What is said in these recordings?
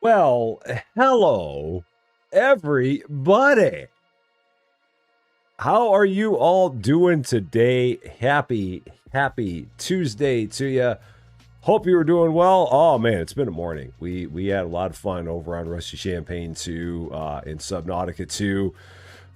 Well, hello, everybody. How are you all doing today? Happy Tuesday to you. Hope you were doing well. Oh man, it's been a morning. We had a lot of fun over on Rusty Champaign 2 in Subnautica 2.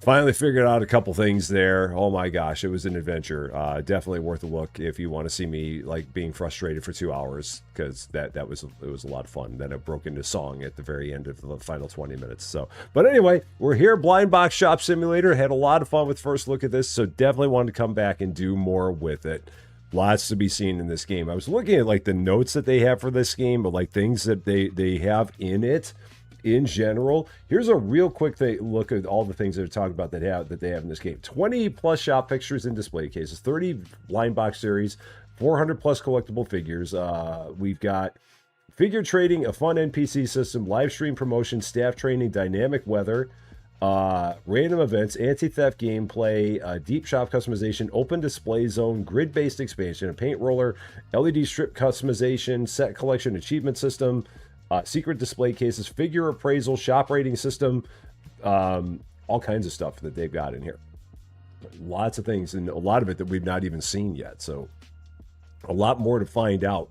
Finally figured out a couple things there. Oh my gosh, it was an adventure. Definitely worth a look if you want to see me like being frustrated for 2 hours, because it was a lot of fun. Then it broke into song at the very end of the final 20 minutes. So, but anyway, we're here. Blind Box Shop Simulator. Had a lot of fun with first look at this, so definitely wanted to come back and do more with it. Lots to be seen in this game. I was looking at like the notes that they have for this game, but like things that they have in it. In general, here's a real quick look at all the things that are talked about that they have in this game. 20 plus shop fixtures and display cases, 30 blind box series, 400 plus collectible figures. We've got figure trading, a fun NPC system, live stream promotion, staff training, dynamic weather, random events, anti-theft gameplay, deep shop customization, open display zone, grid-based expansion, a paint roller, LED strip customization, set collection achievement system, secret display cases, figure appraisal, shop rating system, all kinds of stuff that they've got in here. Lots of things, and a lot of it that we've not even seen yet. So a lot more to find out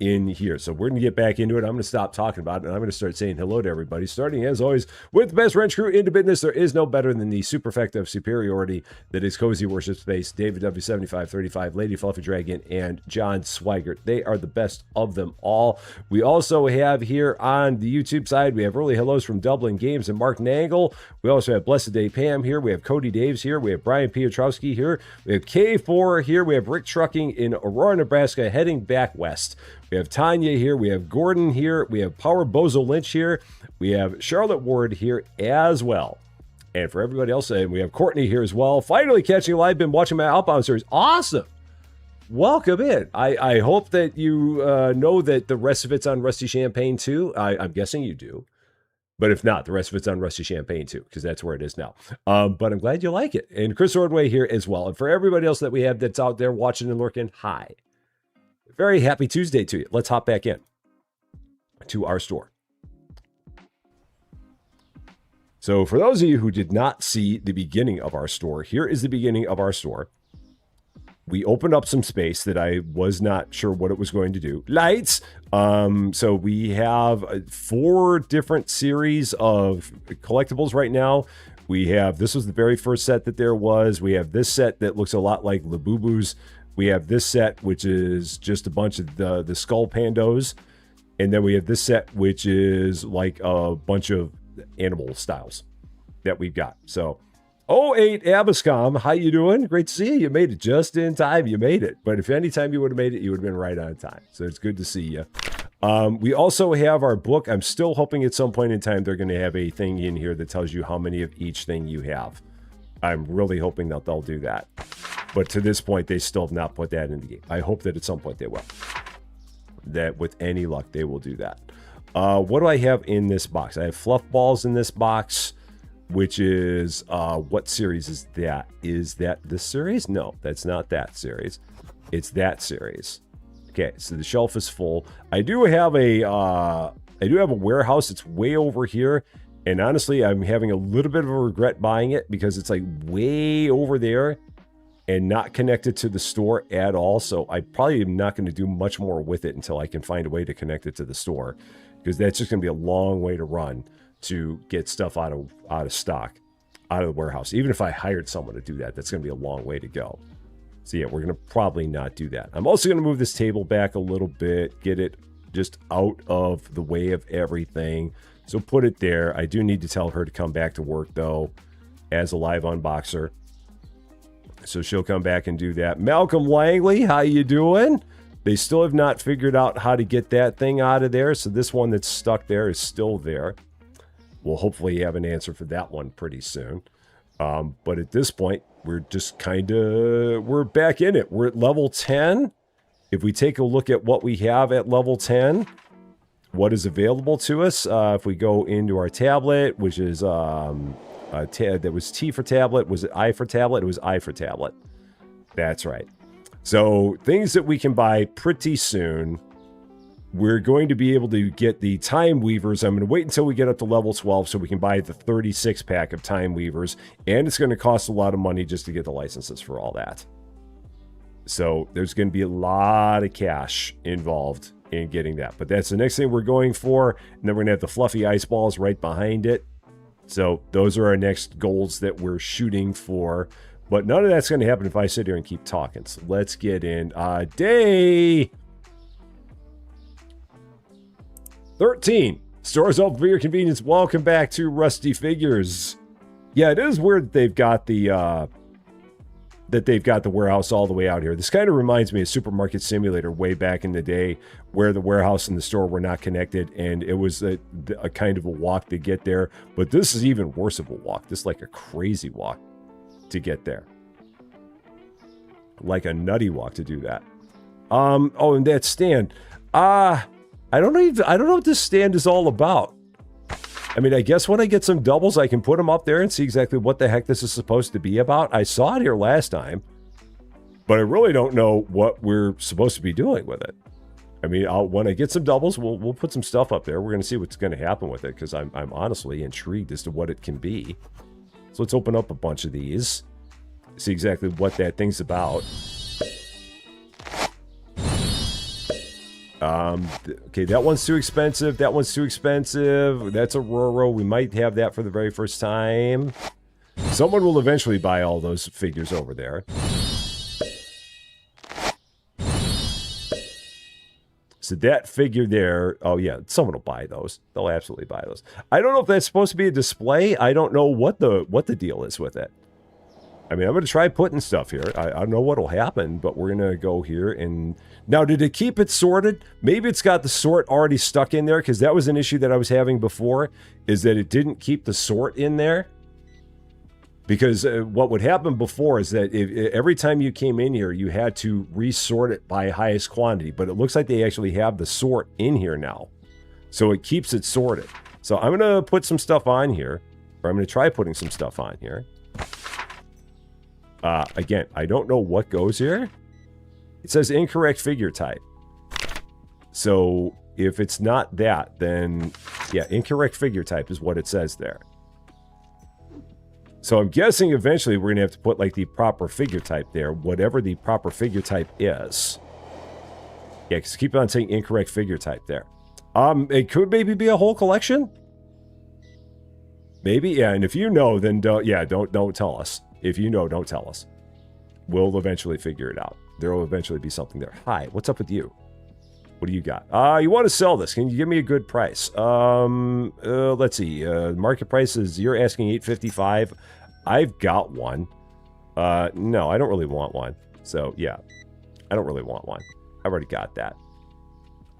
in here. So we're going to get back into it. I'm going to stop talking about it, and I'm going to start saying hello to everybody, starting as always with the best wrench crew into business. There is no better than the superfecta of superiority that is Cozy Worship Space, David W7535, Lady Fluffy Dragon, and John Swigert. They are the best of them all. We also have here on the YouTube side, we have early hellos from Dublin Games and Mark Nangle. We also have Blessed Day Pam here. We have Cody Daves here. We have Brian Piotrowski here. We have K4 here. We have Rick Trucking in Aurora, Nebraska, heading back west. We have Tanya here. We have Gordon here. We have Power Bozo Lynch here. We have Charlotte Ward here as well. And for everybody else, we have Courtney here as well. Finally catching live. Been watching my Outbound series. Awesome. Welcome in. I hope that you know that the rest of it's on Rusty Champaign too. I'm guessing you do. But if not, the rest of it's on Rusty Champaign too, because that's where it is now. But I'm glad you like it. And Chris Ordway here as well. And for everybody else that we have that's out there watching and lurking, hi. Very happy Tuesday to you. Let's hop back in to our store. So for those of you who did not see the beginning of our store, here is the beginning of our store. We opened up some space that I was not sure what it was going to do. Lights. So we have 4 different series of collectibles right now. We have, this was the very first set that there was. We have this set that looks a lot like Labubu's. We have this set, which is just a bunch of the Skull Pandos. And then we have this set, which is like a bunch of animal styles that we've got. So, 08 Abascom, how you doing? Great to see you. You made it just in time. You made it. But if any time you would have made it, you would have been right on time. So it's good to see you. We also have our book. I'm still hoping at some point in time they're going to have a thing in here that tells you how many of each thing you have. I'm really hoping that they'll do that. But to this point, they still have not put that in the game. I hope that at some point they will. That with any luck, they will do that. What do I have in this box? I have fluff balls in this box, which is, what series is that? Is that this series? No, that's not that series. It's that series. Okay, so the shelf is full. I do have a warehouse. It's way over here. And honestly, I'm having a little bit of a regret buying it because it's like way over there and not connected to the store at all. So I probably am not going to do much more with it until I can find a way to connect it to the store, because that's just going to be a long way to run to get stuff out of stock, out of the warehouse. Even if I hired someone to do that, that's going to be a long way to go. So yeah, we're going to probably not do that. I'm also going to move this table back a little bit, get it just out of the way of everything. So put it there. I do need to tell her to come back to work, though, as a live unboxer. So she'll come back and do that. Malcolm Langley, how you doing? They still have not figured out how to get that thing out of there. So this one that's stuck there is still there. We'll hopefully have an answer for that one pretty soon. But at this point, we're just we're back in it. We're at level 10. If we take a look at what we have at level 10, what is available to us, if we go into our tablet, which is, that was T for tablet. Was it I for tablet? It was I for tablet. That's right. So things that we can buy pretty soon. We're going to be able to get the Time Weavers. I'm going to wait until we get up to level 12 so we can buy the 36 pack of Time Weavers. And it's going to cost a lot of money just to get the licenses for all that. So there's going to be a lot of cash involved in getting that. But that's the next thing we're going for. And then we're going to have the fluffy ice balls right behind it. So those are our next goals that we're shooting for. But none of that's going to happen if I sit here and keep talking. So let's get in. Day 13. Stores open for your convenience. Welcome back to Rusty Figures. Yeah, it is weird that they've got the warehouse all the way out here. This kind of reminds me of Supermarket Simulator way back in the day, where the warehouse and the store were not connected, and it was a kind of a walk to get there. But this is even worse of a walk. This is like a crazy walk to get there. Like a nutty walk to do that. Oh, and that stand. I don't know what this stand is all about. I mean, I guess when I get some doubles, I can put them up there and see exactly what the heck this is supposed to be about. I saw it here last time, but I really don't know what we're supposed to be doing with it. I mean, when I get some doubles, we'll put some stuff up there. We're going to see what's going to happen with it, because I'm honestly intrigued as to what it can be. So let's open up a bunch of these, see exactly what that thing's about. Okay, that one's too expensive. That one's too expensive. That's a Roro. We might have that for the very first time. Someone will eventually buy all those figures over there. So that figure there, oh yeah, someone will buy those. They'll absolutely buy those. I don't know if that's supposed to be a display. I don't know what the deal is with it. I mean, I'm going to try putting stuff here. I don't know what will happen, but we're going to go here and... Now, did it keep it sorted? Maybe it's got the sort already stuck in there, because that was an issue that I was having before, is that it didn't keep the sort in there. Because what would happen before is that every time you came in here, you had to resort it by highest quantity. But it looks like they actually have the sort in here now. So it keeps it sorted. So I'm going to put some stuff on here, or I'm going to try putting some stuff on here. Again, I don't know what goes here. It says incorrect figure type. So if it's not that, then yeah, incorrect figure type is what it says there. So I'm guessing eventually we're going to have to put like the proper figure type there, whatever the proper figure type is. Yeah, because keep on saying incorrect figure type there. It could maybe be a whole collection. Maybe, yeah. And if you know, then don't tell us. If you know, don't tell us. We'll eventually figure it out. There will eventually be something there. Hi, what's up with you? What do you got? You want to sell this? Can you give me a good price? Let's see. Market price is, you're asking $8.55. I've got one. No, I don't really want one. So yeah, I don't really want one. I've already got that.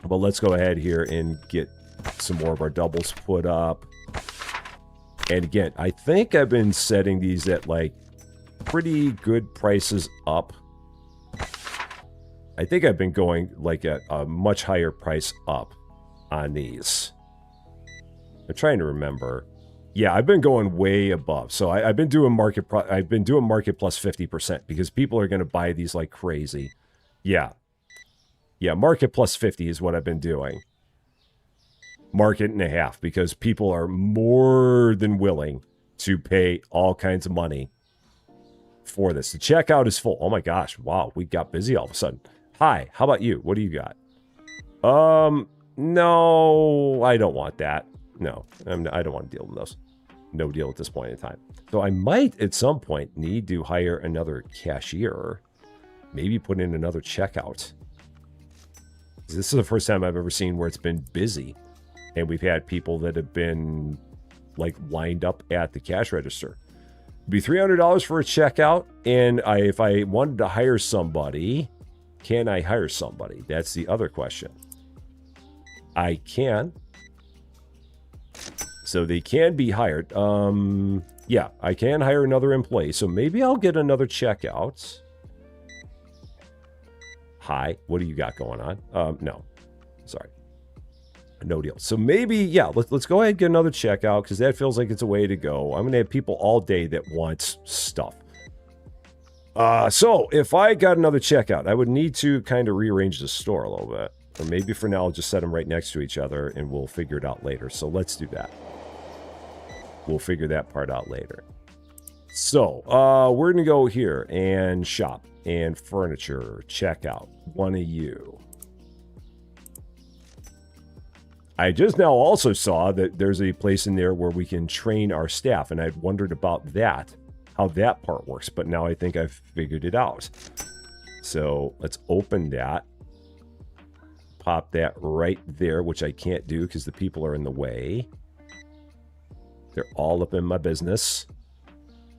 But let's go ahead here and get some more of our doubles put up. And again, I think I've been setting these at like pretty good prices up. I think I've been going like at a much higher price up on these. I'm trying to remember. Yeah, I've been going way above. So I've been doing market plus 50% because people are going to buy these like crazy. Yeah. Yeah, market plus 50 is what I've been doing. market and a half because people are more than willing to pay all kinds of money for this. The checkout is full. Oh my gosh. Wow. We got busy all of a sudden. Hi. How about you? What do you got? No, I don't want that. No, I don't want to deal with those. No deal at this point in time. So I might at some point need to hire another cashier. Maybe put in another checkout. This is the first time I've ever seen where it's been busy. And we've had people that have been like lined up at the cash register. It'd be $300 for a checkout. And if I wanted to hire somebody, can I hire somebody? That's the other question. I can. So they can be hired. Yeah, I can hire another employee. So maybe I'll get another checkout. Hi, what do you got going on? No, sorry. No deal. So maybe, yeah, let's go ahead and get another checkout because that feels like it's a way to go. I'm going to have people all day that want stuff. So if I got another checkout, I would need to kind of rearrange the store a little bit. Or maybe for now, I'll just set them right next to each other and we'll figure it out later. So let's do that. We'll figure that part out later. So we're going to go here and shop and furniture, checkout, one of you. I just now also saw that there's a place in there where we can train our staff, and I'd wondered about that, how that part works, but now I think I've figured it out. So let's open that. Pop that right there, which I can't do because the people are in the way. They're all up in my business.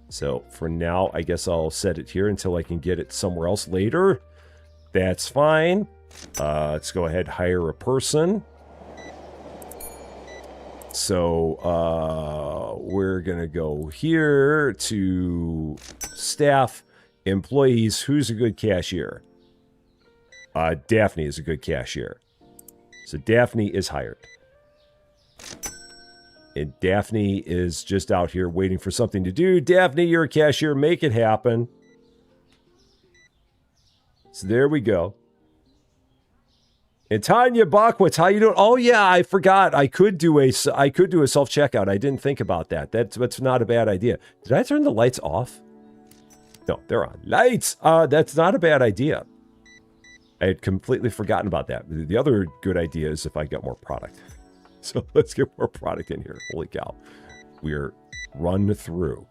So for now, I guess I'll set it here until I can get it somewhere else later. That's fine. Let's go ahead and hire a person. So we're going to go here to staff, employees. Who's a good cashier? Daphne is a good cashier. So Daphne is hired. And Daphne is just out here waiting for something to do. Daphne, you're a cashier. Make it happen. So there we go. And Tanya Bachwitz, how you doing? Oh yeah, I forgot. I could do a self-checkout. I didn't think about that. That's not a bad idea. Did I turn the lights off? No, they're on. Lights! That's not a bad idea. I had completely forgotten about that. The other good idea is if I got more product. So let's get more product in here. Holy cow. We're run through.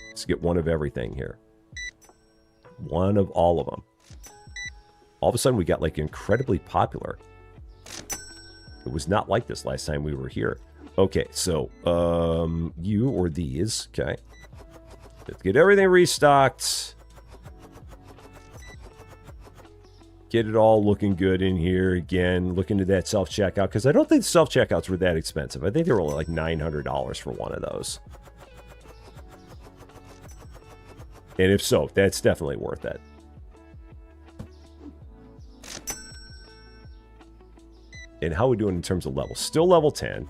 Let's get one of everything here. One of all of them. All of a sudden we got like incredibly popular. It was not like this last time we were here. Okay, so you or these. Okay. Let's get everything restocked. Get it all looking good in here. Again, look into that self-checkout. Because I don't think self-checkouts were that expensive. I think they were only like $900 for one of those. And if so, that's definitely worth it. And how are we doing in terms of levels? Still level 10.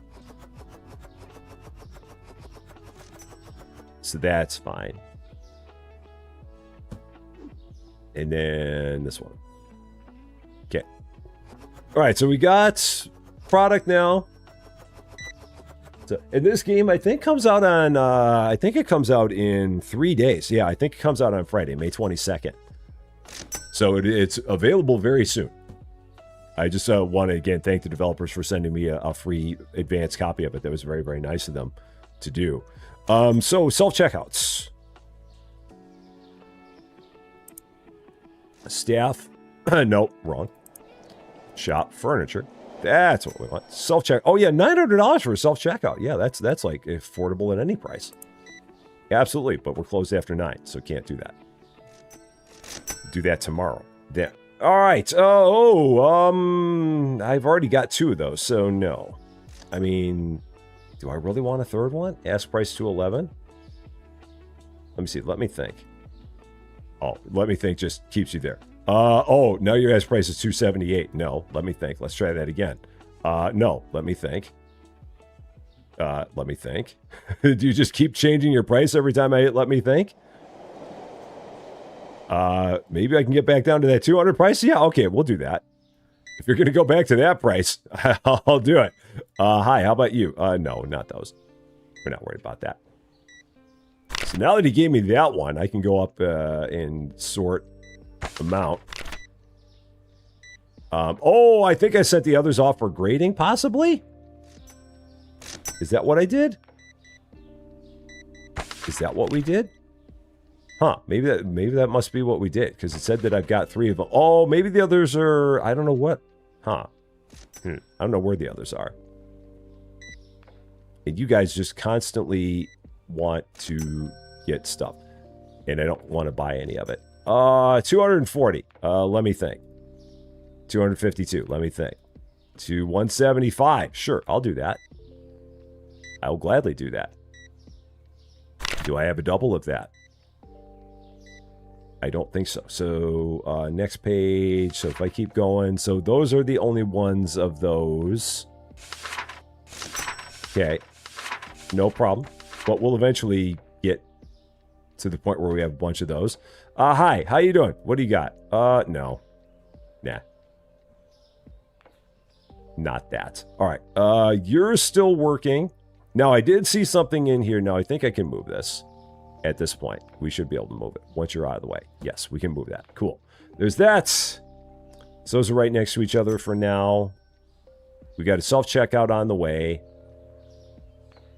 So that's fine. And then this one. Okay. All right, so we got product now. So, and this game, I think, comes out on, I think it comes out in 3 days. Yeah, I think it comes out on Friday, May 22nd. So it's available very soon. I just want to, again, thank the developers for sending me a free advanced copy of it. That was very, very nice of them to do. So, self-checkouts. Staff. Nope, wrong. Shop furniture. That's what we want. Self-check. Oh, yeah, $900 for a self-checkout. Yeah, that's like affordable at any price. Absolutely, but we're closed after 9, so can't do that. Do that tomorrow. Then. All right. I've already got 2 of those, so no. I mean, do I really want a third one? Ask price $211. Let me see. Let me think. Oh, let me think just keeps you there. Oh, now your ask price is $278. No, let me think. Let's try that again. No, let me think. Let me think. Do you just keep changing your price every time I hit let me think? Maybe I can get back down to that 200 price. Yeah, okay, we'll do that. If you're going to go back to that price, I'll do it. Hi, how about you? No, not those. We're not worried about that. So now that he gave me that one, I can go up and sort amount. Oh, I think I sent the others off for grading, possibly? Is that what I did? Is that what we did? Huh, maybe that must be what we did, because it said that I've got 3 of them. Oh, maybe the others are, I don't know what. Huh. I don't know where the others are. And you guys just constantly want to get stuff. And I don't want to buy any of it. 240. Let me think. 252. Let me think. To 175. Sure, I'll do that. I'll gladly do that. Do I have a double of that? I don't think so. So, next page. So if I keep going. So those are the only ones of those. Okay. No problem. But we'll eventually get to the point where we have a bunch of those. Hi. How you doing? What do you got? No. Nah. Not that. All right. You're still working. Now, I did see something in here. Now, I think I can move this. At this point, we should be able to move it once you're out of the way. Yes, we can move that. Cool. There's that. So those are right next to each other for now. We got a self-checkout on the way.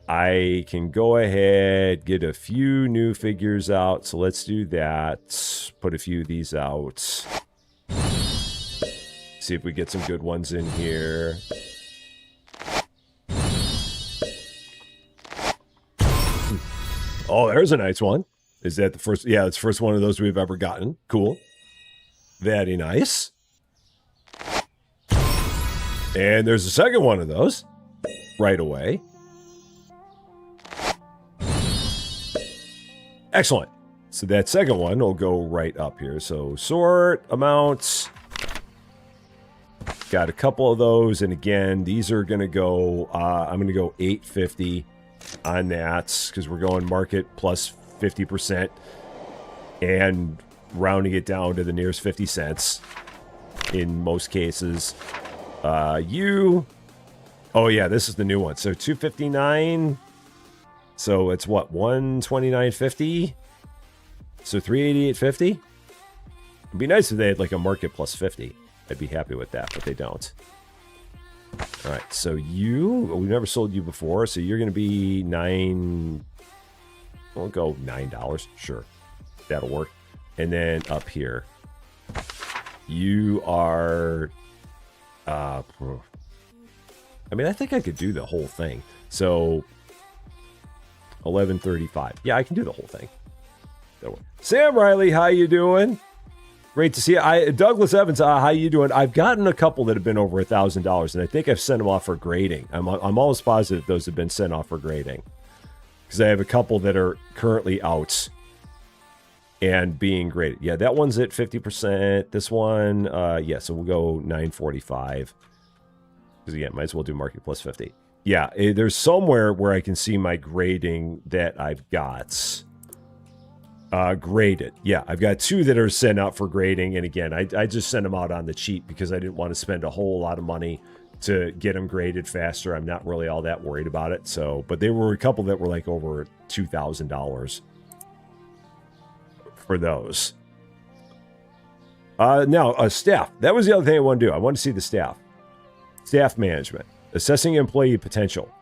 I can go ahead, get a few new figures out. So let's do that. Put a few of these out. See if we get some good ones in here. Oh, there's a nice one. Is that the first? Yeah, it's the first one of those we've ever gotten. Cool. Very nice. And there's a second one of those right away. Excellent. So that second one will go right up here. So sort amounts. Got a couple of those. And again, these are going to go, I'm going to go 850 on that because we're going market plus 50% and rounding it down to the nearest 50 cents in most cases. Oh yeah, this is the new one. So 259. So it's what, 129.50? So 388.50? It'd be nice if they had like a market plus 50. I'd be happy with that, but they don't. All right, so we've never sold you before, so you're going to be we'll go $9. Sure, that'll work. And then up here, you are, I mean, I think I could do the whole thing. So, 1135. Yeah, I can do the whole thing. Sam Riley, how you doing? Great to see you. Douglas Evans, how you doing? I've gotten a couple that have been over $1,000, and I think I've sent them off for grading. I'm almost positive those have been sent off for grading. Because I have a couple that are currently out and being graded. Yeah, that one's at 50%. This one, yeah, so we'll go 945. Because, again, might as well do market plus 50. Yeah, there's somewhere where I can see my grading that I've got. Graded. Yeah, I've got 2 that are sent out for grading. And again, I just sent them out on the cheap because I didn't want to spend a whole lot of money to get them graded faster. I'm not really all that worried about it. So, but there were a couple that were like over $2,000 for those. Now, staff. That was the other thing I want to do. I want to see the staff. Staff management. Assessing employee potential.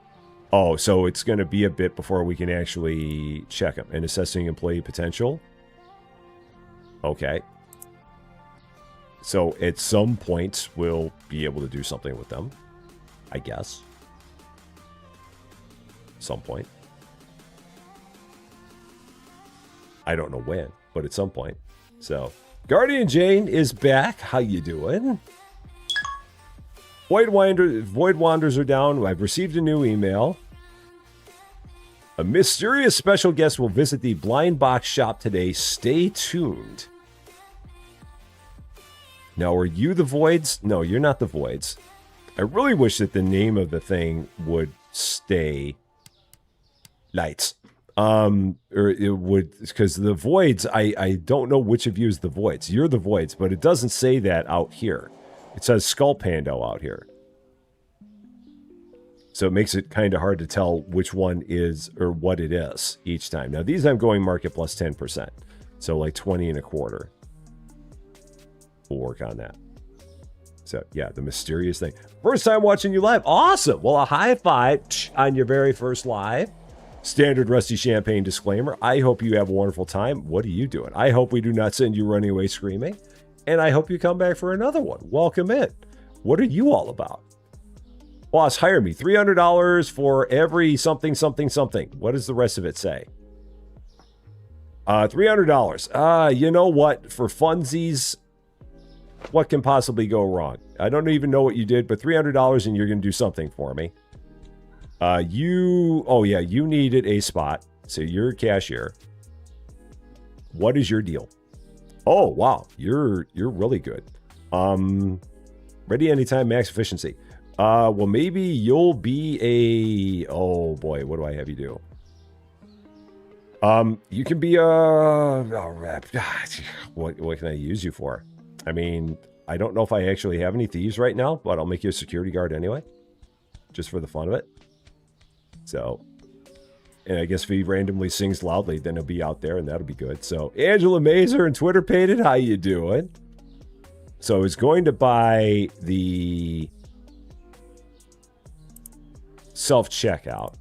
Oh, so it's going to be a bit before we can actually check them. And assessing employee potential. Okay. So at some point, we'll be able to do something with them. I guess. Some point. I don't know when, but at some point. So, Guardian Jane is back. How you doing? Void Wanders are down. I've received a new email. A mysterious special guest will visit the blind box shop today. Stay tuned. Now, are you the Voids? No, you're not the Voids. I really wish that the name of the thing would stay Lights. Or it would, because the Voids, I don't know which of you is the Voids. You're the Voids, but it doesn't say that out here. It says Skull Pando out here. So it makes it kind of hard to tell which one is or what it is each time. Now these I'm going market plus 10%. So like 20 and a quarter. We'll work on that. So yeah, the mysterious thing. First time watching you live. Awesome. Well, a high five on your very first live. Standard Rusty Champagne disclaimer. I hope you have a wonderful time. What are you doing? I hope we do not send you running away screaming. And I hope you come back for another one. Welcome in. What are you all about? Boss, hire me. $300 for every something, something, something. What does the rest of it say? $300. You know what? For funsies, what can possibly go wrong? I don't even know what you did, but $300 and you're going to do something for me. You needed a spot. So you're a cashier. What is your deal? Oh, wow. You're really good. Ready anytime, max efficiency. Well, maybe you'll be a... Oh, boy. What do I have you do? You can be a... what can I use you for? I mean, I don't know if I actually have any thieves right now, but I'll make you a security guard anyway. Just for the fun of it. So... And I guess if he randomly sings loudly, then he'll be out there, and that'll be good. So, Angela Mazer and Twitter Pated, how you doing? So, he's going to buy the self-checkout.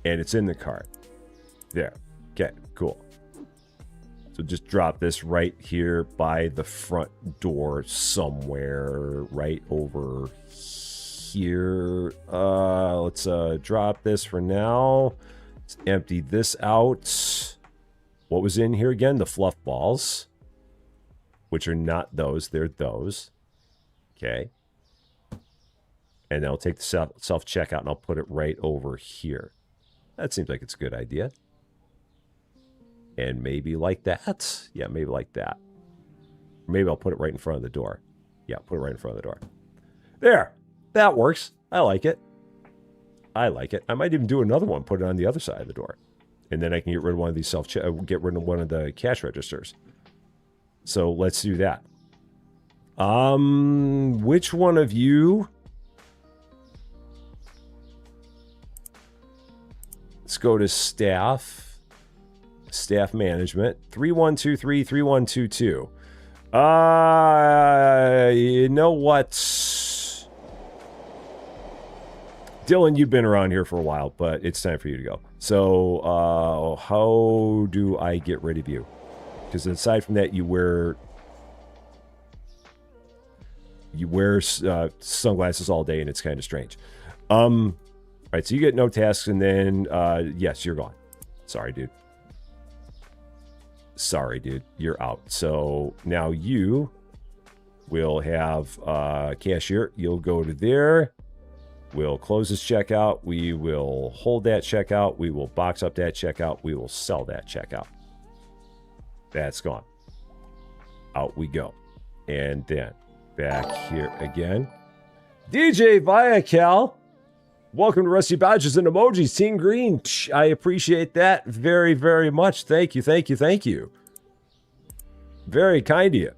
And it's in the cart. There. Okay, cool. So, just drop this right here by the front door somewhere right over here. Let's drop this for now. Let's empty this out. What was in here again? The fluff balls, which are not those. They're those. Okay. And then I'll take the self-checkout and I'll put it right over here. That seems like it's a good idea. And maybe like that. Yeah, maybe like that. Maybe I'll put it right in front of the door. Yeah, put it right in front of the door. There. That works. I like it. I like it. I might even do another one, put it on the other side of the door. And then I can get rid of one of these get rid of one of the cash registers. So let's do that. Which one of you? Let's go to staff. Staff management. 3123 3122. You know what? Dylan, you've been around here for a while, but it's time for you to go. So, how do I get rid of you? Because aside from that, you wear sunglasses all day, and it's kind of strange. All right, so you get no tasks, and then, yes, you're gone. Sorry, dude. Sorry, dude. You're out. So, now you will have cashier. You'll go to there. We'll close this checkout. We will hold that checkout. We will box up that checkout. We will sell that checkout. That's gone. Out we go. And then back here again. DJ Viacal. Welcome to Rusty Badges and Emojis. Team Green. I appreciate that very, very much. Thank you, thank you, thank you. Very kind of you.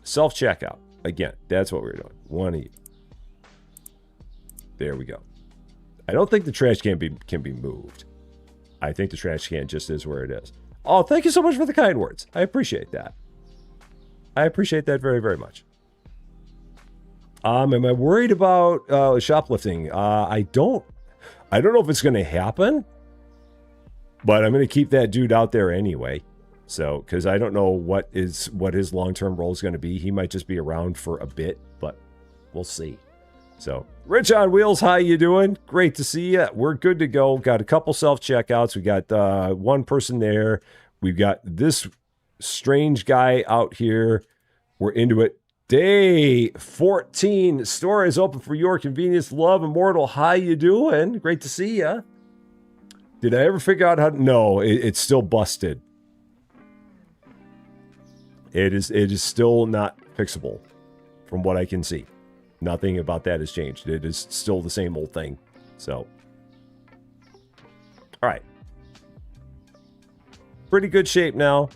Self-checkout. Again, that's what we're doing. One of you. There we go. I don't think the trash can be moved. I think the trash can just is where it is. Oh, thank you so much for the kind words. I appreciate that. I appreciate that very, very much. Am I worried about shoplifting? I don't know if it's going to happen, but I'm going to keep that dude out there anyway. So, because I don't know what his long-term role is going to be. He might just be around for a bit, but we'll see. So, Rich on Wheels, how you doing? Great to see you. We're good to go. Got a couple self-checkouts. We got one person there. We've got this strange guy out here. We're into it. Day 14. Store is open for your convenience. Love Immortal, how you doing? Great to see you. Did I ever figure out how to... No, it's still busted. It is still not fixable from what I can see. Nothing about that has changed. It is still the same old thing. So, all right. Pretty good shape now.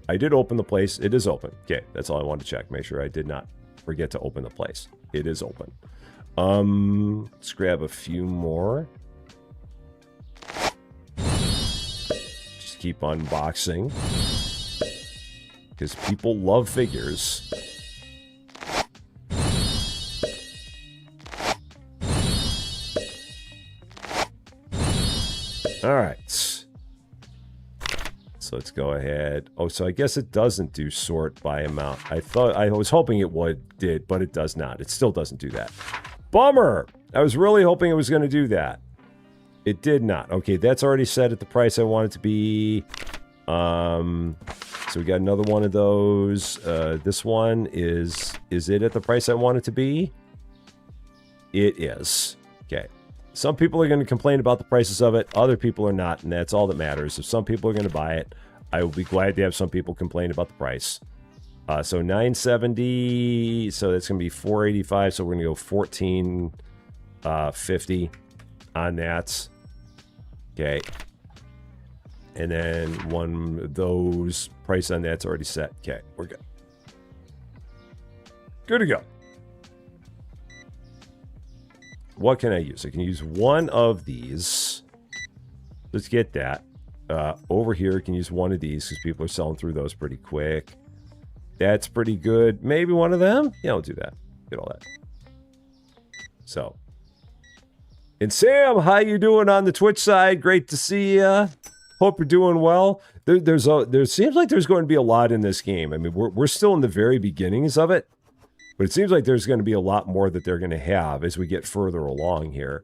I did open the place. It is open. Okay, that's all I wanted to check. Make sure I did not forget to open the place. It is open. Let's grab a few more. Just keep unboxing. Because people love figures. All right. So let's go ahead. Oh, so I guess it doesn't do sort by amount. I was hoping it did, but it does not. It still doesn't do that. Bummer. I was really hoping it was going to do that. It did not. Okay, that's already set at the price I want it to be. So we got another one of those. This one is it at the price I want it to be? It is. Okay. Some people are going to complain about the prices of it. Other people are not, and that's all that matters. If some people are going to buy it, I will be glad to have some people complain about the price. So $970. So that's going to be $485. So we're going to go $14.50 on that. Okay. And then one of those, price on that's already set. Okay, we're good. Good to go. What can I use? I can use one of these. Let's get that. Over here, I can use one of these because people are selling through those pretty quick. That's pretty good. Maybe one of them? Yeah, I'll do that. Get all that. So. And Sam, how you doing on the Twitch side? Great to see you. Hope you're doing well. There seems like there's going to be a lot in this game. I mean, we're still in the very beginnings of it. But it seems like there's going to be a lot more that they're going to have as we get further along here.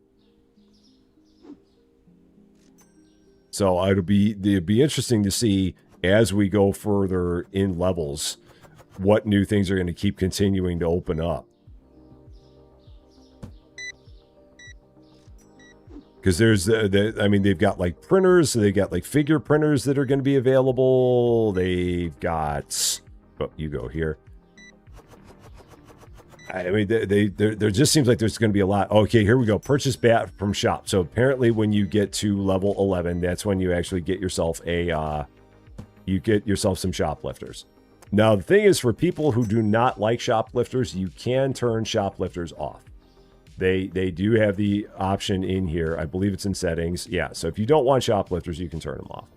So it'd be interesting to see as we go further in levels what new things are going to keep continuing to open up. Because there's, I mean, they've got like printers, so they've got like figure printers that are going to be available. They've got, oh, you go here. I mean, there just seems like there's going to be a lot. Okay, here we go. Purchase bat from shop. So apparently when you get to level 11, that's when you actually get yourself some shoplifters. Now, the thing is, for people who do not like shoplifters, you can turn shoplifters off. They do have the option in here. I believe it's in settings. Yeah, so if you don't want shoplifters, you can turn them off.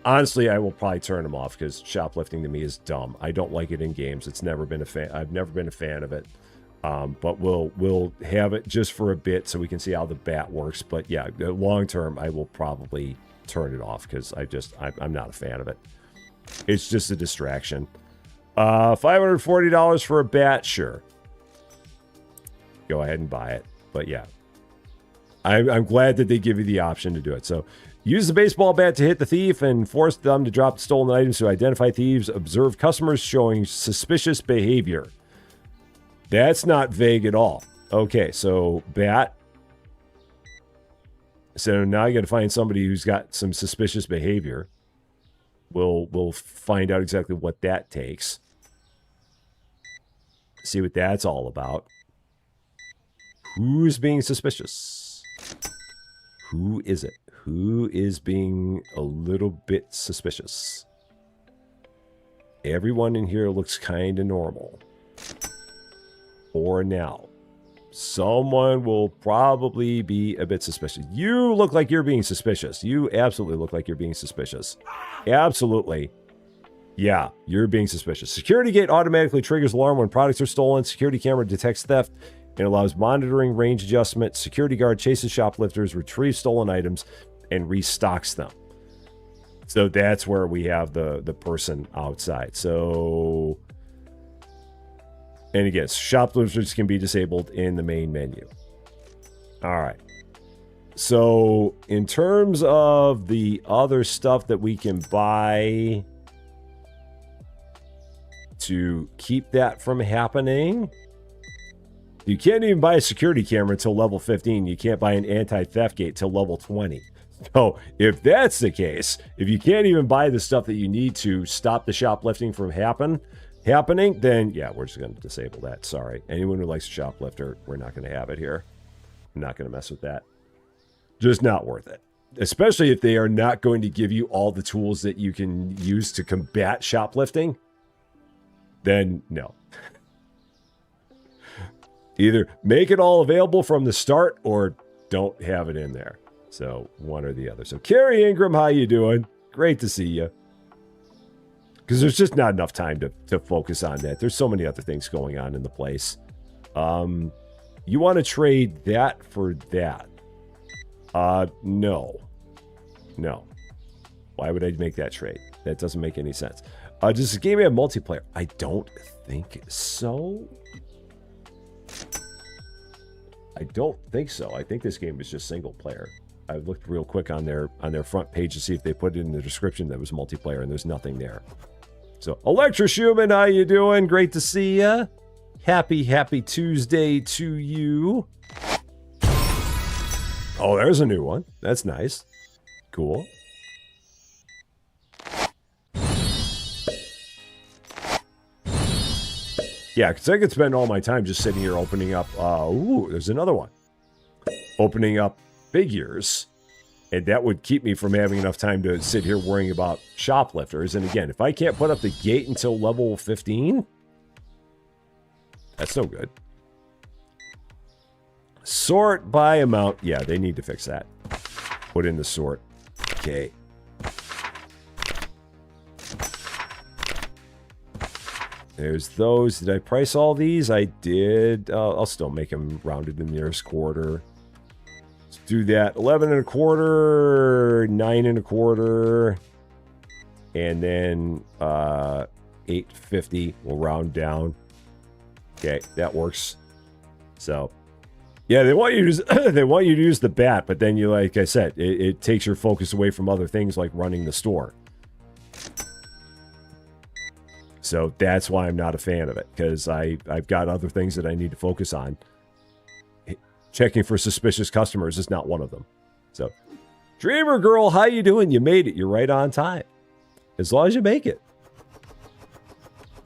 Honestly, I will probably turn them off because shoplifting to me is dumb. I don't like it in games. It's never been a fan. I've never been a fan of it. But we'll have it just for a bit so we can see how the bat works. But yeah, long term, I will probably turn it off because I'm not a fan of it. It's just a distraction. $540 for a bat, sure. Go ahead and buy it. But yeah, I'm glad that they give you the option to do it. So use the baseball bat to hit the thief and force them to drop the stolen items to identify thieves. Observe customers showing suspicious behavior. That's not vague at all. Okay, so bat. So now you got to find somebody who's got some suspicious behavior. We'll find out exactly what that takes. See what that's all about. Who's being suspicious? Who is it? Who is being a little bit suspicious? Everyone in here looks kind of normal. For now. Someone will probably be a bit suspicious. You look like you're being suspicious. You absolutely look like you're being suspicious. Absolutely. Yeah, you're being suspicious. Security gate automatically triggers alarm when products are stolen. Security camera detects theft and allows monitoring range adjustment. Security guard chases shoplifters, retrieves stolen items, and restocks them. So that's where we have the person outside. So, and again, shoplifters can be disabled in the main menu. All right. So in terms of the other stuff that we can buy to keep that from happening, you can't even buy a security camera until level 15. You can't buy an anti-theft gate till level 20. So if that's the case, if you can't even buy the stuff that you need to stop the shoplifting from happening, then yeah, we're just going to disable that. Sorry. Anyone who likes a shoplifter, we're not going to have it here. I'm not going to mess with that. Just not worth it. especially if they are not going to give you all the tools that you can use to combat shoplifting, then no. Either make it all available from the start or don't have it in there. So one or the other. So Carrie Ingram, how you doing? Great to see you. Because there's just not enough time to focus on that. There's so many other things going on in the place. You want to trade that for that? No. No. Why would I make that trade? That doesn't make any sense. Does the game have multiplayer? I don't think so. I don't think so. I think this game is just single player. I looked real quick on their front page to see if they put it in the description that was multiplayer, and there's nothing there. So, Electra Schumann, how you doing? Great to see ya. Happy Tuesday to you. Oh, there's a new one. That's nice. Cool. Yeah, because I could spend all my time just sitting here opening up... ooh, there's another one. Opening up figures. And that would keep me from having enough time to sit here worrying about shoplifters. And again, if I can't put up the gate until level 15... that's no good. Sort by amount. Yeah, they need to fix that. Put in the sort. Okay. There's those. Did I price all these? I did. I'll still make them rounded in the nearest quarter. Let's do that. 11 and a quarter, 9 and a quarter, and then 8.50. We'll round down. Okay, that works. So, yeah, they want you to use, they want you to use the bat, but then you, like I said, it takes your focus away from other things like running the store. So that's why I'm not a fan of it, because I've got other things that I need to focus on. Checking for suspicious customers is not one of them. So, Dreamer Girl, how you doing? You made it. You're right on time. As long as you make it.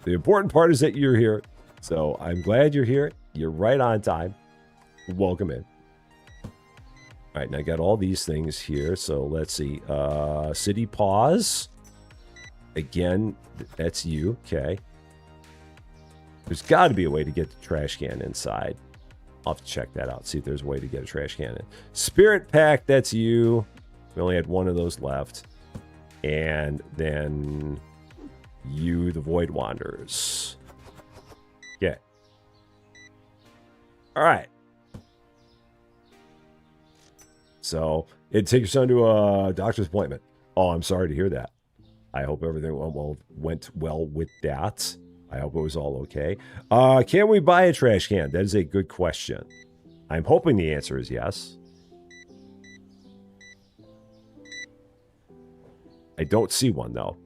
The important part is that you're here. So I'm glad you're here. You're right on time. Welcome in. All right, and I got all these things here. So let's see. City Pause. Again, that's you. Okay. There's got to be a way to get the trash can inside. I'll have to check that out. See if there's a way to get a trash can in. Spirit Pack, that's you. We only had one of those left. And then you, the Void Wanderers. Okay. All right. So, take your son to a doctor's appointment. Oh, I'm sorry to hear that. I hope everything went well with that. I hope it was all okay. Can we buy a trash can? That is a good question. I'm hoping the answer is yes. I don't see one, though.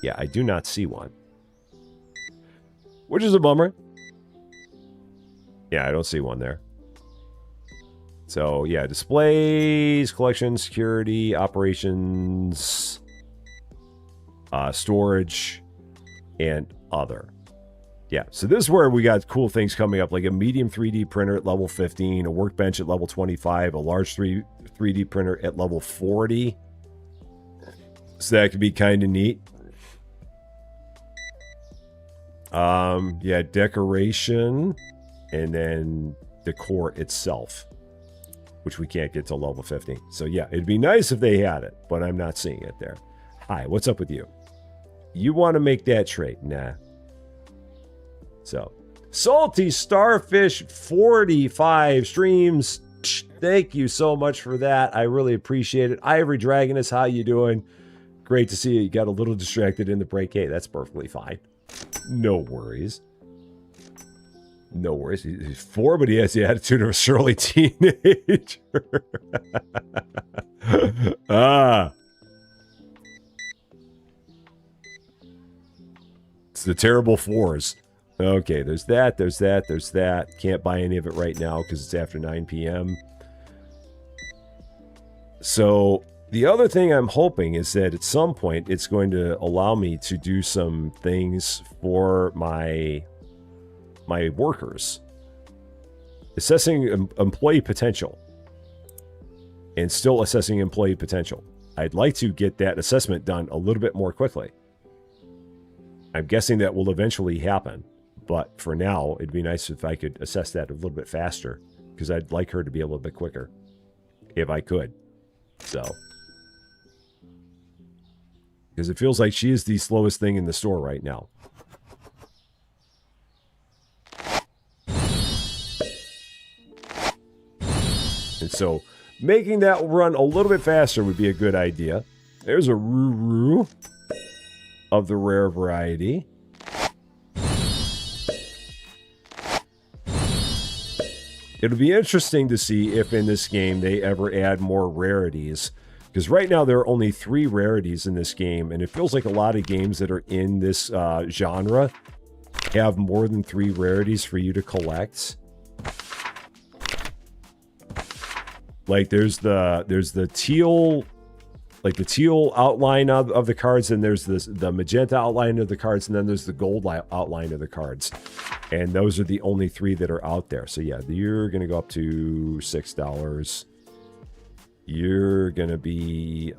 Yeah, I do not see one. Which is a bummer. Yeah, I don't see one there. So, yeah, displays, collection, security, operations, storage, and other. Yeah, so this is where we got cool things coming up, like a medium 3D printer at level 15, a workbench at level 25, a large 3D printer at level 40. So that could be kind of neat. Yeah, decoration, and then the core itself, which we can't get to level 15. So yeah, it'd be nice if they had it, but I'm not seeing it there. Hi, what's up with you? You want to make that trade? Nah. So, Salty Starfish 45 streams. Thank you so much for that. I really appreciate it. Ivory Dragoness, how you doing? Great to see you. You got a little distracted in the break. Hey, that's perfectly fine. No worries. No worries. He's 4, but he has the attitude of a surly teenager. It's the terrible 4s. Okay, there's that, there's that, there's that. Can't buy any of it right now because it's after 9 p.m. So the other thing I'm hoping is that at some point it's going to allow me to do some things for my workers. Assessing employee potential. and still assessing employee potential. I'd like to get that assessment done a little bit more quickly. I'm guessing that will eventually happen, but for now, it'd be nice if I could assess that a little bit faster, because I'd like her to be a little bit quicker, if I could. So, because it feels like she is the slowest thing in the store right now. And so, making that run a little bit faster would be a good idea. There's a Ruru of the rare variety. It'll be interesting to see if in this game they ever add more rarities. Because right now there are only 3 rarities in this game, and it feels like a lot of games that are in this genre have more than 3 rarities for you to collect. Like there's the teal, like the teal outline of the cards, and there's the magenta outline of the cards, and then there's the gold outline of the cards. And those are the only 3 that are out there. So yeah, you're going to go up to $6. You're going to be,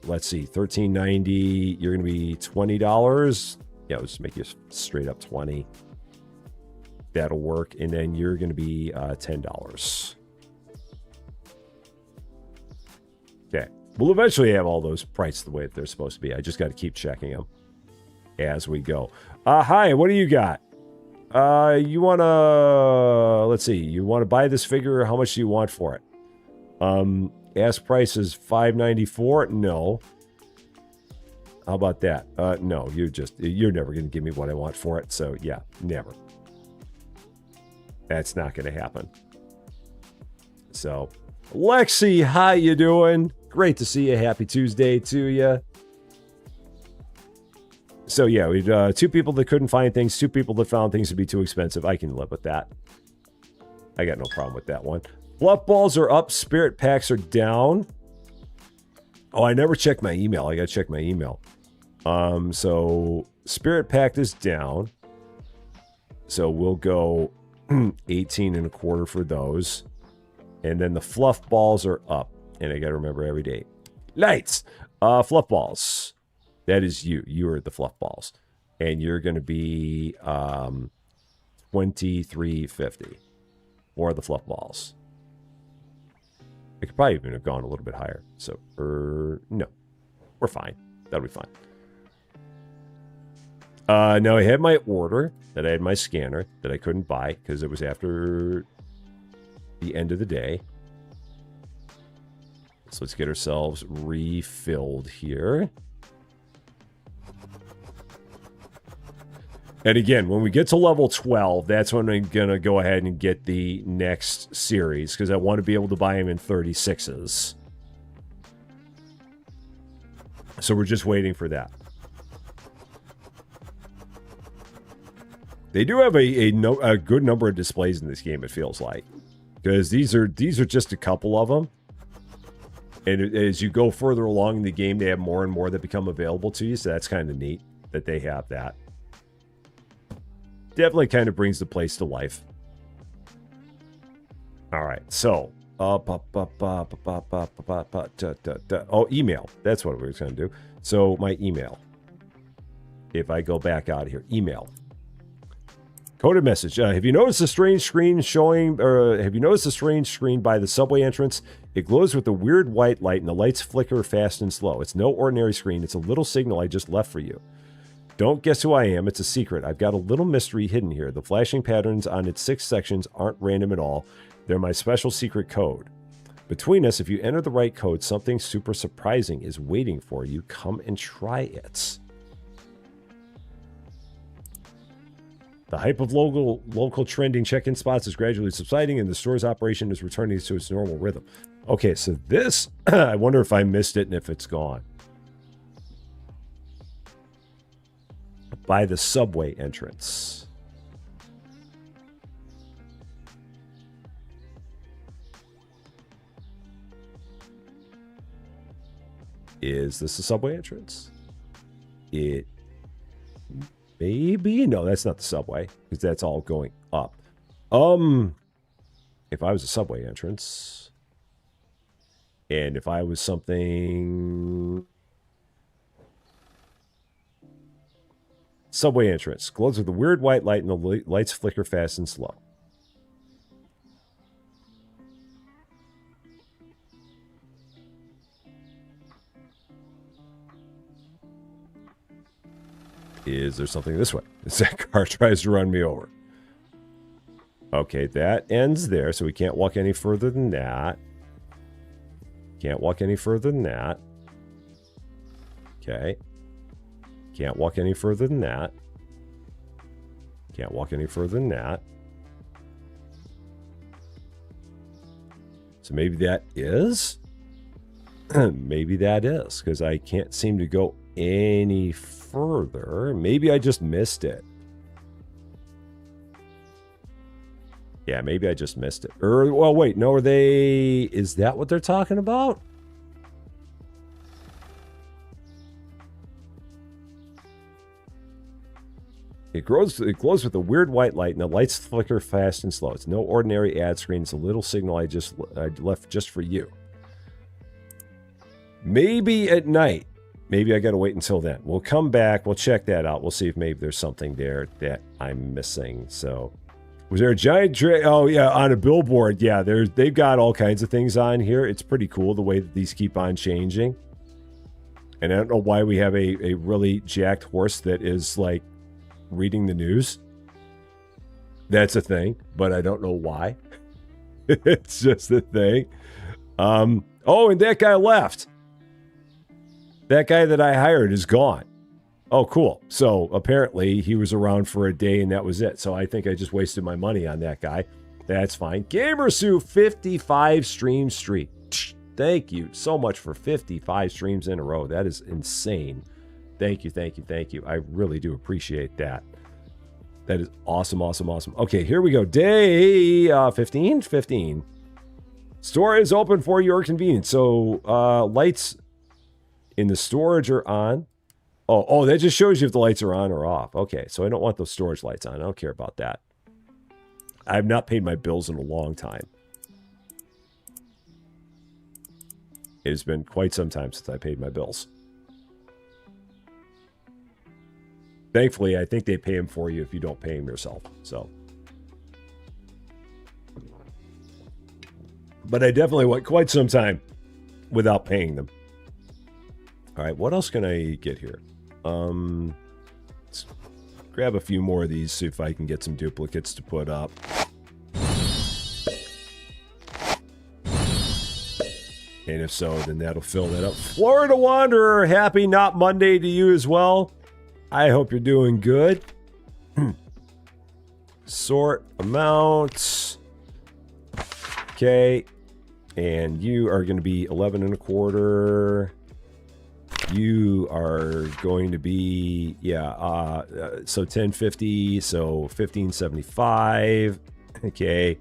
let's see, $13.90. You're going to be $20. Yeah, let's make you straight up 20. That'll work. And then you're going to be $10. Okay. We'll eventually have all those priced the way that they're supposed to be. I just got to keep checking them as we go. Hi, what do you got? You want to, let's see, you want to buy this figure? How much do you want for it? Ask price is $5.94. No. How about that? No, you're never going to give me what I want for it. So yeah, never. That's not going to happen. So, Lexi, how you doing? Great to see you. Happy Tuesday to you. So yeah, we had 2 people that couldn't find things, 2 people that found things to be too expensive. I can live with that. I got no problem with that one. Fluff balls are up. Spirit packs are down. Oh, I never checked my email. I got to check my email. So Spirit pack is down. So we'll go 18.25 for those. And then the fluff balls are up. And I got to remember every day. Lights. Fluff balls. That is you. You are the fluff balls. And you're going to be $23.50 for the fluff balls. I could probably even have gone a little bit higher. So, no. We're fine. That'll be fine. Now I had my order that I had my scanner that I couldn't buy because it was after the end of the day. So let's get ourselves refilled here. And again, when we get to level 12, that's when I'm going to go ahead and get the next series, because I want to be able to buy them in 36s. So we're just waiting for that. They do have a good number of displays in this game, it feels like. Because these are just a couple of them. And as you go further along in the game, they have more and more that become available to you. So that's kind of neat that they have that. Definitely kind of brings the place to life. All right, so email. That's what we were going to do. So my email. If I go back out of here, email. Coded message. Have you noticed a strange screen showing, or have you noticed a strange screen by the subway entrance? It glows with a weird white light, and the lights flicker fast and slow. It's no ordinary screen. It's a little signal I just left for you. Don't guess who I am. It's a secret. I've got a little mystery hidden here. The flashing patterns on its 6 sections aren't random at all. They're my special secret code. Between us, if you enter the right code, something super surprising is waiting for you. Come and try it. The hype of local trending check-in spots is gradually subsiding, and the store's operation is returning to its normal rhythm. Okay, so this, I wonder if I missed it and if it's gone. By the subway entrance. Is this the subway entrance? It maybe. No, that's not the subway, because that's all going up. If I was a subway entrance, And if I was something... Subway entrance. Glows with a weird white light and the lights flicker fast and slow. Is there something this way? That car tries to run me over. Okay, that ends there, so we can't walk any further than that. Can't walk any further than that. Okay. Can't walk any further than that. Can't walk any further than that. So maybe that is? Maybe that is, because I can't seem to go any further. Maybe I just missed it. Yeah, maybe I just missed it. Or, well, wait, no, are they... Is that what they're talking about? It glows with a weird white light, and the lights flicker fast and slow. It's no ordinary ad screen. It's a little signal I left just for you. Maybe at night. Maybe I got to wait until then. We'll come back. We'll check that out. We'll see if maybe there's something there that I'm missing. So, was there a giant oh yeah, on a billboard? Yeah, they've got all kinds of things on here. It's pretty cool the way that these keep on changing. And I don't know why we have a really jacked horse that is like reading the news. That's a thing, but I don't know why. It's just a thing. Oh, and that guy left. That guy that I hired is gone. Oh, cool. So apparently he was around for a day and that was it. So I think I just wasted my money on that guy. That's fine. Gamersu 55 stream streak. Thank you so much for 55 streams in a row. That is insane. Thank you, thank you, thank you. I really do appreciate that. That is awesome, awesome, awesome. Okay, here we go. Day 15? 15. Store is open for your convenience. So lights in the storage are on. Oh, that just shows you if the lights are on or off. Okay, so I don't want those storage lights on. I don't care about that. I have not paid my bills in a long time. It has been quite some time since I paid my bills. Thankfully, I think they pay them for you if you don't pay them yourself. So, but I definitely went quite some time without paying them. All right, what else can I get here? Let's grab a few more of these, see if I can get some duplicates to put up. And if so, then that'll fill that up. Florida Wanderer, happy Not Monday to you as well. I hope you're doing good. Sort amounts. Okay. And you are going to be 11 and a quarter. You are going to be, so 1050, so 1575. Okay.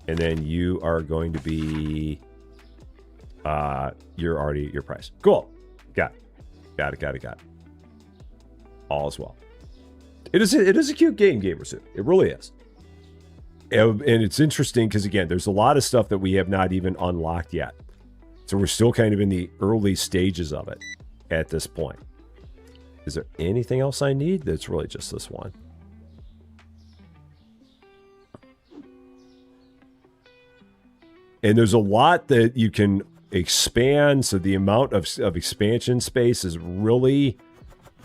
And then you are going to be, you're already at your price. Cool. Got it. All as well. It is a cute game, Gamersuit. It really is. And it's interesting because, again, there's a lot of stuff that we have not even unlocked yet. So we're still kind of in the early stages of it at this point. Is there anything else I need? That's really just this one. And there's a lot that you can expand. So the amount of expansion space is really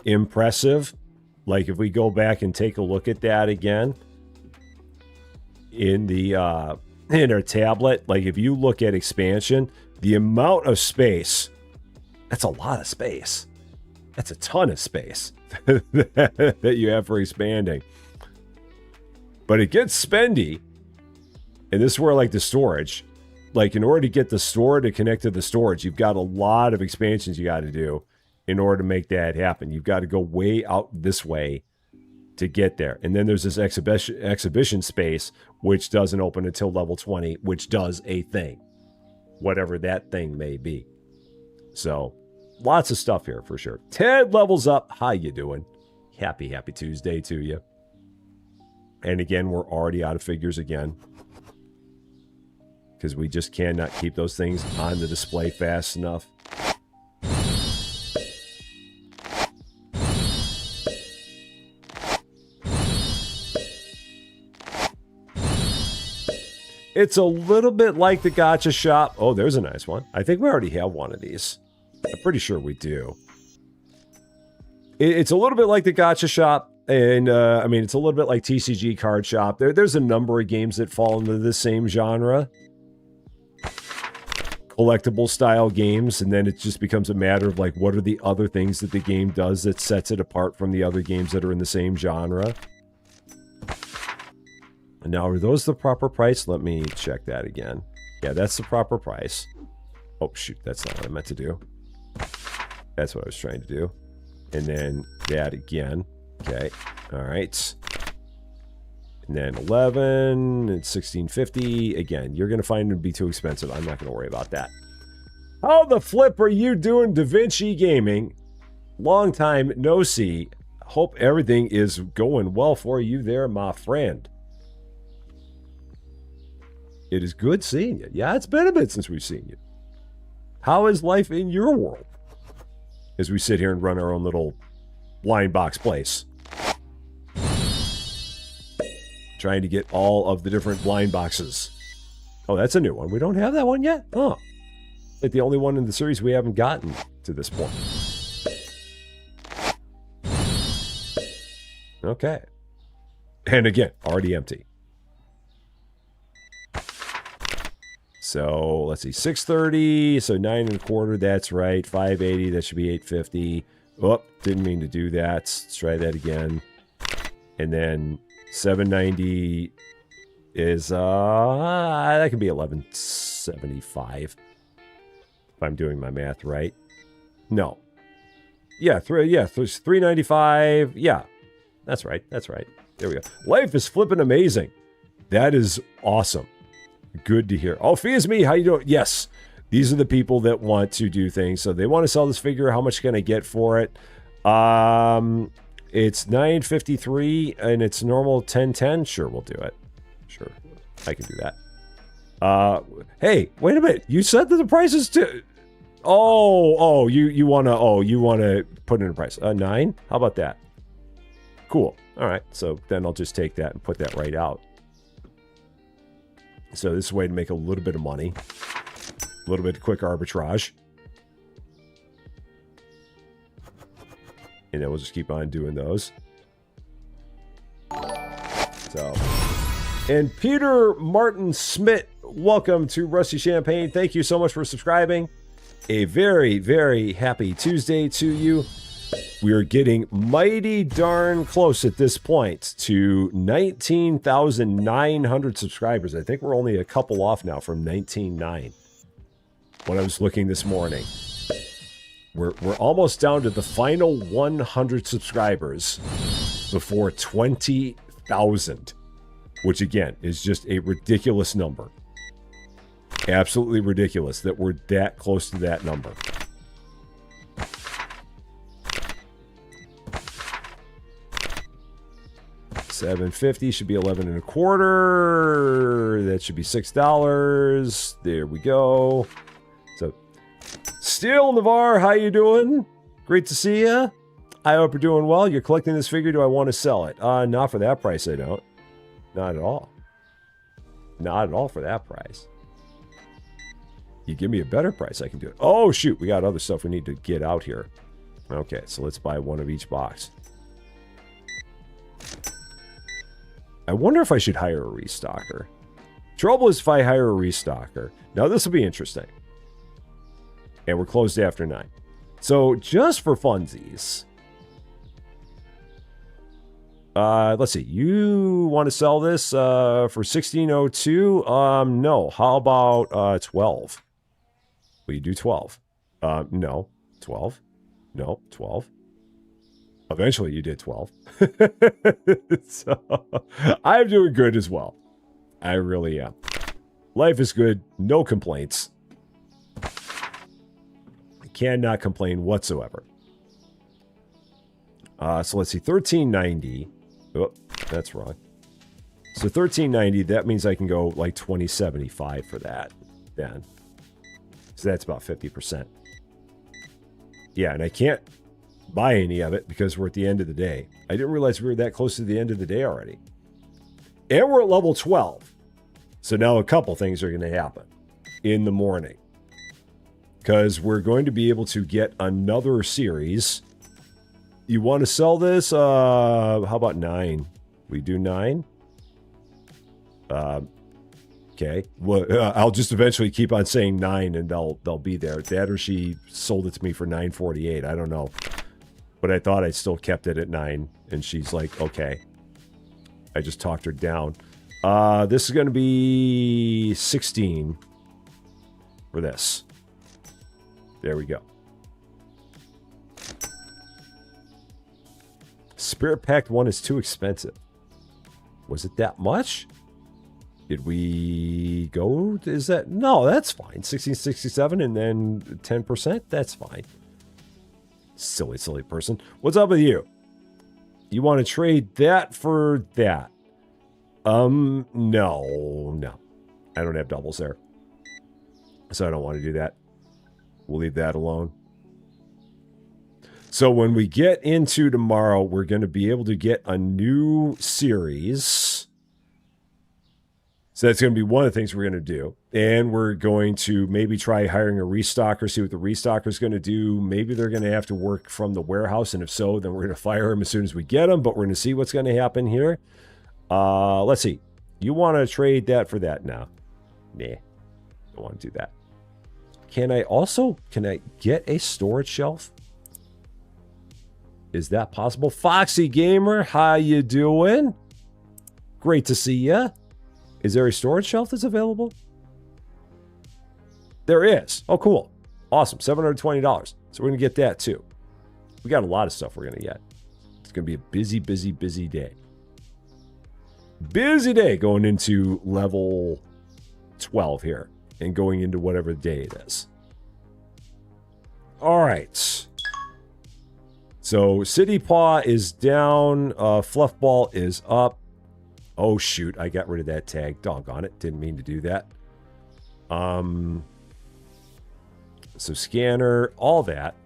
impressive. Like if we go back and take a look at that again in the in our tablet, like if you look at expansion, the amount of space, that's a lot of space. That's a ton of space that you have for expanding. But it gets spendy. And this is where like the storage, like in order to get the store to connect to the storage, you've got a lot of expansions you got to do in order to make that happen. You've got to go way out this way to get there. And then there's this exhibition space, which doesn't open until level 20, which does a thing, whatever that thing may be. So lots of stuff here for sure. Ted levels up. How you doing? Happy Tuesday to you. And again, we're already out of figures again. because we just cannot keep those things on the display fast enough. It's a little bit like the gacha shop. Oh, there's a nice one. I think we already have one of these. I'm pretty sure we do. It's a little bit like the gacha shop. And, I mean, it's a little bit like TCG Card Shop. There's a number of games that fall into the same genre. Collectible style games. And then it just becomes a matter of, like, what are the other things that the game does that sets it apart from the other games that are in the same genre? Now, are those the proper price? Let me check that again. Yeah, that's the proper price. Oh, shoot. That's not what I meant to do. That's what I was trying to do. And then that again. Okay. All right. And then 11 and 1650. Again, you're going to find them to be too expensive. I'm not going to worry about that. How the flip are you doing, Da Vinci Gaming? Long time no see. Hope everything is going well for you there, my friend. It is good seeing you. Yeah, it's been a bit since we've seen you. How is life in your world? As we sit here and run our own little blind box place. Trying to get all of the different blind boxes. Oh, that's a new one. We don't have that one yet? Oh. Like the only one in the series we haven't gotten to this point. Okay. And again, already empty. So let's see, 630, so 9 1/4, that's right. 580, that should be 850. Oh, didn't mean to do that. Let's try that again. And then 790 is that can be 1175. If I'm doing my math right. No. Yeah, 395. Yeah. That's right. That's right. There we go. Life is flipping amazing. That is awesome. Good to hear. Oh, Fee is me. How you doing? Yes. These are the people that want to do things. So they want to sell this figure. How much can I get for it? It's $9.53 and it's normal $10.10. Sure, we'll do it. Sure. I can do that. Hey, wait a minute. You said that the price is you wanna put in a price. 9? How about that? Cool. All right. So then I'll just take that and put that right out. So this is a way to make a little bit of money. A little bit of quick arbitrage. And then we'll just keep on doing those. So, and Peter Martin Smith, welcome to Rusty Champagne. Thank you so much for subscribing. A very, very happy Tuesday to you. We are getting mighty darn close at this point to 19,900 subscribers. I think we're only a couple off now from 19,900 when I was looking this morning. We're almost down to the final 100 subscribers before 20,000, which again is just a ridiculous number. Absolutely ridiculous that we're that close to that number. $7.50 should be 11 1/4. That should be $6. There we go. So, Steel Navarre, how you doing? Great to see you. I hope you're doing well. You're collecting this figure. Do I want to sell it? Not for that price, I don't. Not at all. Not at all for that price. You give me a better price, I can do it. Oh, shoot. We got other stuff we need to get out here. Okay, so let's buy one of each box. I wonder if I should hire a restocker. Trouble is if I hire a restocker. Now, this will be interesting. And we're closed after 9. So, just for funsies. Let's see. You want to sell this for $16.02? No. How about 12? Will you do 12? No. 12? No. 12? Eventually, you did 12. So, I'm doing good as well. I really am. Life is good. No complaints. I cannot complain whatsoever. So let's see. $13.90. Oh, that's wrong. So $13.90, that means I can go like $20.75 for that then. So that's about 50%. Yeah, and I can't buy any of it because we're at the end of the day. I didn't realize we were that close to the end of the day already. And we're at level 12. So now a couple things are going to happen in the morning. Because we're going to be able to get another series. You want to sell this? How about 9? We do 9? Okay. Well, I'll just eventually keep on saying 9 and they'll be there. That or she sold it to me for $9.48. I don't know. But I thought I still kept it at 9. And she's like, okay. I just talked her down. This is going to be 16 for this. There we go. Spirit Pact 1 is too expensive. Was it that much? Did we go? Is that? No, that's fine. 1667 and then 10%. That's fine. Silly, silly person. What's up with you? You want to trade that for that? No. I don't have doubles there. So I don't want to do that. We'll leave that alone. So when we get into tomorrow, we're going to be able to get a new series. So that's going to be one of the things we're going to do. And we're going to maybe try hiring a restocker, see what the restocker is going to do. Maybe they're going to have to work from the warehouse. And if so, then we're going to fire them as soon as we get them. But we're going to see what's going to happen here. Let's see. You want to trade that for that now? Nah, don't want to do that. Can I get a storage shelf? Is that possible? Foxy Gamer, how you doing? Great to see ya. Is there a storage shelf that's available? There is. Oh, cool. Awesome. $720. So we're going to get that too. We got a lot of stuff we're going to get. It's going to be a busy, busy, busy day. Busy day going into level 12 here and going into whatever day it is. All right. So City Paw is down. Fluffball is up. Oh, shoot. I got rid of that tag. Doggone it. Didn't mean to do that. So scanner, all that.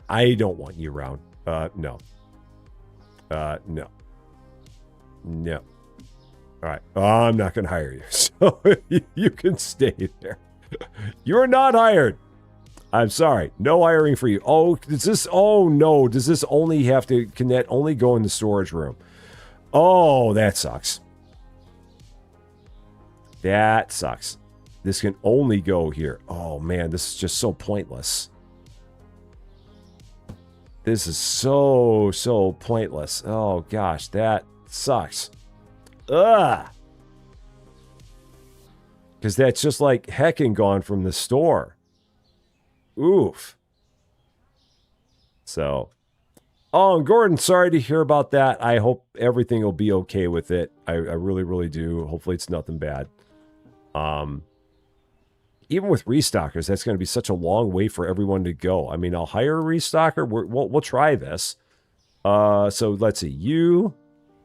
I don't want you around. No. No. No. All right. I'm not going to hire you. So you can stay there. You're not hired. I'm sorry. No hiring for you. Oh, no. Does this only have to, can that only go in the storage room? Oh, that sucks. That sucks. This can only go here. Oh, man. This is just so pointless. This is so pointless. Oh, gosh. That sucks. Ugh. Because that's just like heckin' gone from the store. Oof. So. Oh, and Gordon, sorry to hear about that. I hope everything will be okay with it. I really, really do. Hopefully it's nothing bad. Even with restockers, that's going to be such a long way for everyone to go. I mean, I'll hire a restocker. We'll try this. So let's see. You...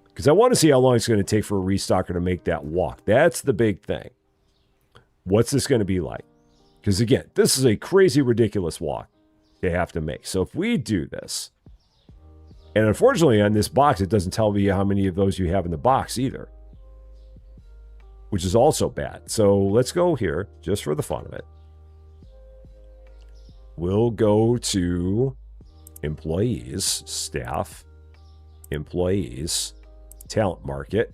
Because I want to see how long it's going to take for a restocker to make that walk. That's the big thing. What's this going to be like? Because again, this is a crazy, ridiculous walk they have to make. So if we do this, and unfortunately on this box, it doesn't tell me how many of those you have in the box either, which is also bad. So let's go here just for the fun of it. We'll go to employees, staff, employees, talent market.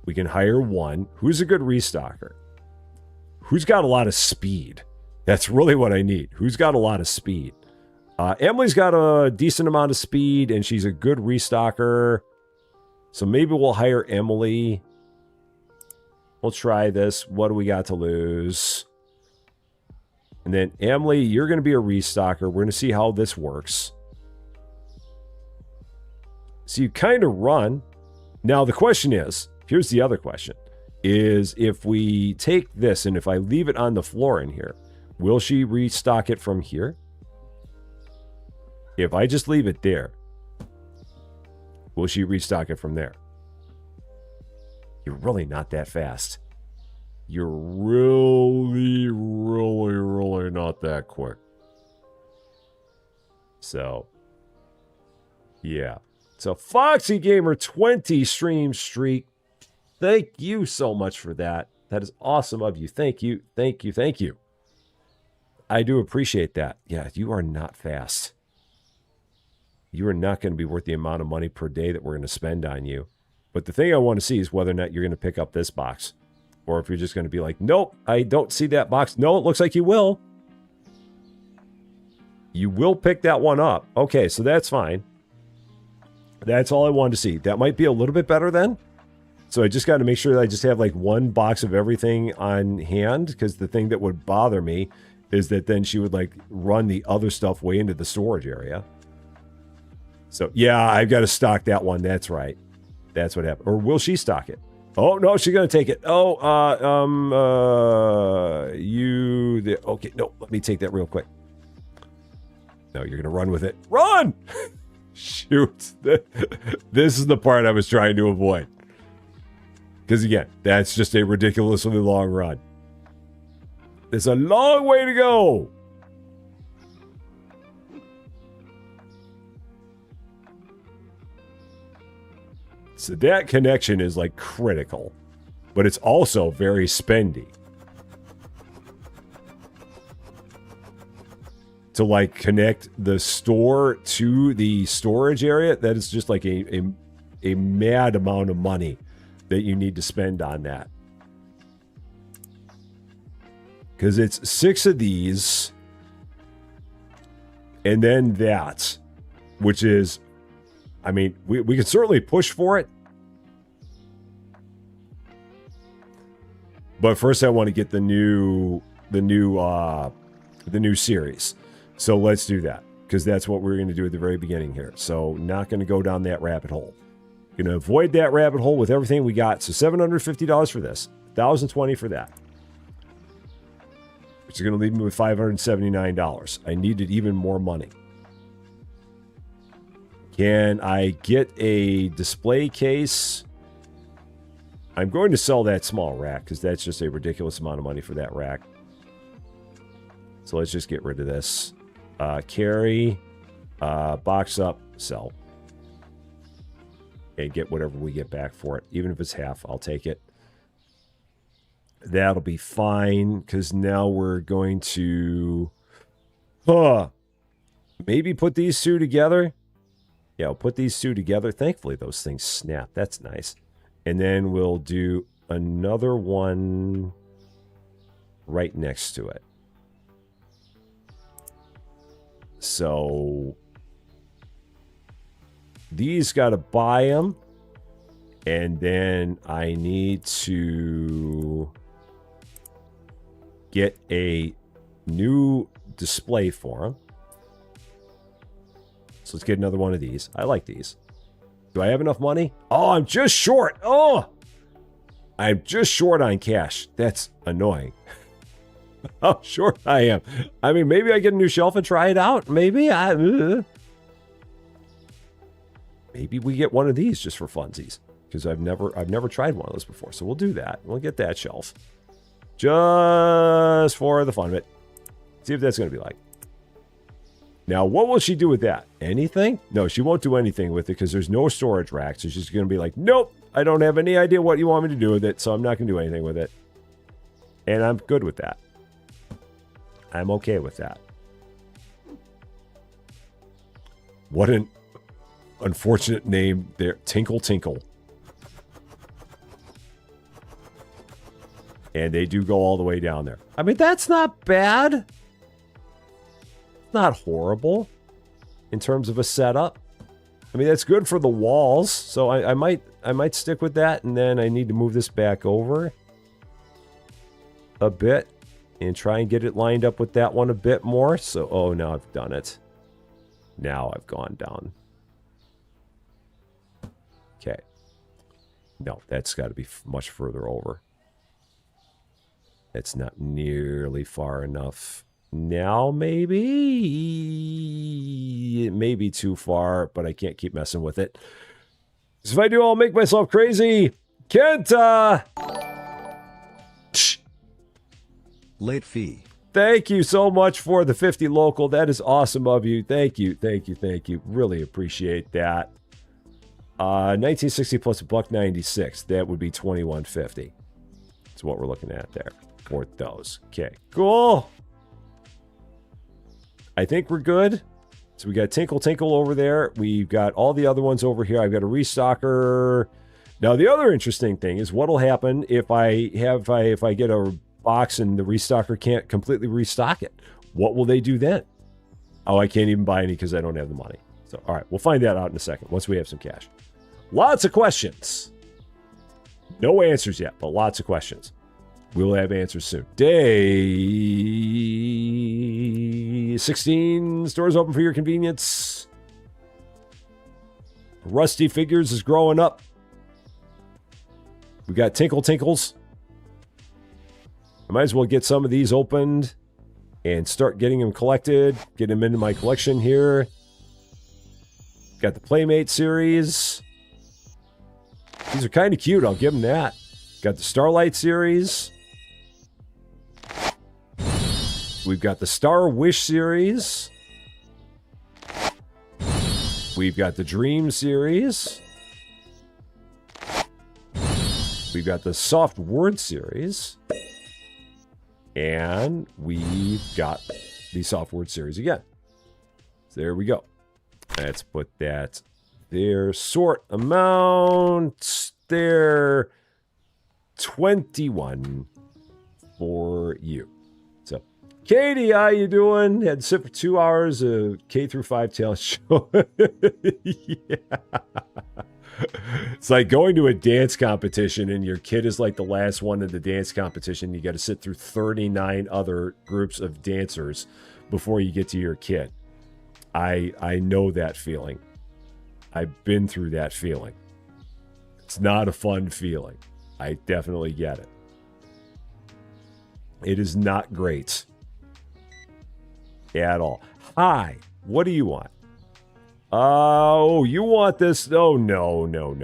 We can hire one. Who's a good restocker? Who's got a lot of speed? That's really what I need. Who's got a lot of speed? Emily's got a decent amount of speed, and she's a good restocker. So maybe we'll hire Emily. We'll try this. What do we got to lose? And then Emily, you're going to be a restocker. We're going to see how this works. So you kind of run. Now the question is, here's the other question, is if we take this and if I leave it on the floor in here, will she restock it from here? If I just leave it there, will she restock it from there? You're really not that fast. You're really, really, really not that quick. So, yeah. So, Foxy Gamer 20 stream streak. Thank you so much for that. That is awesome of you. Thank you. Thank you. Thank you. I do appreciate that. Yeah, you are not fast. You are not going to be worth the amount of money per day that we're going to spend on you. But the thing I want to see is whether or not you're going to pick up this box. Or if you're just going to be like, nope, I don't see that box. No, it looks like you will. You will pick that one up. Okay, so that's fine. That's all I wanted to see. That might be a little bit better then. So I just got to make sure that I just have like one box of everything on hand. Because the thing that would bother me is that then she would like run the other stuff way into the storage area. So yeah, I've got to stock that one. That's right. That's what happened. Or will she stock it? Oh, no, she's going to take it. Oh, okay, no, let me take that real quick. No, you're going to run with it. Run! Shoot. This is the part I was trying to avoid. Because again, that's just a ridiculously long run. There's a long way to go. So that connection is like critical, but it's also very spendy. To like connect the store to the storage area, that is just like a mad amount of money that you need to spend on that. Because it's 6 of these, and then that, which is, I mean, we can certainly push for it. But first I want to get the new series. So let's do that. Because that's what we're going to do at the very beginning here. So not going to go down that rabbit hole. Going to avoid that rabbit hole with everything we got. So $750 for this. $1,020 for that. Which is going to leave me with $579. I needed even more money. Can I get a display case? I'm going to sell that small rack because that's just a ridiculous amount of money for that rack. So let's just get rid of this. Carry, box up, sell. And get whatever we get back for it. Even if it's half, I'll take it. That'll be fine because now we're going to maybe put these two together. Yeah, we'll put these two together. Thankfully, those things snap. That's nice. And then we'll do another one right next to it. So these got to buy them. And then I need to get a new display for them. So let's get another one of these. I like these. Do I have enough money? Oh, I'm just short. Oh, I'm just short on cash. That's annoying. How short I am. I mean, maybe I get a new shelf and try it out. Maybe maybe we get one of these just for funsies because I've never tried one of those before. So we'll do that. We'll get that shelf just for the fun of it. See if that's going to be like. Now, what will she do with that? Anything? No, she won't do anything with it because there's no storage rack. So she's going to be like, nope, I don't have any idea what you want me to do with it, so I'm not going to do anything with it. And I'm good with that. I'm okay with that. What an unfortunate name there. Tinkle Tinkle. And they do go all the way down there. I mean, that's not bad. Not horrible in terms of a setup. I mean, that's good for the walls. So I might stick with that. And then I need to move this back over a bit and try and get it lined up with that one a bit more. So, oh, now I've done it. Now I've gone down. Okay. No, that's got to be much further over. That's not nearly far enough. Now, maybe it may be too far, but I can't keep messing with it. So if I do, I'll make myself crazy. Kenta! Late fee. Thank you so much for the 50 local. That is awesome of you. Thank you, thank you, thank you. Really appreciate that. 1960 plus $1.96. That would be $21.50. That's what we're looking at there for those. Okay, cool. I think we're good. So we got Tinkle Tinkle over there. We've got all the other ones over here. I've got a restocker. Now the other interesting thing is what'll happen if I get a box and the restocker can't completely restock it. What will they do then? Oh, I can't even buy any because I don't have the money. So all right, we'll find that out in a second once we have some cash. Lots of questions. No answers yet, but lots of questions. We'll have answers soon. Day 16. Stores open for your convenience. Rusty Figures is growing up. We got Tinkle Tinkles. I might as well get some of these opened and start getting them collected. Get them into my collection here. Got the Playmate series. These are kind of cute. I'll give them that. Got the Starlight series. We've got the Star Wish series. We've got the Dream series. We've got the Soft Word series. And we've got the Soft Word series again. So there we go. Let's put that there. Sort amount there. 21 for you. So, Katie, how you doing? Had to sit for 2 hours of K through 5 talent show. Yeah. It's like going to a dance competition and your kid is like the last one in the dance competition. You got to sit through 39 other groups of dancers before you get to your kid. I know that feeling. I've been through that feeling. It's not a fun feeling. I definitely get it. It is not great at all. Hi, what do you want? Oh, you want this? Oh, no. No,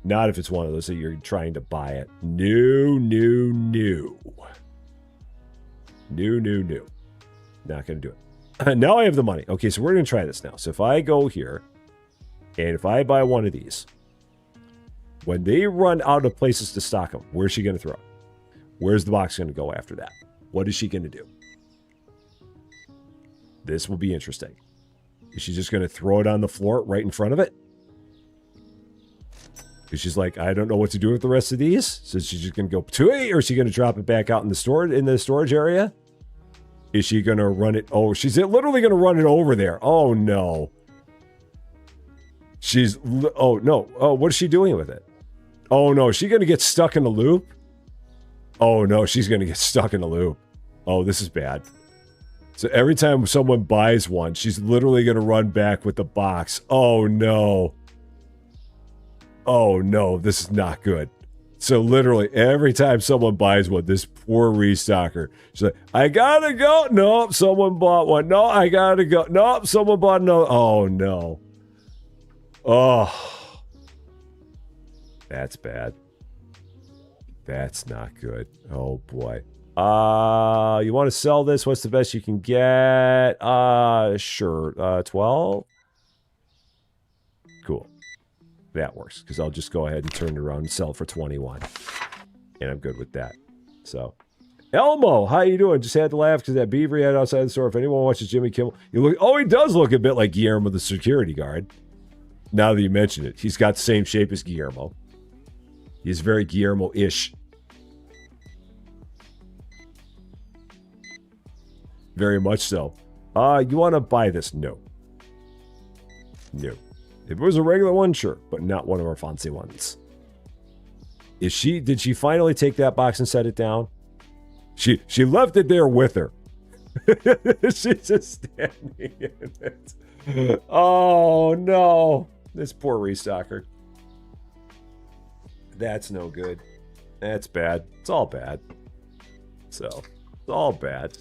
not if it's one of those that you're trying to buy it. No. Not going to do it. Now I have the money. Okay, so we're going to try this now. So if I go here, and if I buy one of these, when they run out of places to stock them, where's she going to throw it? Where's the box going to go after that? What is she going to do? This will be interesting. Is she just going to throw it on the floor right in front of it? Because she's like, I don't know what to do with the rest of these. So she's just going to go to it, or is she going to drop it back out in the storage area? Is she going to run it? Oh, she's literally going to run it over there. Oh, no. Oh, no. Oh, what is she doing with it? Oh, no. Is she going to get stuck in a loop? Oh, no. She's going to get stuck in a loop. Oh, this is bad. So every time someone buys one, she's literally going to run back with the box. Oh, no. Oh, no. This is not good. So literally every time someone buys one, this poor restocker, she's like, I gotta go. Nope, someone bought one. No, I gotta go. Nope, someone bought another. Oh, no. Oh. That's bad. That's not good. Oh, boy. You want to sell this? What's the best you can get? Sure. 12? Cool. That works, because I'll just go ahead and turn it around and sell it for 21. And I'm good with that. So, Elmo, how you doing? Just had to laugh because that beaver he had outside the store. If anyone watches Jimmy Kimmel, oh, he does look a bit like Guillermo the security guard. Now that you mention it, he's got the same shape as Guillermo. He's very Guillermo-ish. Very much so. You want to buy this? No. No. If it was a regular one, sure, but not one of our fancy ones. Did she finally take that box and set it down? She left it there with her. She's just standing in it. Oh, no. This poor restocker. That's no good. That's bad. It's all bad. So, it's all bad.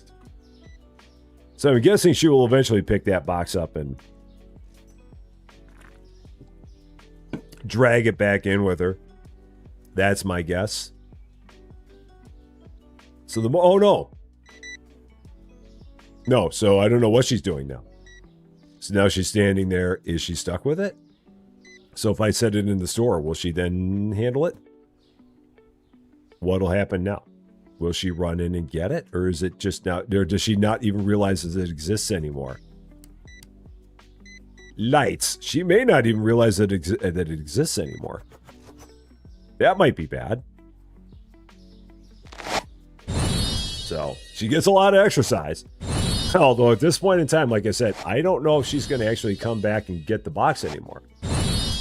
So I'm guessing she will eventually pick that box up and drag it back in with her. That's my guess. So oh no. No, so I don't know what she's doing now. So now she's standing there. Is she stuck with it? So if I set it in the store, will she then handle it? What'll happen now? Will she run in and get it? Or is it just now, or does she not even realize that it exists anymore? Lights. She may not even realize that it exists anymore. That might be bad. So she gets a lot of exercise. Although at this point in time, like I said, I don't know if she's going to actually come back and get the box anymore.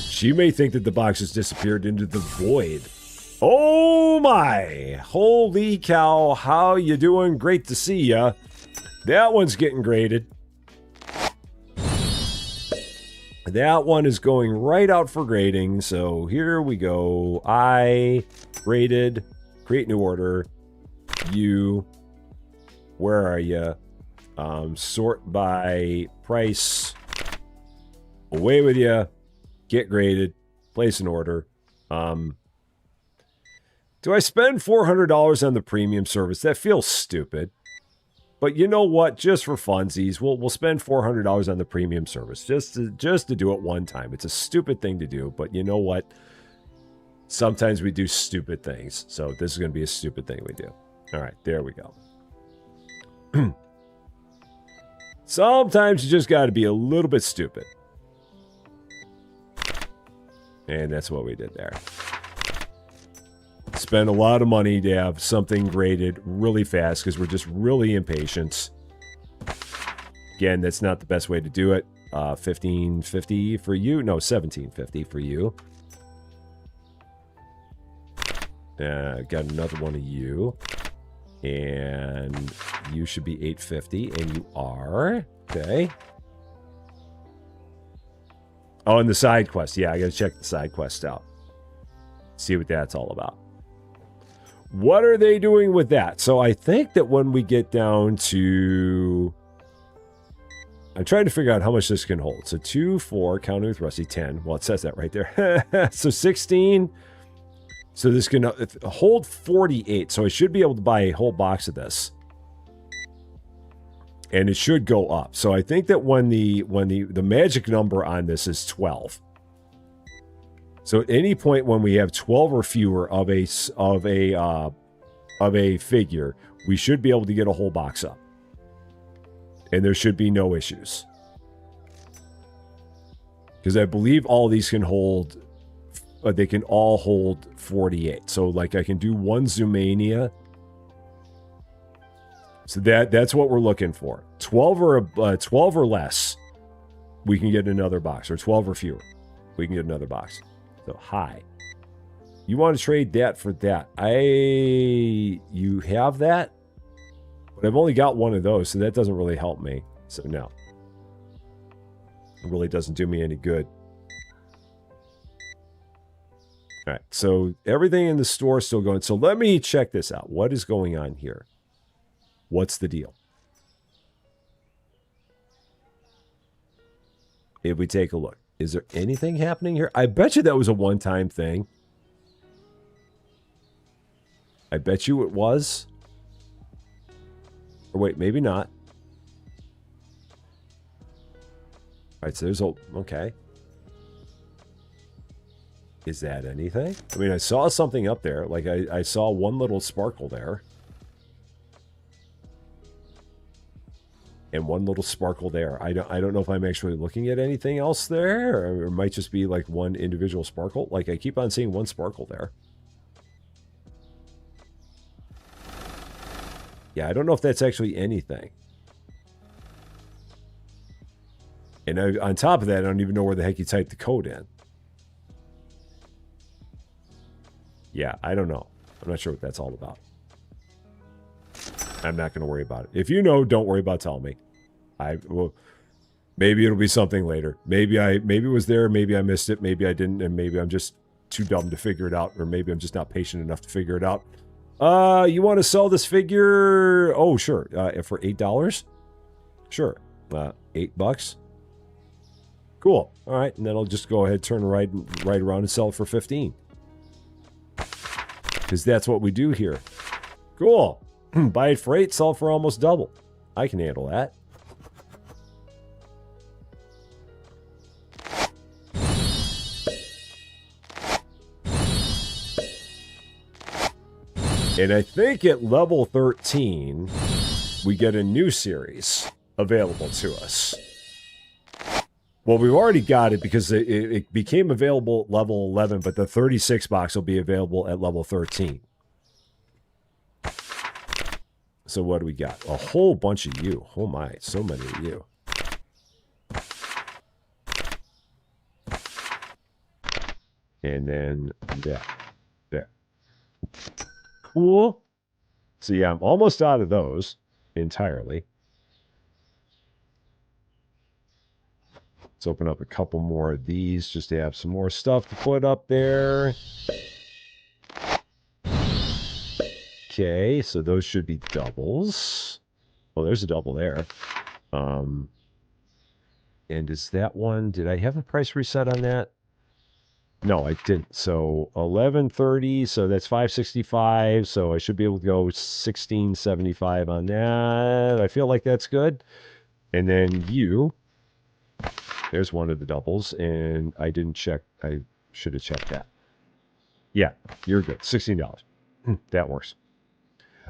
She may think that the box has disappeared into the void. Oh my! Holy cow! How you doing? Great to see ya. That one's getting graded. That one is going right out for grading. So here we go. I graded. Create new order. You. Where are you? Sort by price. Away with you. Get graded. Place an order. Do I spend $400 on the premium service? That feels stupid. But you know what? Just for funsies, we'll spend $400 on the premium service just to do it one time. It's a stupid thing to do, but you know what? Sometimes we do stupid things. So this is going to be a stupid thing we do. All right, there we go. Sometimes you just got to be a little bit stupid. And that's what we did there. Spend a lot of money to have something graded really fast because we're just really impatient. Again, that's not the best way to do it. $15.50 for you. No, $17.50 for you. Got another one of you. And you should be $8.50, and you are. Okay. Oh, and the side quest. Yeah, I got to check the side quest out. See what that's all about. What are they doing with that? So I think that when we get down to... I'm trying to figure out how much this can hold. So 2, 4, counting with Rusty, 10. Well, it says that right there. So 16. So this can hold 48. So I should be able to buy a whole box of this. And it should go up. So I think that when the magic number on this is 12. So at any point when we have 12 or fewer of a figure, we should be able to get a whole box up. And there should be no issues. Because I believe all these can hold, they can all hold 48. So like I can do one Zoomania. So that's what we're looking for. 12 or less, we can get another box. Or 12 or fewer, we can get another box. So, hi. You want to trade that for that. You have that? But I've only got one of those, so that doesn't really help me. So, no. It really doesn't do me any good. All right, so everything in the store is still going. So, let me check this out. What is going on here? What's the deal? If we take a look. Is there anything happening here? I bet you that was a one-time thing. I bet you it was. Or wait, maybe not. All right, so there's a... Okay. Is that anything? I mean, I saw something up there. Like, I saw one little sparkle there. And one little sparkle there. I don't know if I'm actually looking at anything else there, or it might just be like one individual sparkle. Like I keep on seeing one sparkle there. Yeah, I don't know if that's actually anything. And on top of that, I don't even know where the heck you typed the code in. Yeah, I don't know. I'm not sure what that's all about. I'm not going to worry about it. If you know, don't worry about telling me. Well, maybe it'll be something later. Maybe it was there. Maybe I missed it. Maybe I didn't. And maybe I'm just too dumb to figure it out. Or maybe I'm just not patient enough to figure it out. You want to sell this figure? Oh, sure. For $8? Sure. $8. Cool. All right, and then I'll just go ahead, turn right around and sell it for 15. Because that's what we do here. Cool. Buy it for 8, sell it for almost double. I can handle that. And I think at level 13, we get a new series available to us. Well, we've already got it because it became available at level 11, but the 36 box will be available at level 13. So what do we got? A whole bunch of you. Oh my, so many of you. And then there. Cool. So yeah, I'm almost out of those entirely. Let's open up a couple more of these just to have some more stuff to put up there. Okay, so those should be doubles. Oh, there's a double there. And is that one, did I have a price reset on that? No, I didn't. So 1130, so that's 565. So I should be able to go 1675 on that. I feel like that's good. And then you, there's one of the doubles, and I didn't check. I should have checked that. Yeah, you're good. $16. That works.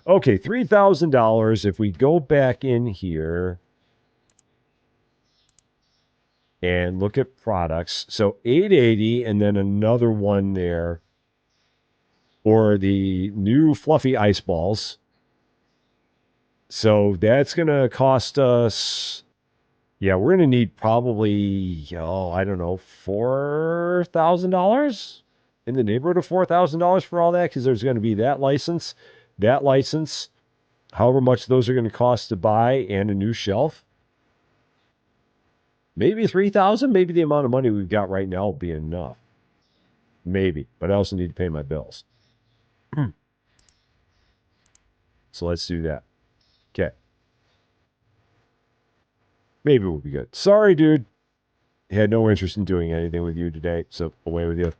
Okay, $3,000. If we go back in here and look at products, so 880 and then another one there, or the new fluffy ice balls. So that's going to cost us, yeah, we're going to need probably, I don't know, $4,000 in the neighborhood of $4,000 for all that, because there's going to be that license, however much those are going to cost to buy, and a new shelf. Maybe 3,000. Maybe the amount of money we've got right now will be enough. Maybe, but I also need to pay my bills. So let's do that. Okay. Maybe we'll be good. Sorry, dude. Had no interest in doing anything with you today, so away with you.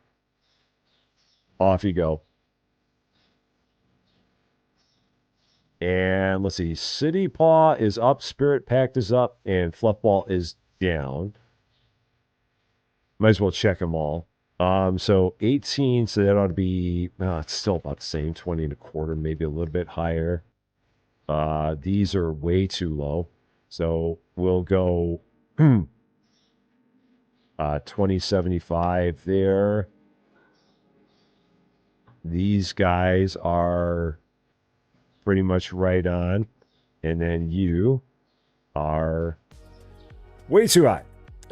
Off you go. And let's see. City Paw is up, Spirit Pact is up, and Fluffball is down. Might as well check them all. So 18, so that ought to be, it's still about the same, 20 and a quarter, maybe a little bit higher. These are way too low. So we'll go 2075 there. These guys are pretty much right on. And then you are way too high.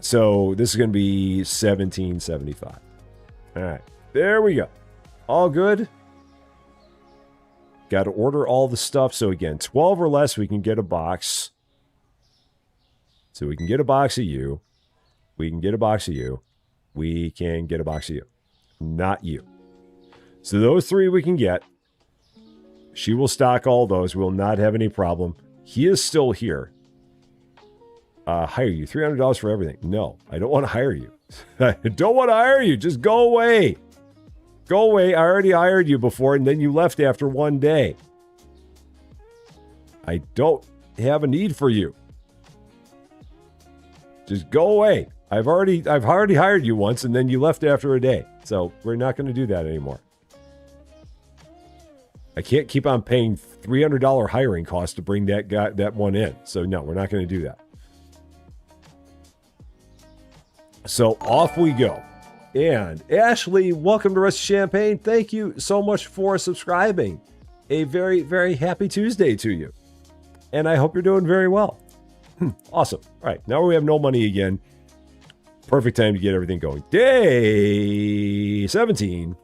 So this is going to be 1775. All right. There we go. All good. Got to order all the stuff. So again, 12 or less, we can get a box. So we can get a box of you. We can get a box of you. We can get a box of you. Not you. So those three we can get. She will stock all those. We'll not have any problem. He is still here. Hire you. $300 for everything. No, I don't want to hire you. I don't want to hire you. Just go away. Go away. I already hired you before, and then you left after one day. I don't have a need for you. Just go away. I've already hired you once, and then you left after a day. So we're not going to do that anymore. I can't keep on paying $300 hiring costs to bring that one in. So no, we're not going to do that. So off we go. And Ashley, welcome to Rusty Champagne. Thank you so much for subscribing. A very, very happy Tuesday to you. And I hope you're doing very well. Awesome. All right, now we have no money again. Perfect time to get everything going. Day 17.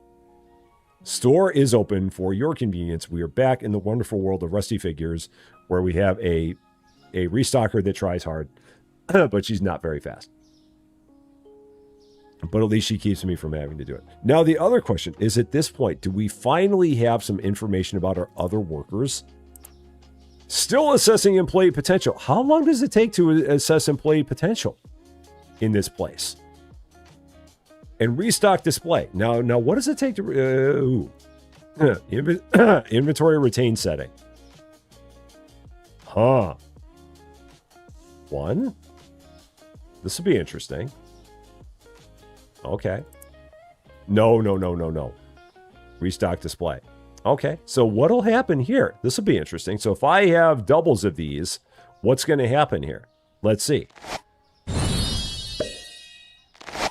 Store is open for your convenience. We are back in the wonderful world of Rusty Figures, where we have a restocker that tries hard, but she's not very fast. But at least she keeps me from having to do it. Now, the other question is, at this point, do we finally have some information about our other workers? Still assessing employee potential. How long does it take to assess employee potential? in this place. And restock display. Now, what does it take to... inventory retain setting. Huh. 1. This will be interesting. Okay. No. Restock display. Okay, so what'll happen here? This will be interesting. So if I have doubles of these, what's going to happen here? Let's see.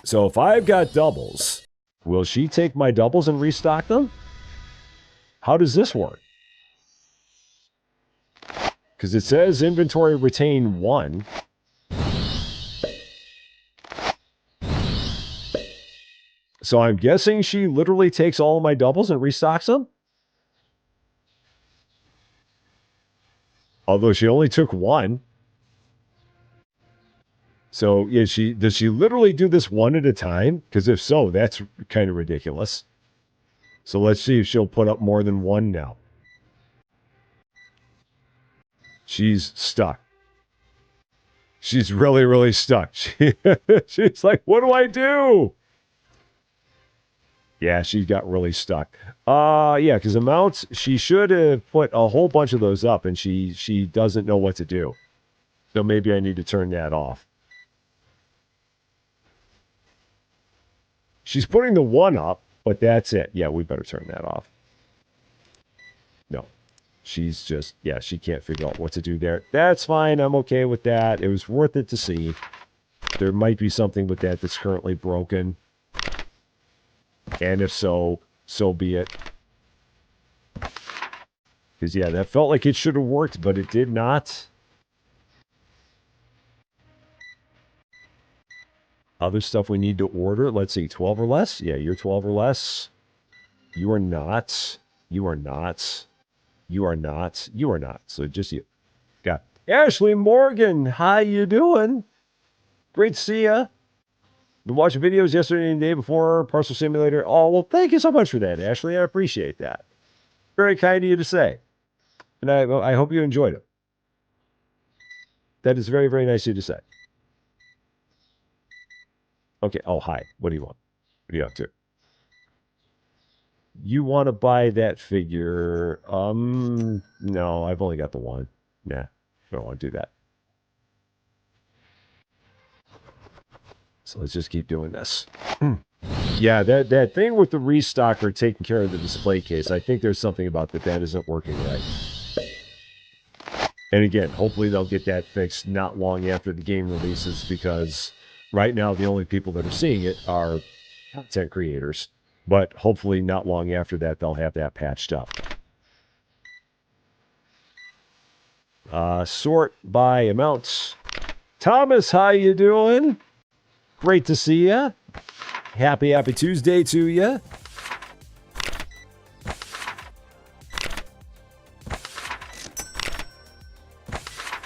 So if I've got doubles, will she take my doubles and restock them? How does this work? Because it says inventory retain 1. So I'm guessing she literally takes all of my doubles and restocks them? Although she only took 1. So does she literally do this 1 at a time? Because if so, that's kind of ridiculous. So let's see if she'll put up more than 1 now. She's stuck. She's really, really stuck. She's like, what do I do? Yeah, she got really stuck. Yeah, because amounts, she should have put a whole bunch of those up, and she doesn't know what to do. So maybe I need to turn that off. She's putting the 1 up, but that's it. Yeah, we better turn that off. No. She's just, yeah, she can't figure out what to do there. That's fine. I'm okay with that. It was worth it to see. There might be something with that that's currently broken. And if so, so be it. Because, yeah, that felt like it should have worked, but it did not. Other stuff we need to order. Let's see, 12 or less? Yeah, you're 12 or less. You are not. You are not. You are not. You are not. So just you. Got Ashley Morgan. How you doing? Great to see ya. Been watching videos yesterday and the day before. Parcel Simulator. Oh, well, thank you so much for that, Ashley. I appreciate that. Very kind of you to say. And I hope you enjoyed it. That is very, very nice of you to say. Okay. Oh, hi. What do you want? What are you up to? You want to buy that figure? No, I've only got the 1. Nah, I don't want to do that. So let's just keep doing this. Yeah, that thing with the restocker taking care of the display case, I think there's something about that isn't working right. And again, hopefully they'll get that fixed not long after the game releases, because right now the only people that are seeing it are content creators. But hopefully not long after that, they'll have that patched up. Sort by amounts. Thomas, how you doing? Great to see ya. Happy Tuesday to ya.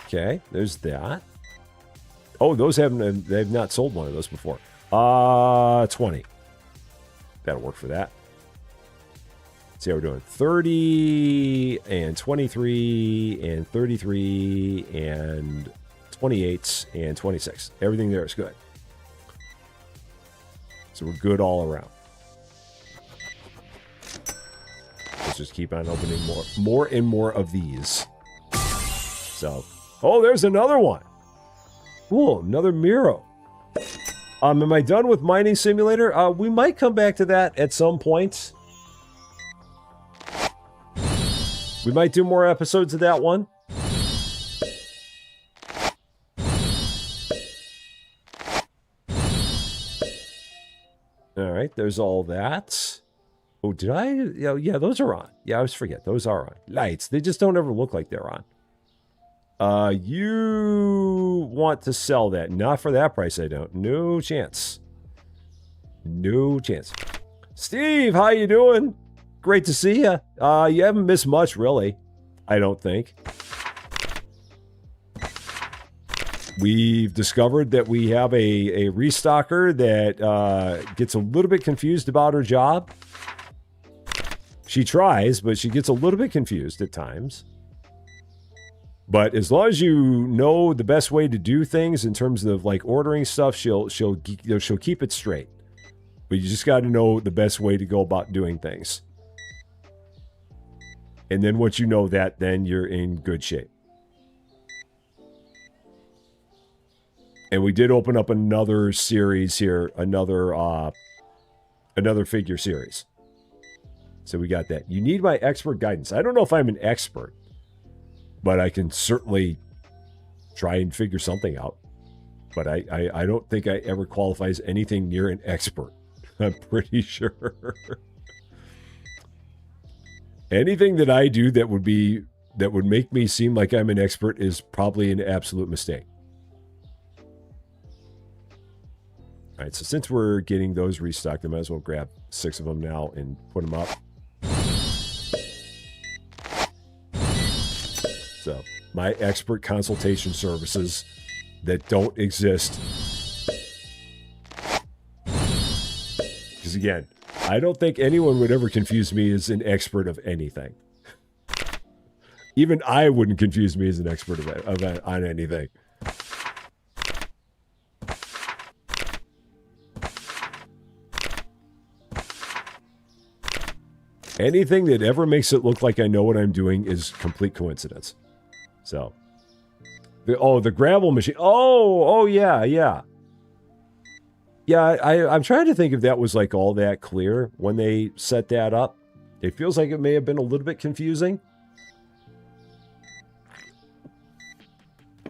Okay, there's that. Oh, they've not sold one of those before. 20. That'll work for that. Let's see how we're doing. 30 and 23 and 33 and 28 and 26. Everything there is good. So we're good all around. Let's just keep on opening more and more of these. So, oh, there's another one. Cool, another Miro. Am I done with Mining Simulator? We might come back to that at some point. We might do more episodes of that one. All right, there's all that. Oh, did I? Yeah, those are on. Yeah, I always forget. Those are on. Lights. They just don't ever look like they're on. You want to sell that. Not for that price, I don't. No chance. No chance. Steve, how you doing? Great to see you. You haven't missed much, really. I don't think. We've discovered that we have a restocker that gets a little bit confused about her job. She tries, but she gets a little bit confused at times. But as long as you know the best way to do things in terms of like ordering stuff, she'll keep it straight. But you just got to know the best way to go about doing things. And then once you know that, then you're in good shape. And we did open up another series here, another figure series. So we got that. You need my expert guidance. I don't know if I'm an expert, but I can certainly try and figure something out. But I don't think I ever qualify as anything near an expert. I'm pretty sure. Anything that I do that would make me seem like I'm an expert is probably an absolute mistake. All right, so since we're getting those restocked, I might as well grab 6 of them now and put them up. So, my expert consultation services that don't exist. Because again, I don't think anyone would ever confuse me as an expert of anything. Even I wouldn't confuse me as an expert on anything. Anything that ever makes it look like I know what I'm doing is complete coincidence. So, the gravel machine. Oh, yeah. Yeah, I'm trying to think if that was like all that clear when they set that up. It feels like it may have been a little bit confusing.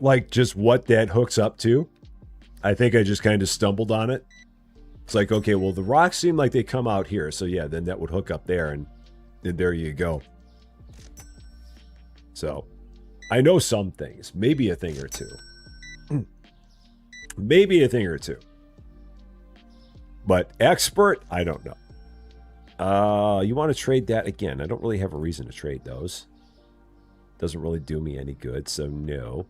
Like just what that hooks up to. I think I just kind of stumbled on it. It's like, okay, well, the rocks seem like they come out here. So yeah, then that would hook up there and there you go. So, I know some things. Maybe a thing or two. Maybe a thing or two. But expert, I don't know. You want to trade that again? I don't really have a reason to trade those. Doesn't really do me any good, so no.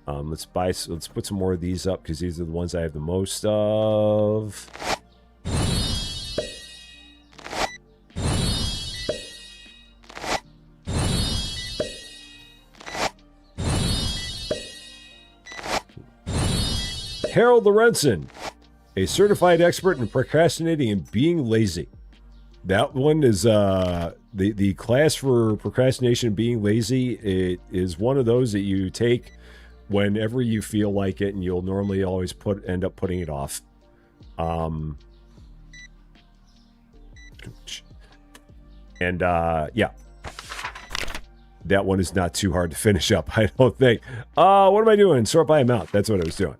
Let's put some more of these up because these are the ones I have the most of. Harold Lorenzen, a certified expert in procrastinating and being lazy. That one is the class for procrastination and being lazy. It is one of those that you take whenever you feel like it, and you'll normally always end up putting it off. Yeah. That one is not too hard to finish up, I don't think. What am I doing? Sort by amount. That's what I was doing.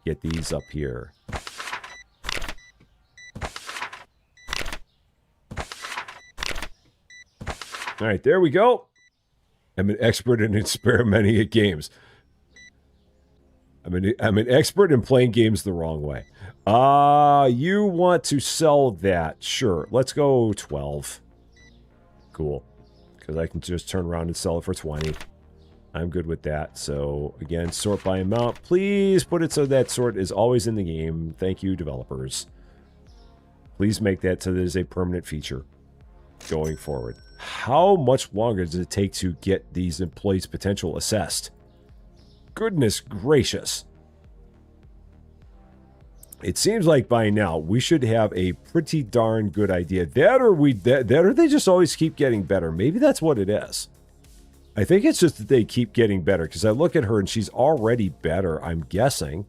Get these up here. All right, there we go. I'm an expert in experimenting at games. I'm an expert in playing games the wrong way. You want to sell that? Sure. Let's go 12. Cool. Because I can just turn around and sell it for 20. I'm good with that. So, again, sort by amount. Please put it so that sort is always in the game. Thank you, developers. Please make that so that it is a permanent feature going forward. How much longer does it take to get these employees' potential assessed? Goodness gracious. It seems like by now we should have a pretty darn good idea. That or they just always keep getting better. Maybe that's what it is. I think it's just that they keep getting better, because I look at her and she's already better, I'm guessing.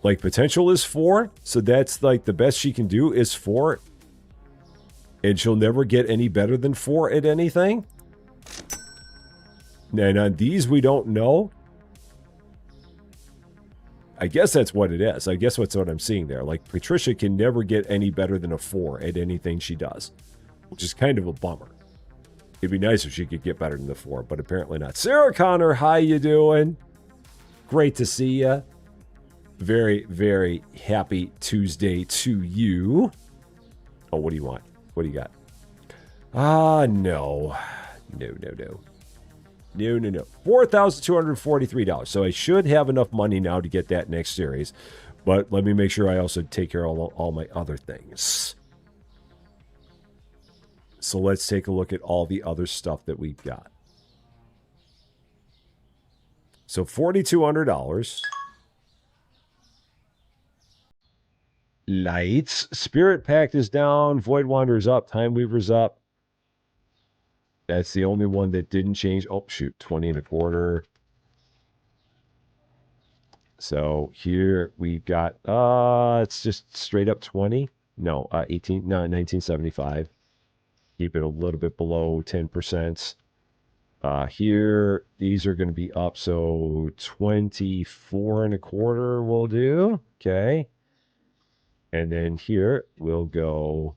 Like, potential is 4, so that's like the best she can do is 4. And she'll never get any better than 4 at anything. And on these, we don't know. I guess that's what it is. I guess that's what I'm seeing there. Like, Patricia can never get any better than a 4 at anything she does, which is kind of a bummer. It'd be nice if she could get better than the 4, but apparently not. Sarah Connor, how you doing? Great to see you. Very, very happy Tuesday to you. Oh, what do you want? What do you got? No. No. $4,243. So I should have enough money now to get that next series. But let me make sure I also take care of all my other things. So let's take a look at all the other stuff that we've got. So $4,200. Lights. Spirit Pact is down. Void Wanderer's up. Time Weaver's up. That's the only one that didn't change. Oh, shoot. 20 and a quarter. So here we've got, it's just straight up 20. No, 1975. Keep it a little bit below 10%. Here, these are going to be up. So 24 and a quarter will do. Okay. And then here we'll go,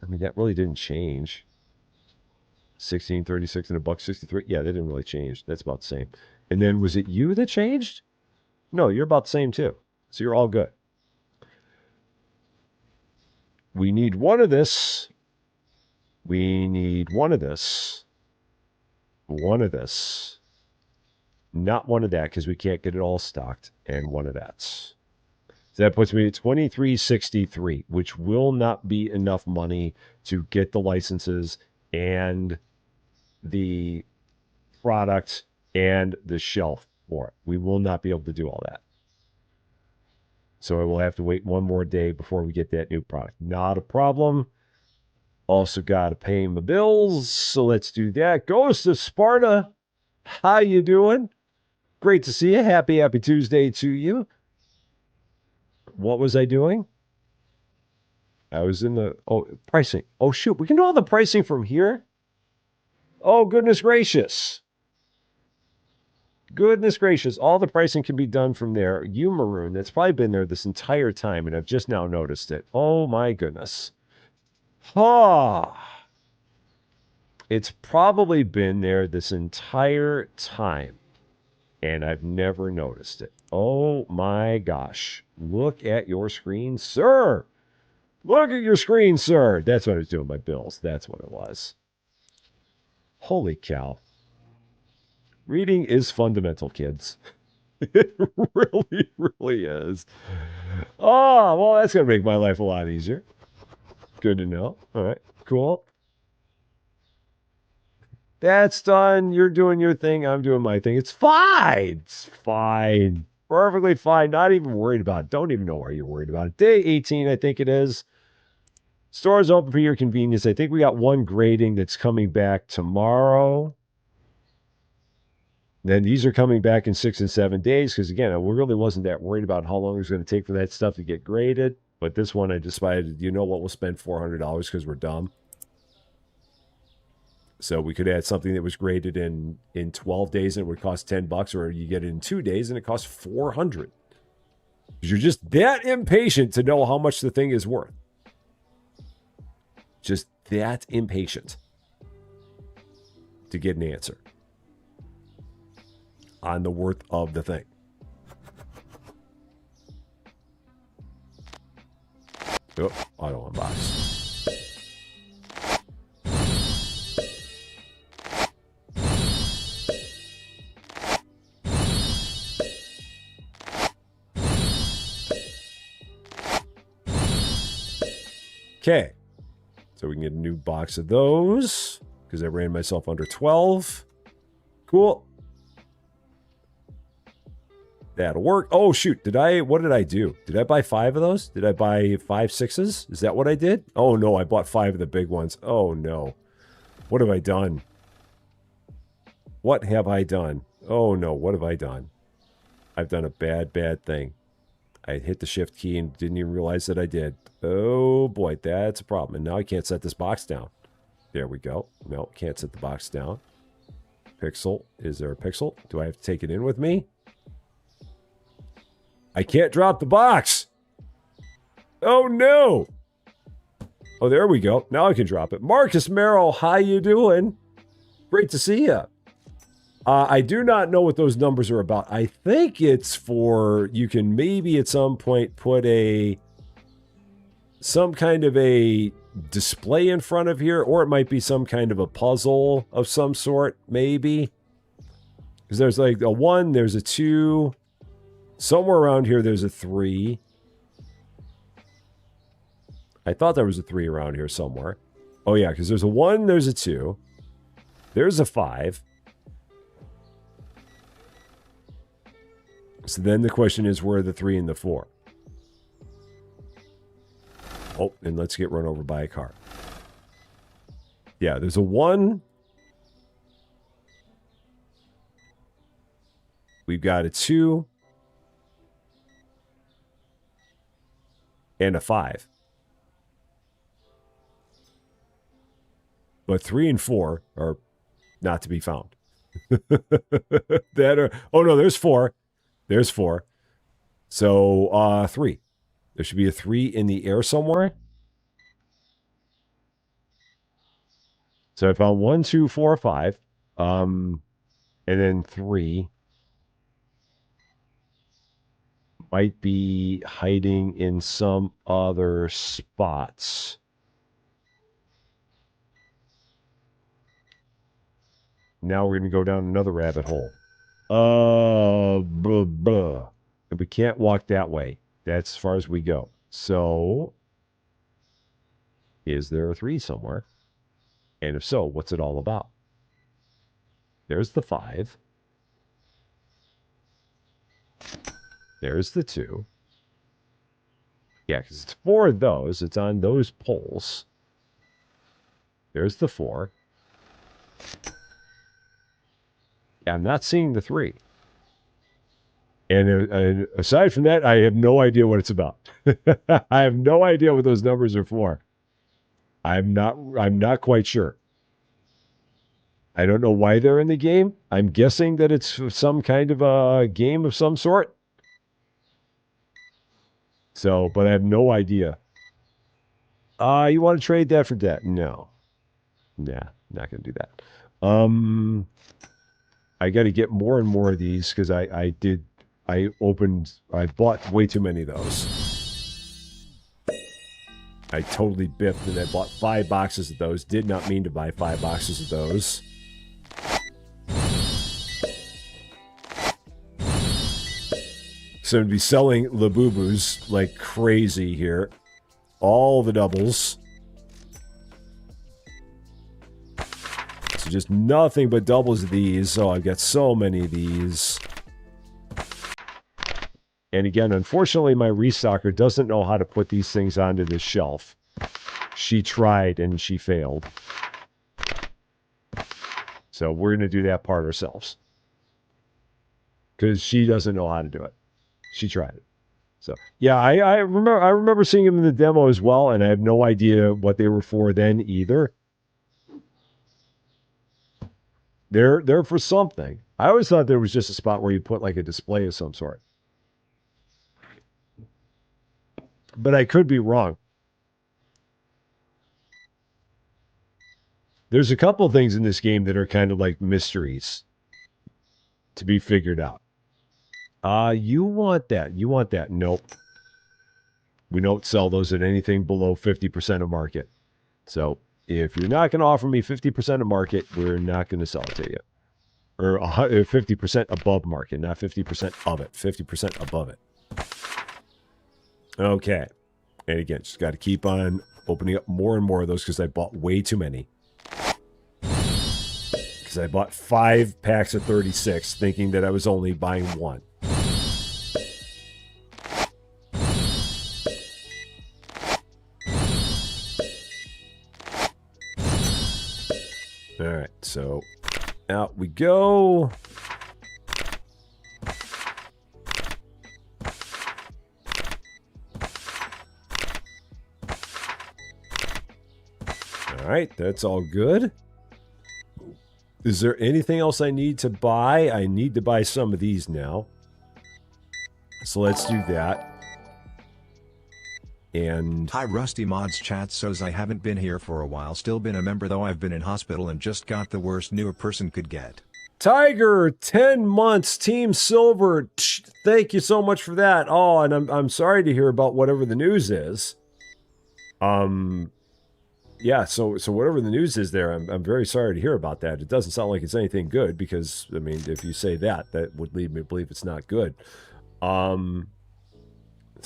I mean, that really didn't change. 16.36 and $1.63. Yeah, that didn't really change. That's about the same. And then was it you that changed? No, you're about the same too. So you're all good. We need one of this. We need one of this. One of this. Not one of that because we can't get it all stocked. And one of that. So that puts me at $23.63, which will not be enough money to get the licenses and the product and the shelf for it. We will not be able to do all that. So I will have to wait one more day before we get that new product. Not a problem. Also got to pay my bills. So let's do that. Ghost of Sparta. How you doing? Great to see you. Happy Tuesday to you. What was I doing? I was in the, pricing. Oh, shoot. We can do all the pricing from here? Oh, goodness gracious. Goodness gracious. All the pricing can be done from there. You Maroon, that's probably been there this entire time, and I've just now noticed it. Oh, my goodness. It's probably been there this entire time, and I've never noticed it. Oh, my gosh. Look at your screen, sir. Look at your screen, sir. That's what I was doing, my bills. That's what it was. Holy cow. Reading is fundamental, kids. It really, really is. Oh, well, that's going to make my life a lot easier. Good to know. All right, cool. That's done. You're doing your thing. I'm doing my thing. It's fine. It's fine. Perfectly fine. Not even worried about it. Don't even know why you're worried about it. Day 18, I think it is. Stores open for your convenience. I think we got one grading that's coming back tomorrow. Then these are coming back in 6 and 7 days because, again, I really wasn't that worried about how long it was going to take for that stuff to get graded. But this one, I decided, you know what, we'll spend $400 because we're dumb. So we could add something that was graded in 12 days and it would cost $10, or you get it in 2 days and it costs $400. You're just that impatient to know how much the thing is worth. Just that impatient to get an answer on the worth of the thing. Oh, auto unbox. Okay. So we can get a new box of those because I ran myself under 12. Cool. That'll work. Oh, shoot. What did I do? Did I buy 5 of those? Did I buy 5 6s? Is that what I did? Oh, no. I bought 5 of the big ones. Oh, no. What have I done? What have I done? Oh, no. What have I done? I've done a bad, bad thing. I hit the shift key and didn't even realize that I did. Oh, boy. That's a problem. And now I can't set this box down. There we go. No, can't set the box down. Pixel. Is there a pixel? Do I have to take it in with me? I can't drop the box. Oh, no. Oh, there we go. Now I can drop it. Marcus Merrill, how you doing? Great to see you. I do not know what those numbers are about. I think it's for, you can maybe at some point put some kind of a display in front of here, or it might be some kind of a puzzle of some sort, maybe. Because there's like a 1, there's a 2. Somewhere around here, there's a 3. I thought there was a 3 around here somewhere. Oh, yeah, because there's a 1, there's a 2. There's a 5. So then the question is, where are the 3 and the 4? Oh, and let's get run over by a car. Yeah, there's a 1. We've got a 2. And a 5. But 3 and 4 are not to be found. Oh, no, there's 4. There's 4. So 3. There should be a 3 in the air somewhere. So I found 1, 2, 4, 5. And then 3 might be hiding in some other spots. Now we're going to go down another rabbit hole. Blah, blah. And we can't walk that way. That's as far as we go. So, is there a 3 somewhere? And if so, what's it all about? There's the 5. There's the 2. Yeah, because it's 4 of those. It's on those poles. There's the 4. Yeah, I'm not seeing the 3. And aside from that, I have no idea what it's about. I have no idea what those numbers are for. I'm not quite sure. I don't know why they're in the game. I'm guessing that it's some kind of a game of some sort. So, but I have no idea. You want to trade that for that? No. Nah, not going to do that. I got to get more and more of these because I bought way too many of those. I totally biffed and I bought 5 boxes of those. Did not mean to buy 5 boxes of those. So to be selling Labubus like crazy here. All the doubles. So just nothing but doubles of these. Oh, I've got so many of these. And again, unfortunately, my restocker doesn't know how to put these things onto the shelf. She tried and she failed. So we're going to do that part ourselves. Because she doesn't know how to do it. She tried it. So yeah, I remember seeing them in the demo as well, and I have no idea what they were for then either. They're for something. I always thought there was just a spot where you put like a display of some sort. But I could be wrong. There's a couple of things in this game that are kind of like mysteries to be figured out. You want that. You want that. Nope. We don't sell those at anything below 50% of market. So if you're not going to offer me 50% of market, we're not going to sell it to you. Or 50% above market, not 50% of it. 50% above it. Okay. And again, just got to keep on opening up more and more of those because I bought way too many. Because I bought 5 packs of 36 thinking that I was only buying 1. All right, so out we go. All right, that's all good. Is there anything else I need to buy? I need to buy some of these now. So let's do that. And Hi Rusty Mods chat says I haven't been here for a while, still been a member though I've been in hospital and just got the worst new a person could get. Tiger, 10 months, Team Silver. Thank you so much for that. Oh, and I'm sorry to hear about whatever the news is. Yeah, so whatever the news is there, I'm very sorry to hear about that. It doesn't sound like it's anything good because, I mean, if you say that, that would lead me to believe it's not good.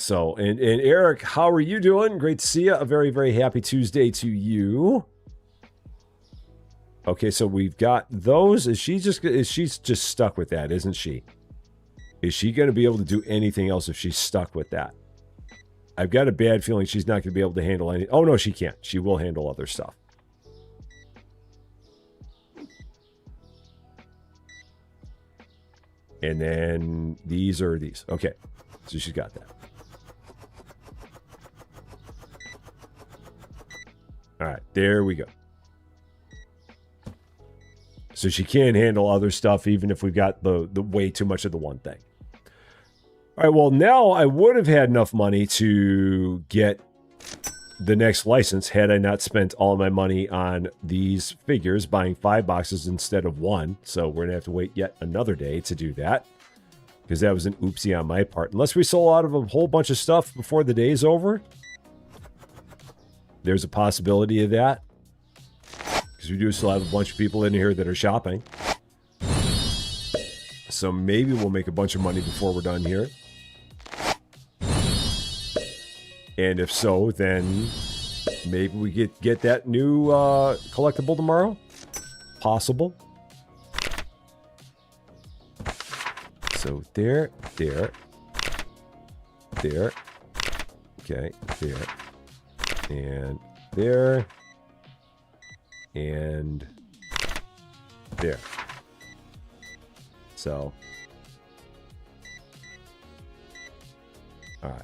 So, and Eric, how are you doing? Great to see you. A very, very happy Tuesday to you. Okay, so we've got those. She's just stuck with that, isn't she? Is she going to be able to do anything else if she's stuck with that? I've got a bad feeling she's not going to be able to handle any. Oh, no, she can't. She will handle other stuff. And then these are these. Okay, so she's got that. All right, there we go. So she can handle other stuff even if we've got the way too much of the one thing. All right, well, now I would have had enough money to get the next license had I not spent all my money on these figures, buying 5 boxes instead of 1. So we're going to have to wait yet another day to do that because that was an oopsie on my part. Unless we sold out of a whole bunch of stuff before the day's over. There's a possibility of that. Because we do still have a bunch of people in here that are shopping. So maybe we'll make a bunch of money before we're done here. And if so, then maybe we get that new collectible tomorrow. Possible. So there. Okay, there. And there. And there. So. All right.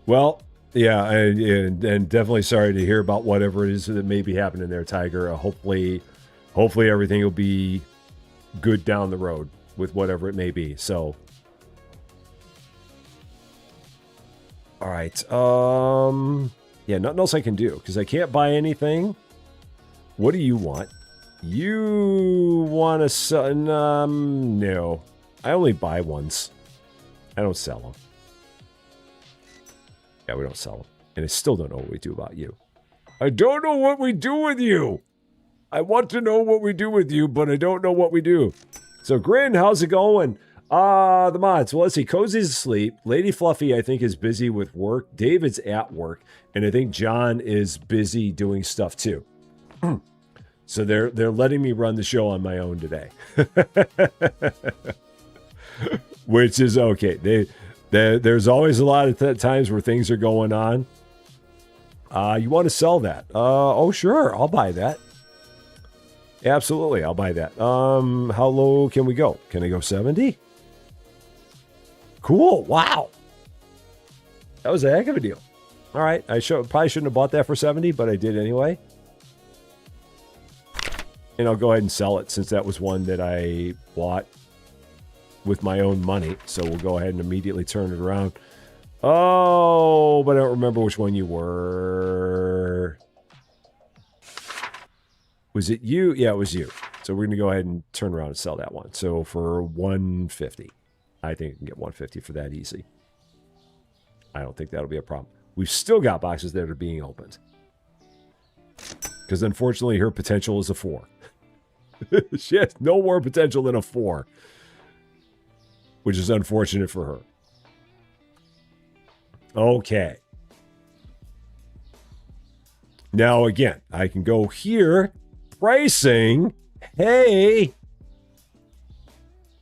Well, yeah, and definitely sorry to hear about whatever it is that may be happening there, Tiger. Hopefully everything will be good down the road with whatever it may be. So, all right. Yeah, nothing else I can do because I can't buy anything. What do you want? You want to sell? No, I only buy ones. I don't sell them. Yeah, we don't sell them. And I still don't know what we do about you. I don't know what we do with you. I want to know what we do with you, but I don't know what we do. So, Grin, how's it going? The mods. Well, let's see. Cozy's asleep. Lady Fluffy, I think, is busy with work. David's at work. And I think John is busy doing stuff, too. So they're letting me run the show on my own today. Which is okay. There's always a lot of times where things are going on. You want to sell that? Oh, sure. I'll buy that. Absolutely. I'll buy that. How low can we go? Can I go 70? Cool. Wow. That was a heck of a deal. All right. I probably shouldn't have bought that for 70, but I did anyway. And I'll go ahead and sell it since that was one that I bought with my own money. So we'll go ahead and immediately turn it around. Oh, but I don't remember which one you were. Was it you? Yeah, it was you. So we're going to go ahead and turn around and sell that one. So for 150, I think I can get 150 for that easy. I don't think that'll be a problem. We've still got boxes that are being opened. Because unfortunately, her potential is a 4. She has no more potential than a 4. Which is unfortunate for her. Okay. Now, again, I can go here. Pricing. Hey.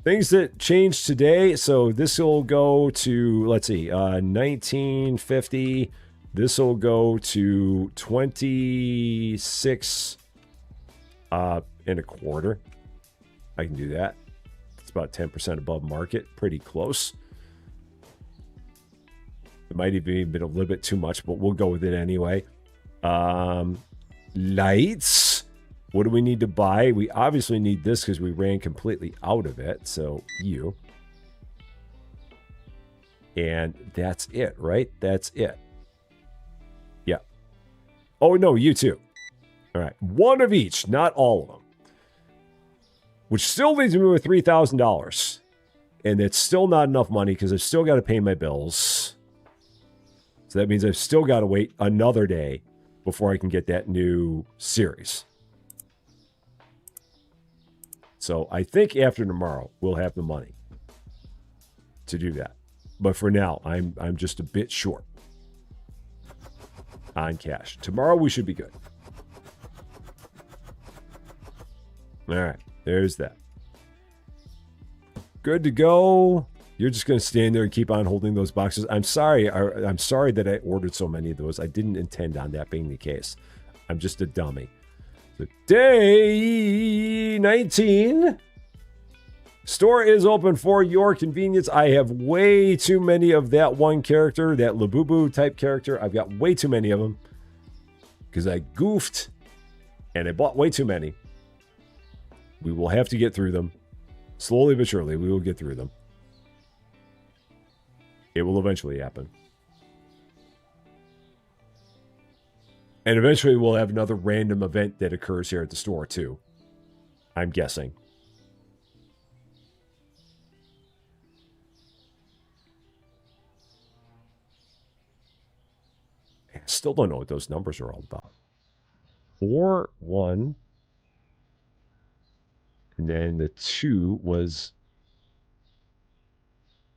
Things that changed today. So this will go to, let's see, 1950. This will go to 26 and a quarter. I can do that. It's about 10% above market. Pretty close. It might even been a little bit too much, but we'll go with it anyway. Lights. What do we need to buy? We obviously need this because we ran completely out of it. So you. And that's it, right? That's it. Yeah. Oh, no, you too. All right. One of each, not all of them. Which still leaves me with $3,000. And it's still not enough money because I've still got to pay my bills. So that means I've still got to wait another day before I can get that new series. So I think after tomorrow, we'll have the money to do that. But for now, I'm just a bit short on cash. Tomorrow, we should be good. All right, there's that. Good to go. You're just going to stand there and keep on holding those boxes. I'm sorry. I'm sorry that I ordered so many of those. I didn't intend on that being the case. I'm just a dummy. So day 19. Store is open for your convenience. I have way too many of that one character, that Labubu type character. I've got way too many of them because I goofed and I bought way too many. We will have to get through them. Slowly but surely, we will get through them. It will eventually happen. And eventually we'll have another random event that occurs here at the store too. I'm guessing. I still don't know what those numbers are all about. 4, 1. And then the 2 was...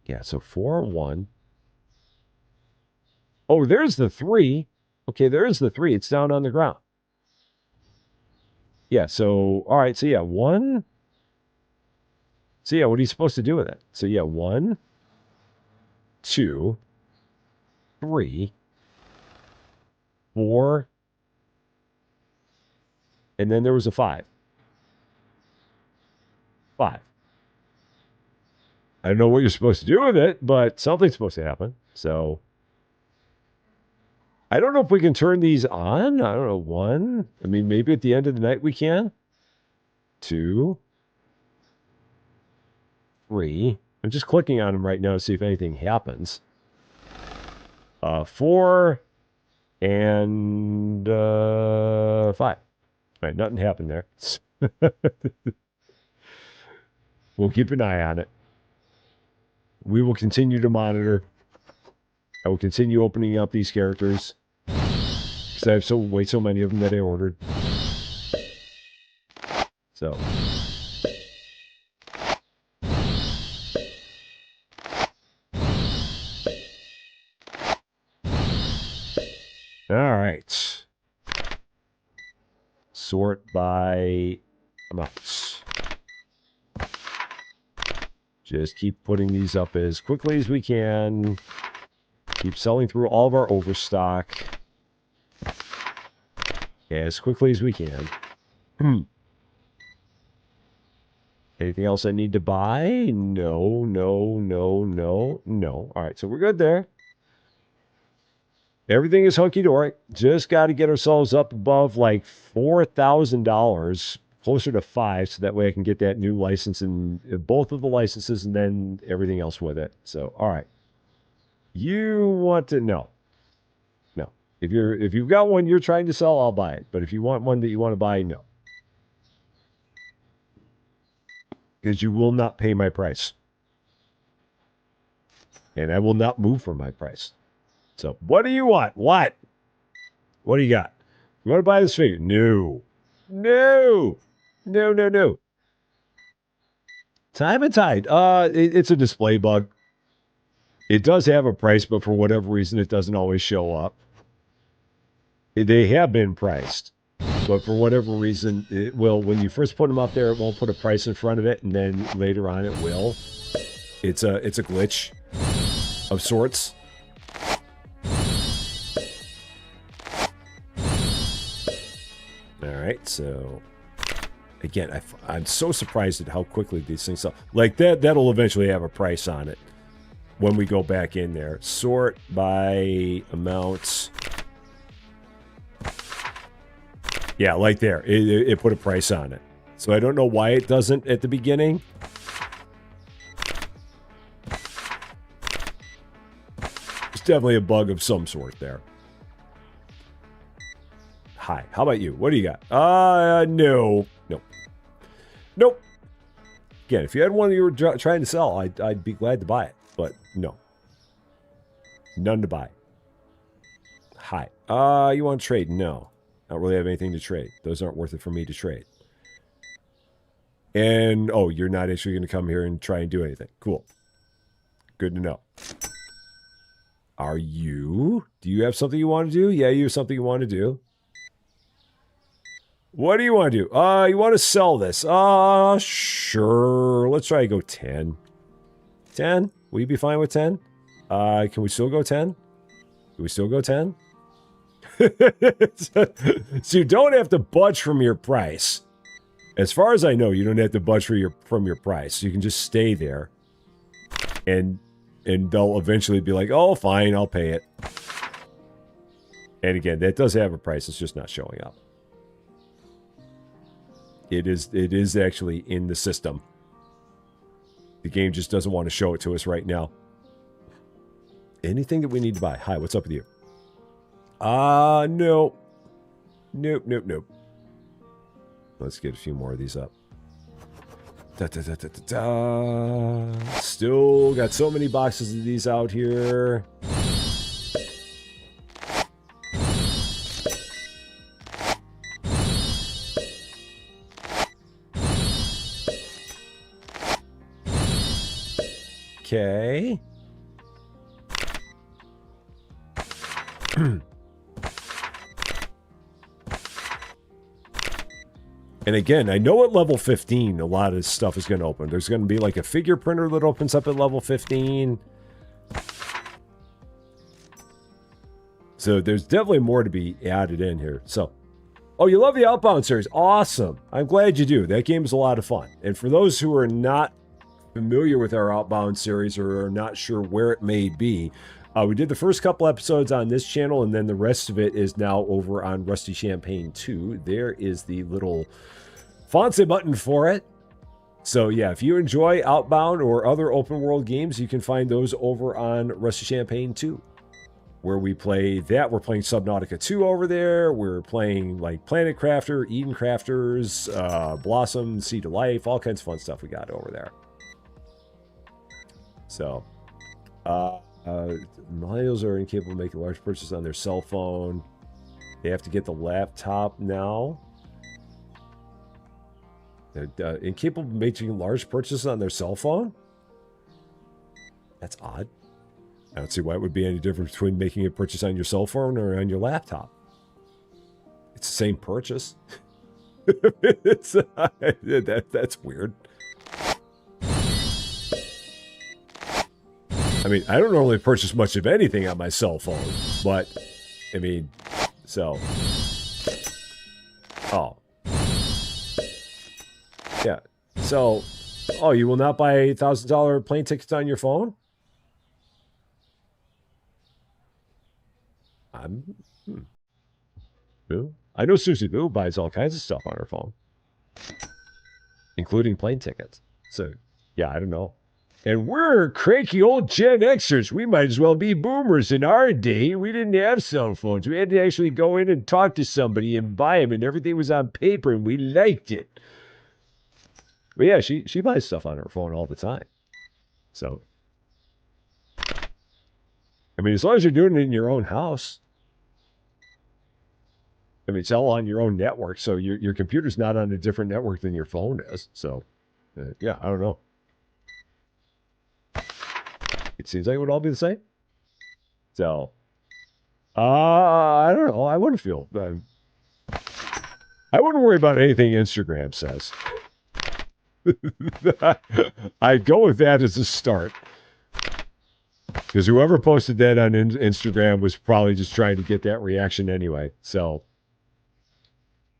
Yeah, so 4, 1. Oh, there's the 3. Okay, there's the 3. It's down on the ground. Yeah, so, all right, so yeah, 1. So yeah, what are you supposed to do with it? So yeah, 1, 2, 3, 4, and then there was a 5. 5. I don't know what you're supposed to do with it, but something's supposed to happen. So I don't know if we can turn these on. I don't know. 1. I mean, maybe at the end of the night we can. 2, 3. I'm just clicking on them right now to see if anything happens. 4 and 5. All right, nothing happened there. We'll keep an eye on it. We will continue to monitor. I will continue opening up these characters because I have way so many of them that I ordered. So. All right. Sort by amounts. Just keep putting these up as quickly as we can. Keep selling through all of our overstock as quickly as we can. Anything else I need to buy? No, no, no, no, no. All right, so we're good there. Everything is hunky-dory. Just got to get ourselves up above like $4,000, closer to 5, so that way I can get that new license and both of the licenses and then everything else with it. So, all right. You want to know? No. If you've got one you're trying to sell, I'll buy it. But if you want one that you want to buy, no. Because you will not pay my price. And I will not move from my price. So, what do you want? What? What do you got? You want to buy this figure? No. No. No, no, no. Time and Tide. It's a display bug. It does have a price, but for whatever reason, it doesn't always show up. They have been priced, but for whatever reason, it will. When you first put them up there, it won't put a price in front of it, and then later on, it will. It's a glitch of sorts. All right, so again, I'm so surprised at how quickly these things sell. Like that'll eventually have a price on it when we go back in there. Sort by amounts. Yeah, like there. It put a price on it. So I don't know why it doesn't at the beginning. It's definitely a bug of some sort there. Hi. How about you? What do you got? No. Nope. Nope. Again, if you had one you were trying to sell, I'd be glad to buy it. But no. None to buy. Hi. You want to trade? No. I don't really have anything to trade. Those aren't worth it for me to trade. And, oh, you're not actually going to come here and try and do anything. Cool. Good to know. Are you? Do you have something you want to do? Yeah, you have something you want to do. What do you want to do? You want to sell this? Sure. Let's try to go 10. 10? Will you be fine with 10? Can we still go 10? Can we still go 10? So you don't have to budge from your price. As far as I know, you don't have to budge from your price. You can just stay there. And they'll eventually be like, oh, fine, I'll pay it. And again, that does have a price. It's just not showing up. It is actually in the system. The game just doesn't want to show it to us right now. Anything that we need to buy? Hi, what's up with you? No. Nope. Let's get a few more of these up. Still got so many boxes of these out here. Okay. And again, I know at level 15, a lot of this stuff is going to open. There's going to be like a figure printer that opens up at level 15. So there's definitely more to be added in here. So, oh, you love the Outbound series. Awesome. I'm glad you do. That game is a lot of fun. And for those who are not familiar with our Outbound series or are not sure where it may be, we did the first couple episodes on this channel, and then the rest of it is now over on Rusty Champaign 2. There is the little fancy button for it. So yeah, if you enjoy Outbound or other open world games, you can find those over on Rusty Champaign 2, where we play that. We're playing Subnautica 2 over there. We're playing like Planet Crafter, Eden Crafters, Blossom, Seed of Life, all kinds of fun stuff we got over there. So, millennials are incapable of making large purchases on their cell phone. They have to get the laptop now. They're incapable of making large purchases on their cell phone? That's odd. I don't see why it would be any difference between making a purchase on your cell phone or on your laptop. It's the same purchase. That's weird. I mean, I don't normally purchase much of anything on my cell phone, but, I mean, so. Oh. Yeah. So, oh, you will not buy $1,000 plane tickets on your phone? I know Susie Boo buys all kinds of stuff on her phone, including plane tickets. So, yeah, I don't know. And we're cranky old Gen Xers. We might as well be boomers. In our day, we didn't have cell phones. We had to actually go in and talk to somebody and buy them, and everything was on paper, and we liked it. But yeah, she buys stuff on her phone all the time. So, I mean, as long as you're doing it in your own house. I mean, it's all on your own network, so your computer's not on a different network than your phone is. So, yeah, I don't know. It seems like it would all be the same. So, I don't know. I wouldn't feel. I wouldn't worry about anything Instagram says. I'd go with that as a start. Because whoever posted that on Instagram was probably just trying to get that reaction anyway. So,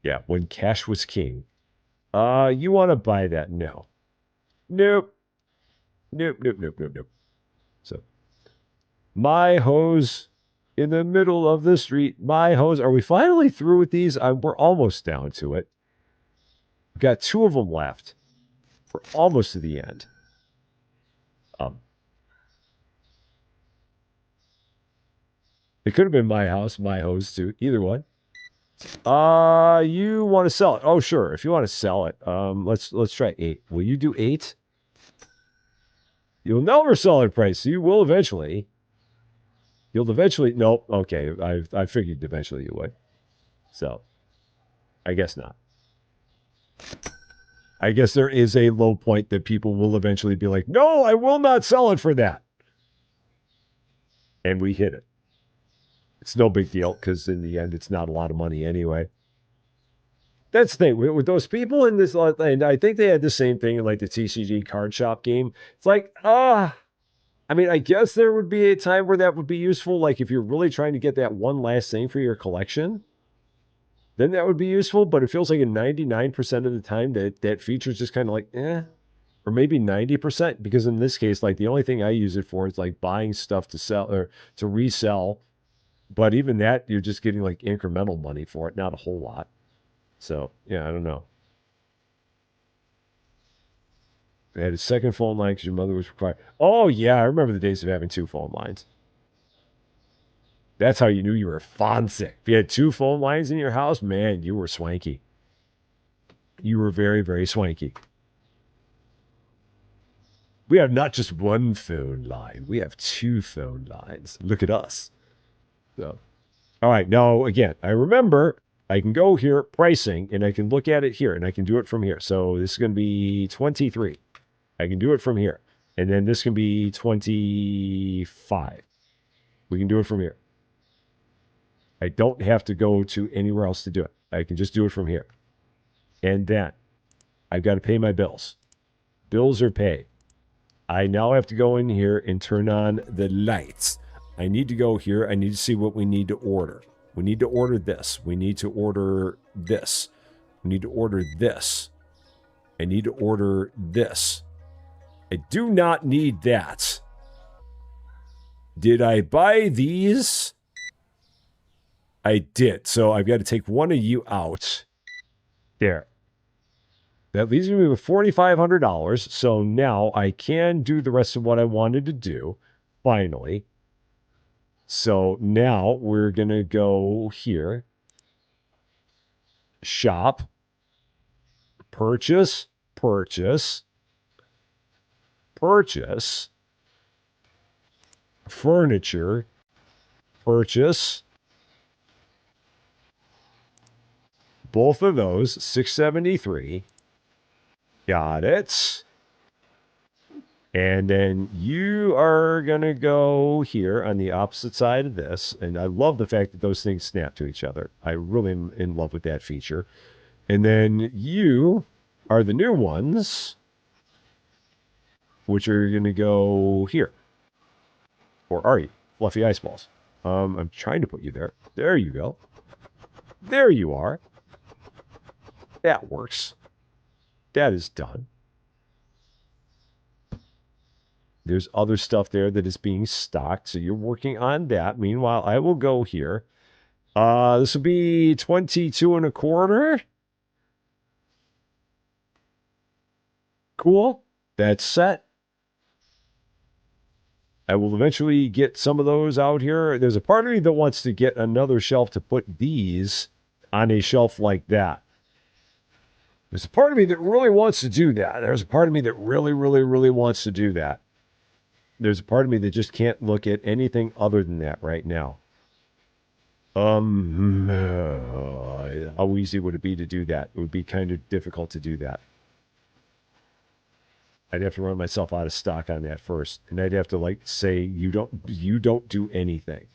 yeah, when cash was king. You want to buy that? No. Nope. Nope. So, my hose in the middle of the street. My hose. Are we finally through with these? We're almost down to it. We've got 2 of them left. We're almost to the end. It could have been my house, my hose too. Either one. You want to sell it? Oh, sure. If you want to sell it, let's try 8. Will you do 8? You'll never sell at price. You will eventually. You'll eventually. Nope. Okay. I figured eventually you would. So, I guess not. I guess there is a low point that people will eventually be like, no, I will not sell it for that. And we hit it. It's no big deal because in the end, it's not a lot of money anyway. That's the thing with those people in this, and I think they had the same thing in like the TCG card shop game. It's like, I mean, I guess there would be a time where that would be useful. Like if you're really trying to get that one last thing for your collection, then that would be useful. But it feels like in 99% of the time that feature is just kind of like, or maybe 90%. Because in this case, like the only thing I use it for is like buying stuff to sell or to resell. But even that, you're just getting like incremental money for it, not a whole lot. So yeah, I don't know. I had a second phone line because your mother was required. Oh yeah, I remember the days of having two phone lines. That's how you knew you were fancy. If you had two phone lines in your house, man, you were swanky. You were very, very swanky. We have not just one phone line, we have two phone lines. Look at us. So, all right, now again, I remember I can go here, pricing, and I can look at it here, and I can do it from here. So this is going to be 23. I can do it from here. And then this can be 25. We can do it from here. I don't have to go to anywhere else to do it. I can just do it from here. And then I've got to pay my bills. Bills are paid. I now have to go in here and turn on the lights. I need to go here. I need to see what we need to order. We need to order this. We need to order this. We need to order this. I need to order this. I do not need that. Did I buy these? I did. So I've got to take one of you out. There. That leaves me with $4,500. So now I can do the rest of what I wanted to do. Finally. So now we're going to go here. Shop. Purchase. Purchase. Purchase. Furniture. Purchase. Both of those, $673. Got it. And then you are going to go here on the opposite side of this. And I love the fact that those things snap to each other. I really am in love with that feature. And then you are the new ones, which are going to go here. Or are you? Fluffy ice balls. I'm trying to put you there. There you go. There you are. That works. That is done. There's other stuff there that is being stocked, so you're working on that. Meanwhile, I will go here. This will be 22 and a quarter. Cool. That's set. I will eventually get some of those out here. There's a part of me that wants to get another shelf to put these on a shelf like that. There's a part of me that really wants to do that. There's a part of me that really, really, really wants to do that. There's a part of me that just can't look at anything other than that right now. How easy would it be to do that? It would be kind of difficult to do that. I'd have to run myself out of stock on that first. And I'd have to like say, you don't do anything.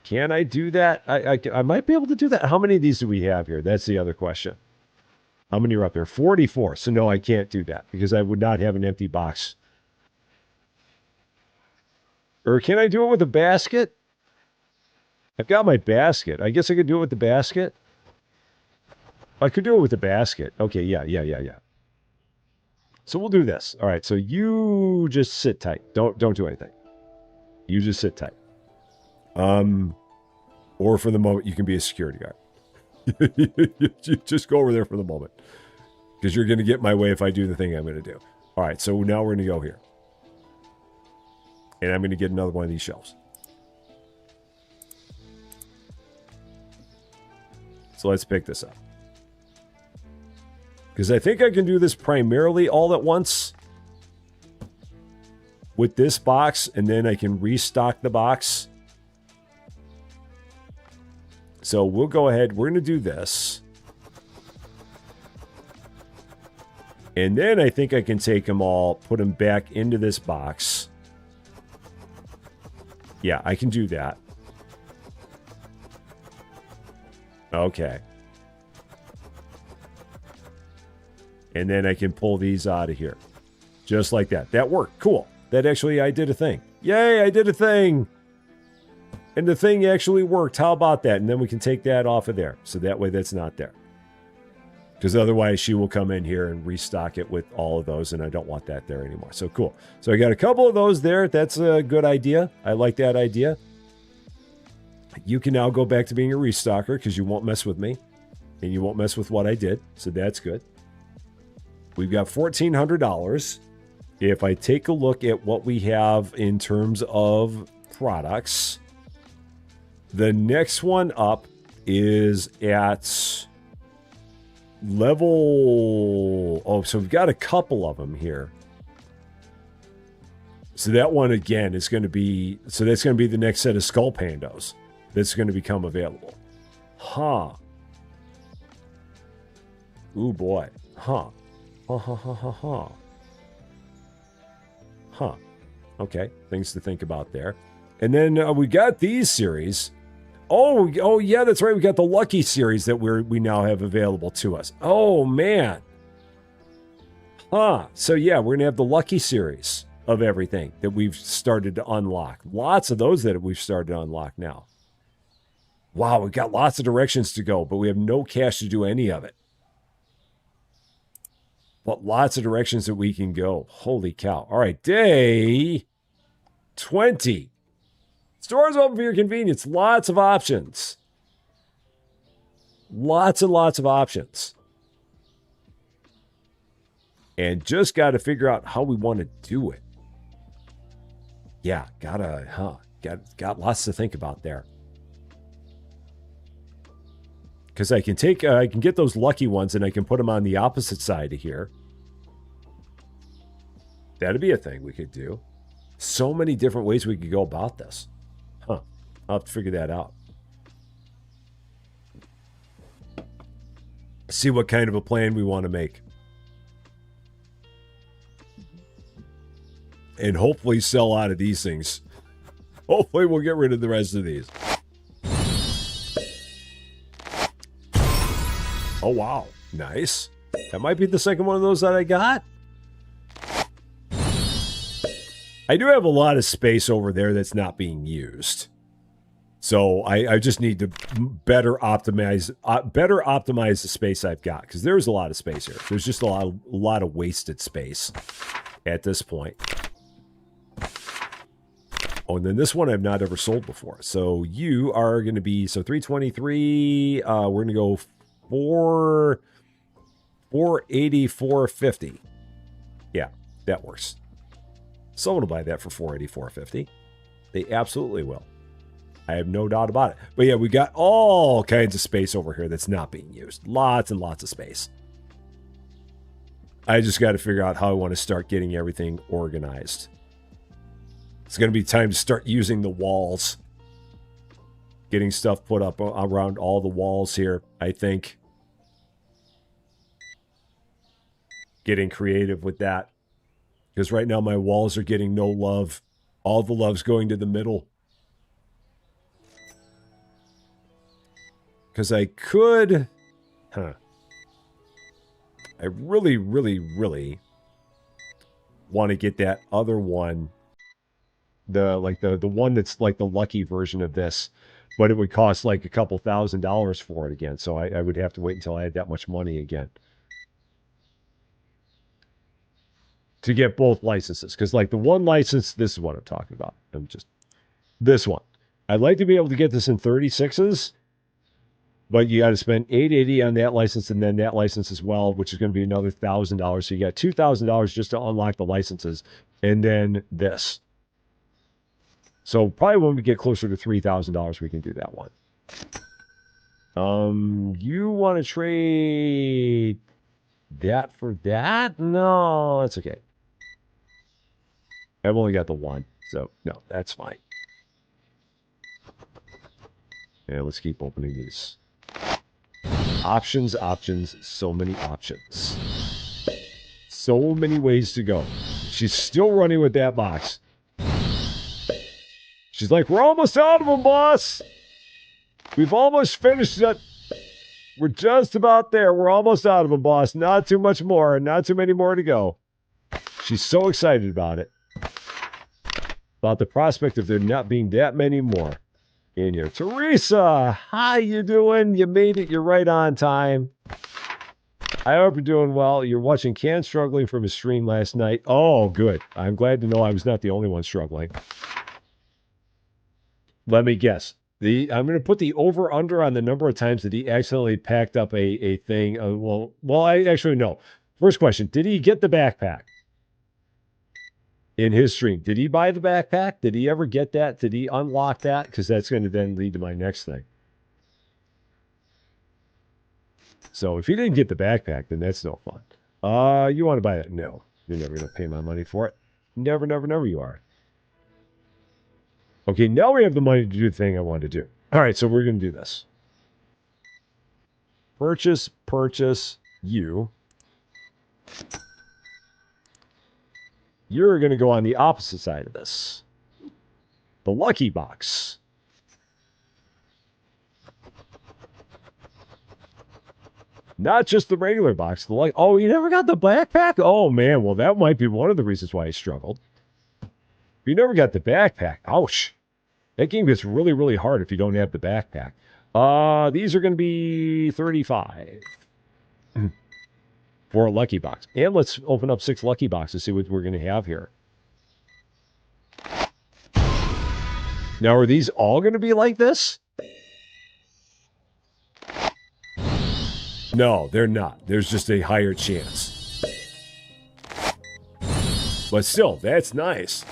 Can I do that? I might be able to do that. How many of these do we have here? That's the other question. How many are up there? 44. So no, I can't do that because I would not have an empty box. Or can I do it with a basket? I've got my basket. I guess I could do it with the basket. I could do it with the basket. Okay, yeah. So we'll do this. All right, so you just sit tight. Don't do anything. You just sit tight. Or for the moment, you can be a security guard. You just go over there for the moment. Because you're going to get my way if I do the thing I'm going to do. All right, so now we're going to go here. And I'm going to get another one of these shelves. So let's pick this up. Because I think I can do this primarily all at once. With this box, and then I can restock the box. So we'll go ahead. We're going to do this. And then I think I can take them all, put them back into this box. Yeah, I can do that. Okay. And then I can pull these out of here. Just like that. That worked. Cool. That actually, I did a thing. Yay, I did a thing. And the thing actually worked. How about that? And then we can take that off of there. So that way that's not there. Because otherwise she will come in here and restock it with all of those. And I don't want that there anymore. So cool. So I got a couple of those there. That's a good idea. I like that idea. You can now go back to being a restocker because you won't mess with me. And you won't mess with what I did. So that's good. We've got $1,400. If I take a look at what we have in terms of products, the next one up is at level... Oh, so we've got a couple of them here. So that one, again, is going to be... So that's going to be the next set of Skull Pandos that's going to become available. Huh. Ooh, boy. Huh. Huh. Okay. Things to think about there. And then we got these series. Oh, yeah, that's right. We got the Lucky series that we now have available to us. Oh, man. Huh. So, yeah, we're going to have the Lucky series of everything that we've started to unlock. Lots of those that we've started to unlock now. Wow, we've got lots of directions to go, but we have no cash to do any of it. But lots of directions that we can go. Holy cow. All right, day 20. Stores open for your convenience. Lots of options. Lots and lots of options. And just got to figure out how we want to do it. Yeah, got lots to think about there. Because I can get those lucky ones and I can put them on the opposite side of here. That'd be a thing we could do. So many different ways we could go about this. Huh. I'll have to figure that out. See what kind of a plan we want to make. And hopefully sell out of these things. Hopefully we'll get rid of the rest of these. Oh, wow. Nice. That might be the second one of those that I got. I do have a lot of space over there that's not being used. So I just need to better optimize the space I've got. Because there's a lot of space here. There's just a lot of wasted space at this point. Oh, and then this one I've not ever sold before. So you are going to be... So 323. We're going to go... 484.50. Yeah, that works. Someone will buy that for 484.50. They absolutely will. I have no doubt about it. But yeah, we got all kinds of space over here that's not being used. Lots and lots of space. I just got to figure out how I want to start getting everything organized. It's going to be time to start using the walls. Getting stuff put up around all the walls here, I think. Getting creative with that. Because right now my walls are getting no love. All the love's going to the middle. Because I could... I really, really, really want to get that other one. The one that's like the lucky version of this. But it would cost like a couple $1,000s for it again. So I would have to wait until I had that much money again. To get both licenses. Because like the one license, this is what I'm talking about. This one. I'd like to be able to get this in 36s. But you got to spend $880 on that license and then that license as well, which is going to be another $1,000. So you got $2,000 just to unlock the licenses. And then this. So probably when we get closer to $3,000, we can do that one. You want to trade that for that? No, that's okay. I've only got the one, so no, that's fine. And let's keep opening these. Options, options, so many options. So many ways to go. She's still running with that box. She's like, we're almost out of them, boss. We've almost finished it. We're just about there. We're almost out of them, boss. Not too much more. Not too many more to go. She's so excited about it. About the prospect of there not being that many more in here. Teresa, how you doing? You made it. You're right on time. I hope you're doing well. You're watching Can struggling from his stream last night. Oh, good. I'm glad to know I was not the only one struggling. Let me guess. I'm going to put the over-under on the number of times that he accidentally packed up a thing. I actually know. First question, did he get the backpack in his stream? Did he buy the backpack? Did he ever get that? Did he unlock that? Because that's going to then lead to my next thing. So if he didn't get the backpack, then that's no fun. You want to buy that? No. You're never going to pay my money for it. Never, never, never you are. Okay, now we have the money to do the thing I want to do. All right, so we're going to do this. Purchase, you. You're going to go on the opposite side of this. The lucky box. Not just the regular box. Oh, you never got the backpack? Oh, man. Well, that might be one of the reasons why I struggled. You never got the backpack. Ouch. That game gets really, really hard if you don't have the backpack. These are going to be 35 for a lucky box. And let's open up 6 lucky boxes, see what we're going to have here. Now, are these all going to be like this? No, they're not. There's just a higher chance. But still, that's nice.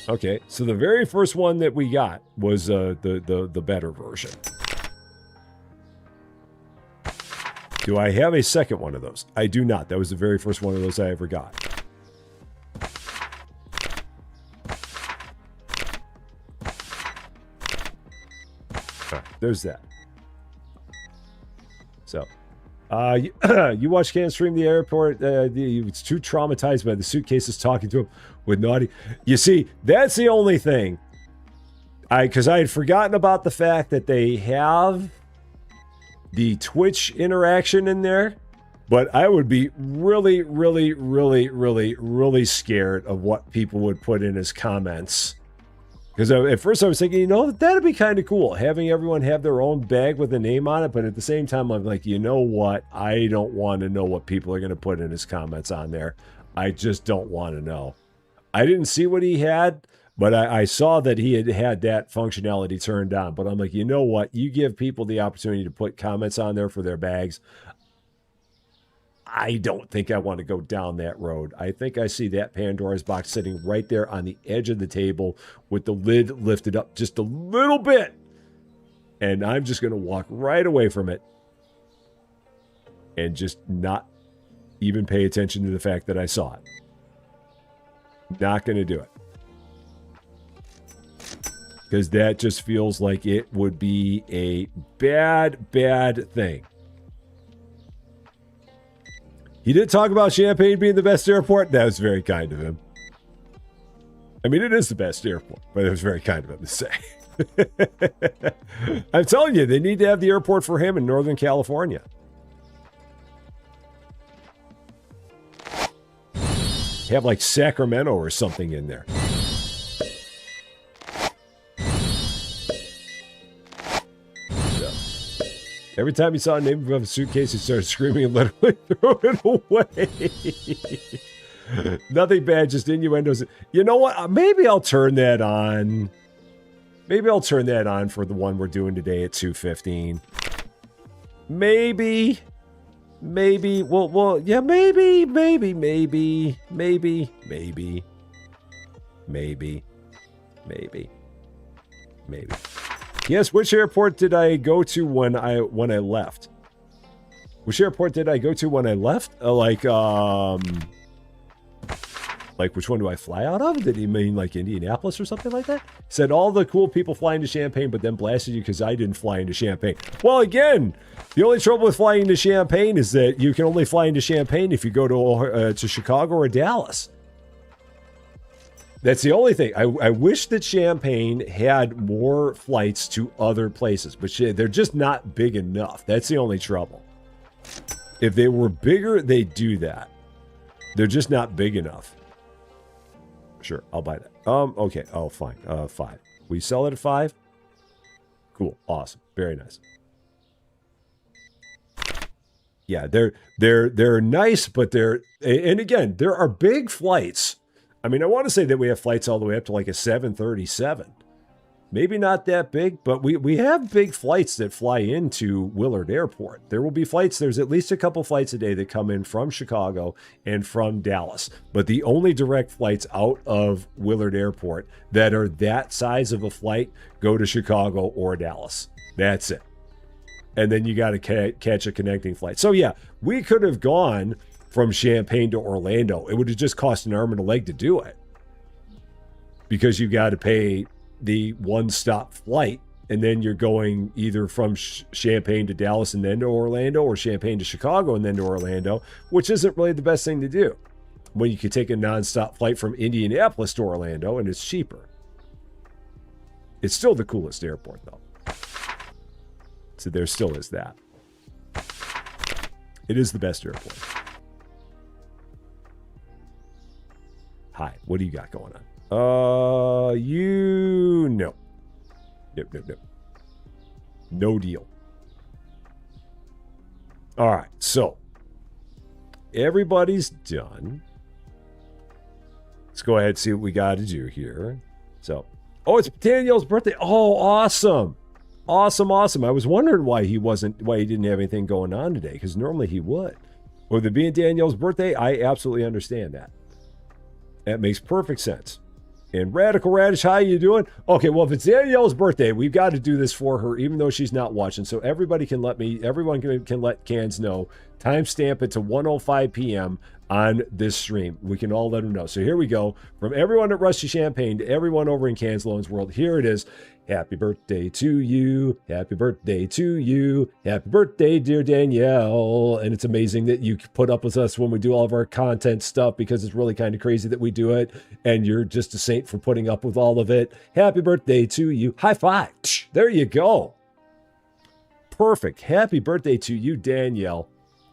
Okay, so the very first one that we got was the better version. Do I have a second one of those? I do not. That was the very first one of those I ever got. All right, there's that. So, you watch Can stream the airport. He was too traumatized by the suitcases talking to him with naughty. You see, that's the only thing. Because I had forgotten about the fact that they have the Twitch interaction in there. But I would be really, really, really, really, really scared of what people would put in as comments. Because at first I was thinking, you know, that'd be kind of cool, having everyone have their own bag with a name on it. But at the same time, I'm like, you know what? I don't want to know what people are going to put in his comments on there. I just don't want to know. I didn't see what he had, but I saw that he had that functionality turned on. But I'm like, you know what? You give people the opportunity to put comments on there for their bags. I don't think I want to go down that road. I think I see that Pandora's box sitting right there on the edge of the table with the lid lifted up just a little bit. And I'm just going to walk right away from it and just not even pay attention to the fact that I saw it. Not going to do it. Because that just feels like it would be a bad, bad thing. He did talk about Champaign being the best airport. That was very kind of him. I mean, it is the best airport, but it was very kind of him to say. I'm telling you, they need to have the airport for him in Northern California. Have like Sacramento or something in there. Every time he saw a name of a suitcase, he started screaming and literally threw it away. Nothing bad, just innuendos. You know what? Maybe I'll turn that on. Maybe I'll turn that on for the one we're doing today at 2:15. Maybe. Well, yeah, maybe. Yes, which airport did I go to when I left? Which airport did I go to when I left? Like which one do I fly out of? Did he mean like Indianapolis or something like that? Said all the cool people flying to Champaign, but then blasted you because I didn't fly into Champaign. Well, again, the only trouble with flying into Champaign is that you can only fly into Champaign if you go to Chicago or Dallas. That's the only thing. I wish that Champaign had more flights to other places, but they're just not big enough. That's the only trouble. If they were bigger, they'd do that. They're just not big enough. Sure, I'll buy that. Okay. Oh, fine. 5. We sell it at 5? Cool. Awesome. Very nice. Yeah, they're nice, but and again, there are big flights. I mean, I want to say that we have flights all the way up to like a 737. Maybe not that big, but we have big flights that fly into Willard Airport. There will be flights. There's at least a couple flights a day that come in from Chicago and from Dallas. But the only direct flights out of Willard Airport that are that size of a flight go to Chicago or Dallas. That's it. And then you got to catch a connecting flight. So yeah, we could have gone from Champaign to Orlando. It would have just cost an arm and a leg to do it. Because you got to pay the one-stop flight, and then you're going either from Champaign to Dallas and then to Orlando, or Champaign to Chicago and then to Orlando, which isn't really the best thing to do when you could take a non-stop flight from Indianapolis to Orlando and it's cheaper. It's still the coolest airport, though. So there still is that. It is the best airport. Hi, what do you got going on? No. Nope. No deal. All right, so everybody's done. Let's go ahead and see what we got to do here. So, oh, it's Danielle's birthday. Oh, awesome. Awesome. I was wondering why he didn't have anything going on today, because normally he would. With it being Danielle's birthday, I absolutely understand that. That makes perfect sense. And Radical Radish, how you doing? Okay, well, if it's Danielle's birthday, we've got to do this for her, even though she's not watching. So everyone can let Cans know. Timestamp it to 1:05 p.m. on this stream. We can all let them know. So here we go. From everyone at Rusty Champaign to everyone over in Cans Loans World, here it is. Happy birthday to you. Happy birthday to you. Happy birthday, dear Danielle. And it's amazing that you put up with us when we do all of our content stuff, because it's really kind of crazy that we do it. And you're just a saint for putting up with all of it. Happy birthday to you. High five. There you go. Perfect. Happy birthday to you, Danielle.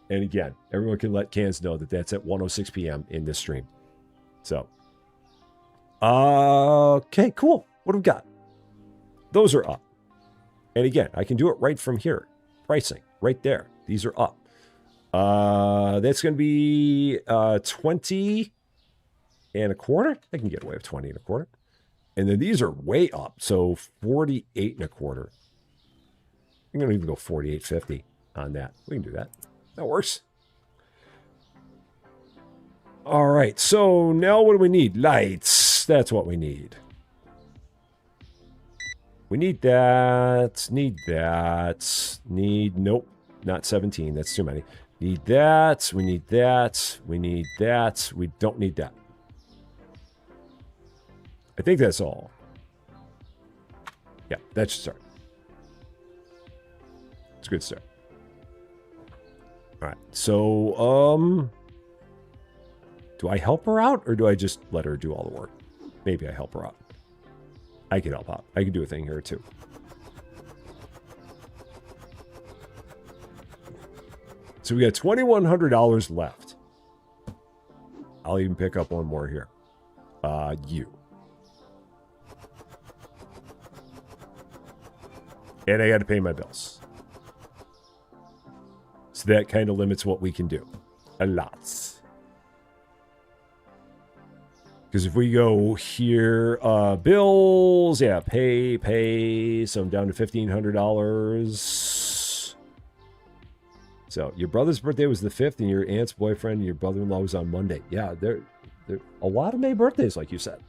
And again, everyone can let Cans know that that's at 1:06 p.m. in this stream. So, okay, cool. What do we got? Those are up. And again, I can do it right from here. Pricing, right there. These are up. That's going to be 20 and a quarter. I can get away with 20 and a quarter. And then these are way up. So 48 and a quarter. I'm going to even go 48.50 on that. We can do that. That works. All right. So now what do we need? Lights. That's what we need. We need that. Nope, not 17. That's too many. Need that. We need that. We need that. We don't need that. I think that's all. Yeah, that should start. It's a good start. All right. So, do I help her out, or do I just let her do all the work? Maybe I help her out. I could help out. I could do a thing here too. So we got $2,100 left. I'll even pick up one more here. You. And I got to pay my bills. So that kind of limits what we can do. A lot. Because if we go here, bills, yeah, pay. So I'm down to $1,500. So your brother's birthday was the 5th, and your aunt's boyfriend and your brother-in-law was on Monday. Yeah, there a lot of May birthdays, like you said.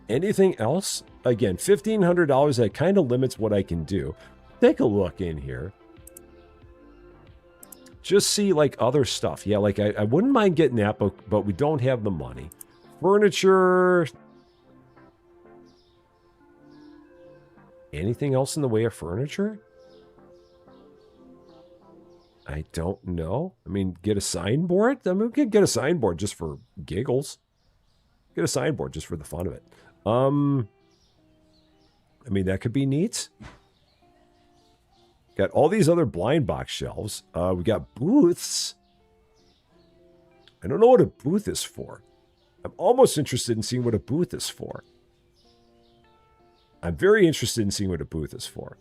Anything else? Again, $1,500, that kind of limits what I can do. Take a look in here. Just see, like, other stuff. Yeah, like, I wouldn't mind getting that, but we don't have the money. Furniture. Anything else in the way of furniture? I don't know. I mean, get a signboard? I mean, we could get a signboard just for giggles. Get a signboard just for the fun of it. I mean, that could be neat. Got all these other blind box shelves. We got booths. I don't know what a booth is for. I'm almost interested in seeing what a booth is for. I'm very interested in seeing what a booth is for.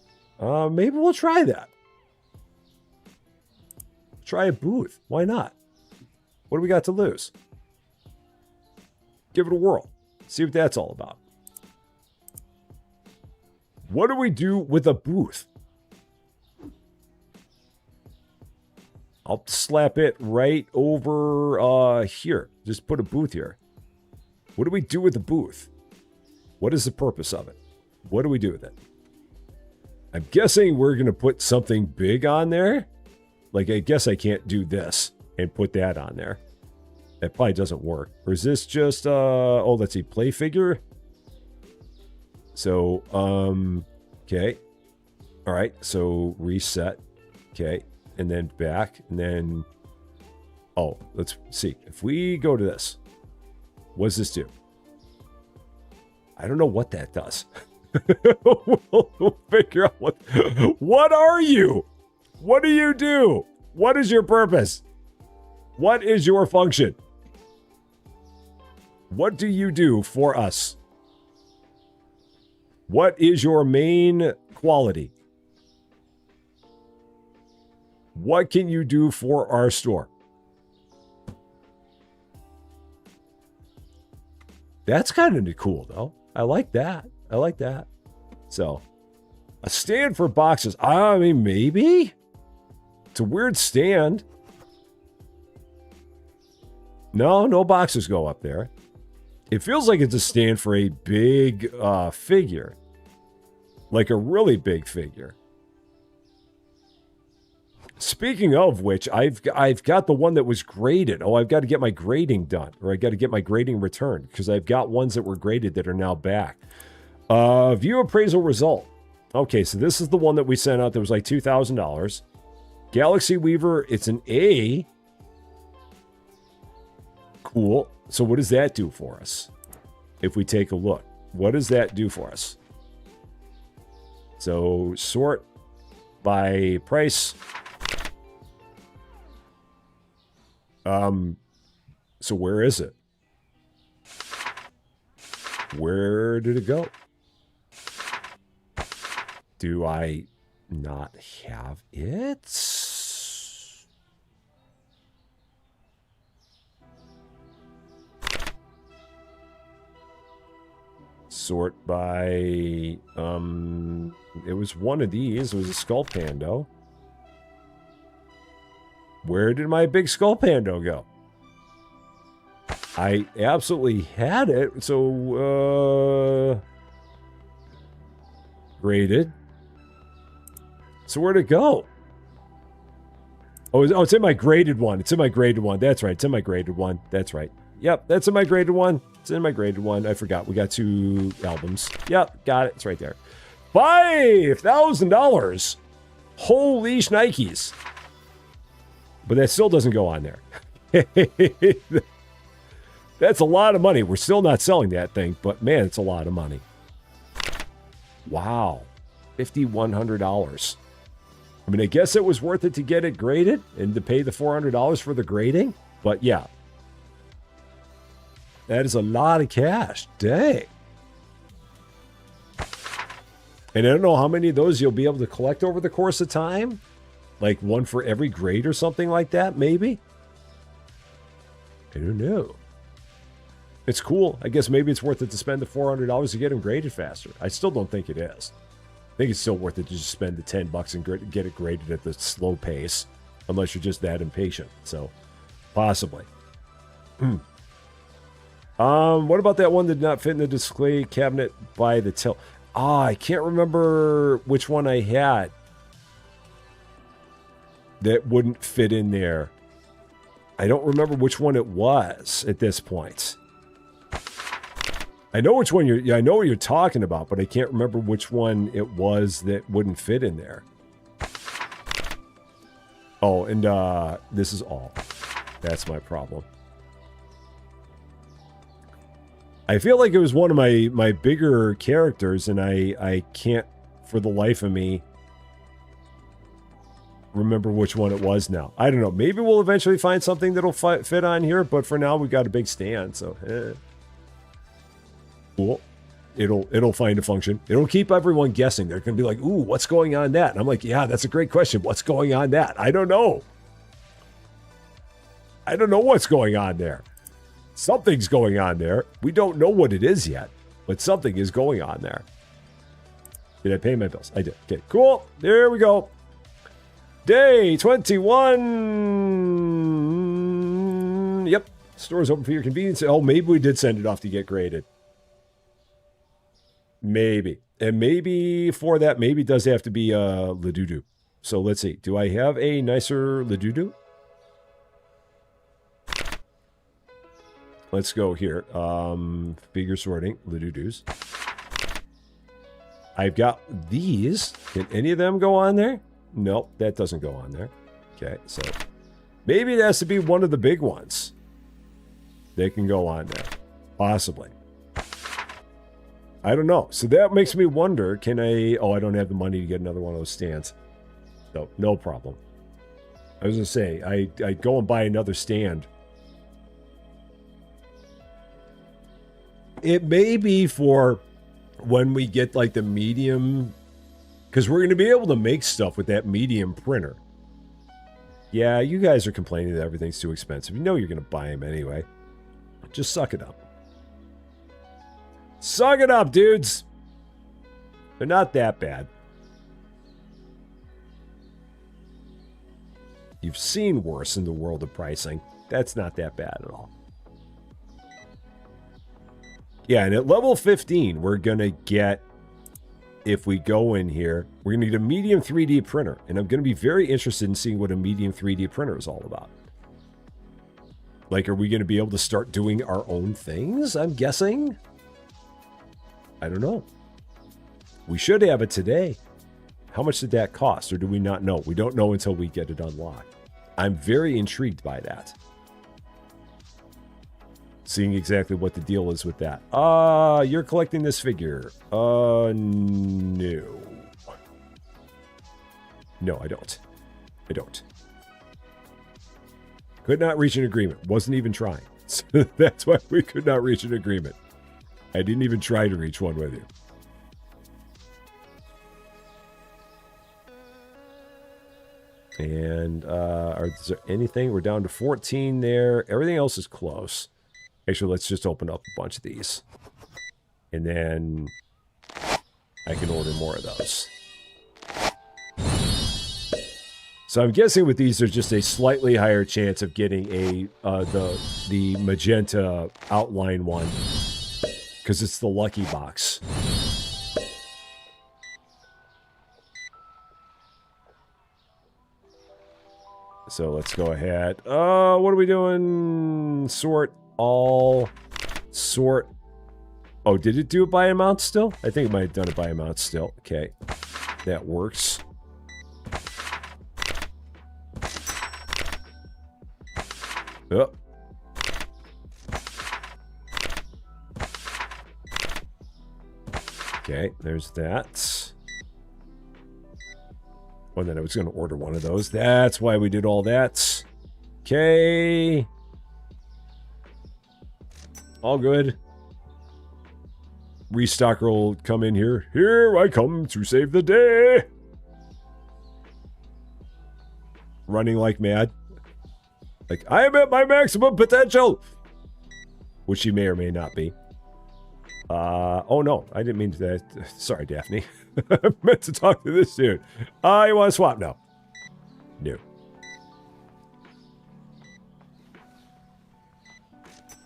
Maybe we'll try that. Try a booth. Why not? What do we got to lose? Give it a whirl. See what that's all about. What do we do with a booth? I'll slap it right over here. Just put a booth here. What do we do with the booth? What is the purpose of it? What do we do with it? I'm guessing we're going to put something big on there. Like, I guess I can't do this and put that on there. That probably doesn't work. Or is this just, oh, let's see, play figure? So, okay. All right, so reset. Okay, and then back, and then, oh, let's see. If we go to this, what does this do? I don't know what that does. We'll figure out what are you? What do you do? What is your purpose? What is your function? What do you do for us? What is your main quality? What can you do for our store? That's kind of cool, though. I like that. I like that. So, a stand for boxes. I mean, maybe. It's a weird stand. No boxes go up there. It feels like it's a stand for a big figure. Like a really big figure. Speaking of which, I've got the one that was graded. Oh, I've got to get my grading done. Or I got to get my grading returned. Because I've got ones that were graded that are now back. View appraisal result. Okay, so this is the one that we sent out that was like $2,000. Galaxy Weaver, it's an A. Cool. So what does that do for us? If we take a look. What does that do for us? So sort by price. So where is it? Where did it go? Do I not have it? Sort by, it was one of these. It was a Skull Pando. Where did my big Skull Pando go? I absolutely had it. So, graded. So where'd it go? Oh, it's in my graded one. It's in my graded one. That's right. It's in my graded one. That's right. Yep, that's in my graded one. It's in my graded one. I forgot. We got 2 albums. Yep, got it. It's right there. $5,000. Holy shnikes. But that still doesn't go on there. That's a lot of money. We're still not selling that thing, but man, it's a lot of money. Wow. $5,100. I mean, I guess it was worth it to get it graded and to pay the $400 for the grading. But yeah. That is a lot of cash. Dang. And I don't know how many of those you'll be able to collect over the course of time. Like one for every grade or something like that, maybe? I don't know. It's cool. I guess maybe it's worth it to spend the $400 to get them graded faster. I still don't think it is. I think it's still worth it to just spend the $10 and get it graded at the slow pace. Unless you're just that impatient. So, possibly. What about that one that did not fit in the display cabinet by the till? I can't remember which one I had that wouldn't fit in there. I don't remember which one it was at this point. I know which one I know what you're talking about, but I can't remember which one it was that wouldn't fit in there. Oh, and this is all. That's my problem. I feel like it was one of my bigger characters, and I can't, for the life of me, remember which one it was now. I don't know. Maybe we'll eventually find something that'll fit on here, but for now, we've got a big stand, so... Cool. It'll find a function. It'll keep everyone guessing. They're going to be like, ooh, what's going on that? And I'm like, yeah, that's a great question. What's going on that? I don't know. I don't know what's going on there. Something's going on there. We don't know what it is yet, but something is going on there. Did I pay my bills? I did. Okay, cool. There we go. Day 21. Yep. Store's open for your convenience. Oh, maybe we did send it off to get graded. Maybe. And maybe for that, maybe it does have to be Ladudu. So let's see. Do I have a nicer Ladudu? Let's go here. Figure sorting, Ladudus. I've got these. Can any of them go on there? Nope, that doesn't go on there. Okay, so maybe it has to be one of the big ones. They can go on there. Possibly. I don't know. So that makes me wonder, can I... Oh, I don't have the money to get another one of those stands. So, no problem. I was going to say, I'd go and buy another stand. It may be for when we get like the medium, because we're going to be able to make stuff with that medium printer. Yeah, you guys are complaining that everything's too expensive. You know you're going to buy them anyway. Just suck it up. Suck it up, dudes. They're not that bad. You've seen worse in the world of pricing. That's not that bad at all. Yeah, and at level 15, we're going to get, if we go in here, we're going to get a medium 3D printer. And I'm going to be very interested in seeing what a medium 3D printer is all about. Like, are we going to be able to start doing our own things, I'm guessing? I don't know. We should have it today. How much did that cost, or do we not know? We don't know until we get it unlocked. I'm very intrigued by that. Seeing exactly what the deal is with that. You're collecting this figure. No. No, I don't. I don't. Could not reach an agreement. Wasn't even trying. So that's why we could not reach an agreement. I didn't even try to reach one with you. And is there anything? We're down to 14 there. Everything else is close. Actually, let's just open up a bunch of these. And then I can order more of those. So I'm guessing with these, there's just a slightly higher chance of getting the magenta outline one. Because it's the lucky box. So let's go ahead. What are we doing? Sort all. Sort. Oh, did it do it by amount still? I think it might have done it by amount still. Okay. That works. Oh. Okay, there's that. Oh, then I was going to order one of those. That's why we did all that. Okay. All good. Restocker will come in here. Here I come to save the day. Running like mad. Like, I am at my maximum potential. Which she may or may not be. Oh no, I didn't mean to. Sorry, Daphne. I meant to talk to this dude. You want to swap? No. No.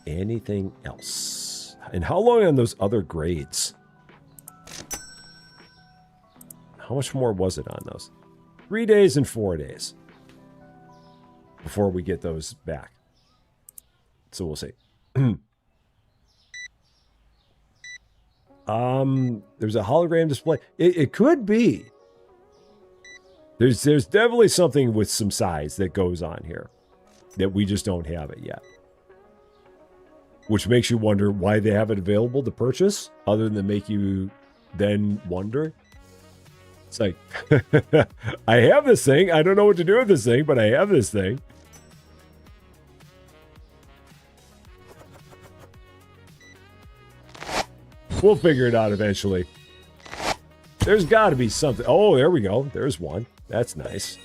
Anything else? And how long on those other grades? How much more was it on those? 3 days and 4 days. Before we get those back. So we'll see. There's a hologram display. It could be. There's definitely something with some size that goes on here that we just don't have it yet. Which makes you wonder why they have it available to purchase, other than make you then wonder. It's like, I have this thing. I don't know what to do with this thing, but I have this thing. We'll figure it out eventually. There's got to be something. Oh, there we go. There's one. That's nice.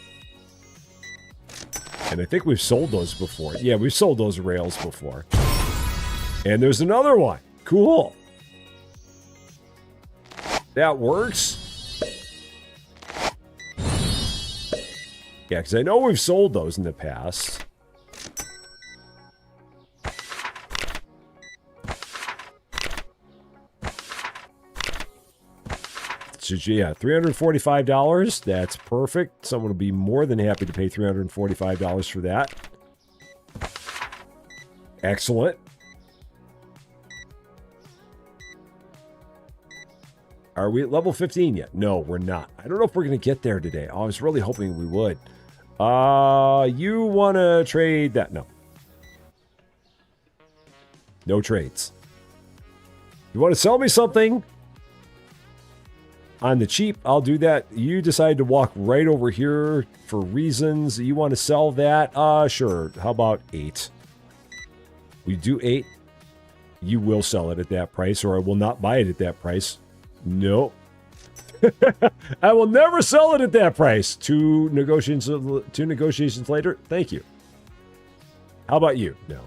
And I think we've sold those before. Yeah, we've sold those rails before. And there's another one. Cool. That works. Yeah, because I know we've sold those in the past. So, yeah, $345. That's perfect. Someone will be more than happy to pay $345 for that. Excellent. Are we at level 15 yet? No, we're not. I don't know if we're going to get there today. I was really hoping we would. You want to trade that? No. No trades. You want to sell me something? On the cheap, I'll do that. You decide to walk right over here for reasons. You want to sell that? Sure. How about 8? We do 8. You will sell it at that price, or I will not buy it at that price. Nope. I will never sell it at that price. Two negotiations later. Thank you. How about you? No.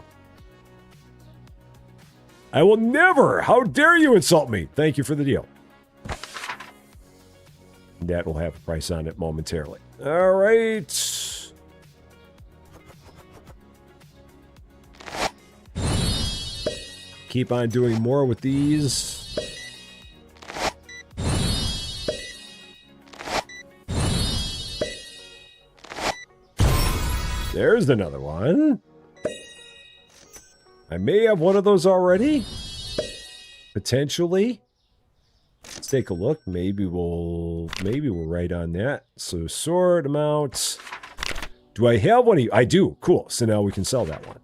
I will never. How dare you insult me? Thank you for the deal. That will have a price on it momentarily. All right. Keep on doing more with these. There's another one. I may have one of those already. Potentially. Let's take a look. Maybe we're right on that. So sort amount. Do I have one of you? I do. Cool. So now we can sell that one.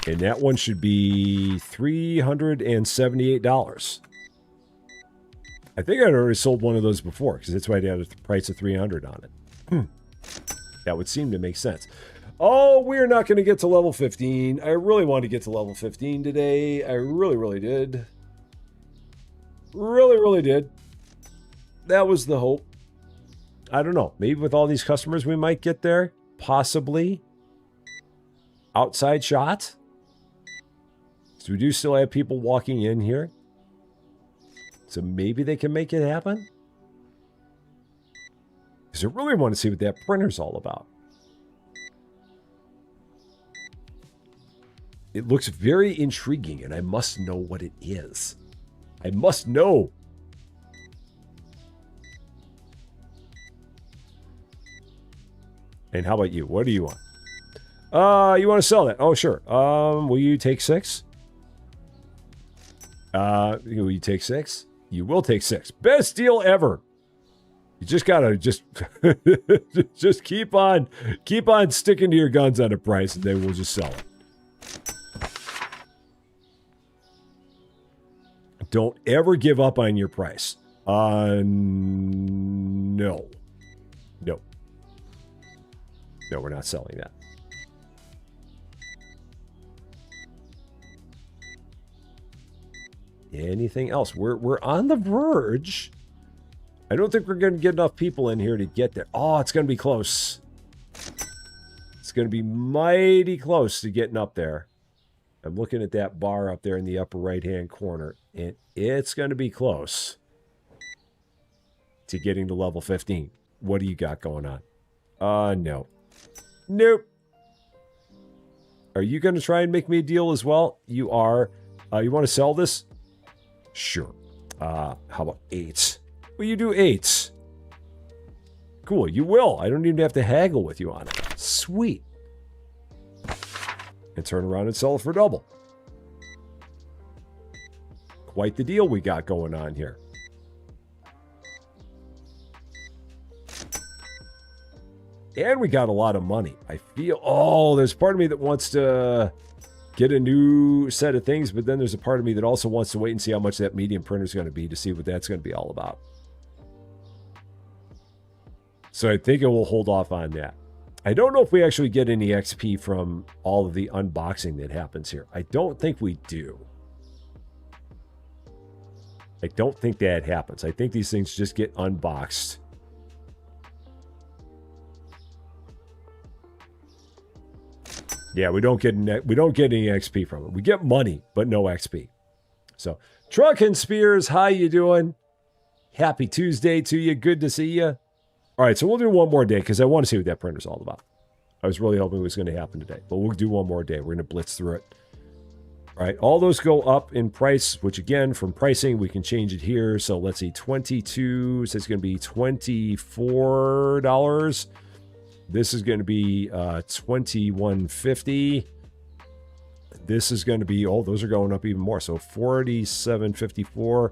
And that one should be $378. I think I'd already sold one of those before, because that's why I had a price of $300 on it. That would seem to make sense. Oh, we're not going to get to level 15. I really wanted to get to level 15 today. I really, really did. Really, really did. That was the hope. I don't know. Maybe with all these customers we might get there. Possibly. Outside shot. So we do still have people walking in here. So maybe they can make it happen. Because I really want to see what that printer's all about. It looks very intriguing, and I must know what it is. I must know. And how about you? What do you want? You want to sell that? Oh, sure. Will you take 6? Will you take 6? You will take 6. Best deal ever. You just gotta just keep on sticking to your guns on a price, and then we'll just sell it. Don't ever give up on your price. No. No, we're not selling that. Anything else? We're on the verge. I don't think we're going to get enough people in here to get there. Oh, it's going to be close. It's going to be mighty close to getting up there. I'm looking at that bar up there in the upper right-hand corner, and it's going to be close to getting to level 15. What do you got going on? No. Nope. Are you going to try and make me a deal as well? You are. You want to sell this? Sure. How about 8? Will you do 8? Cool, you will. I don't even have to haggle with you on it. Sweet. And turn around and sell it for double. quite the deal we got going on here. And we got a lot of money. I feel, oh, there's part of me that wants to get a new set of things, but then there's a part of me that also wants to wait and see how much that medium printer is going to be to see what that's going to be all about. So I think I will hold off on that. I don't know if we actually get any XP from all of the unboxing that happens here. I don't think we do. I don't think that happens. I think these things just get unboxed. Yeah, we don't get any XP from it. We get money, but no XP. So, Truck and Spears, how you doing? Happy Tuesday to you. Good to see you. All right, so we'll do one more day because I want to see what that printer's all about. I was really hoping it was going to happen today, but we'll do one more day. We're going to blitz through it. All right, all those go up in price, which again, from pricing, we can change it here. So let's see, 22, so it's going to be $24. This is going to be $21.50. This is going to be, oh, those are going up even more. So $47.54,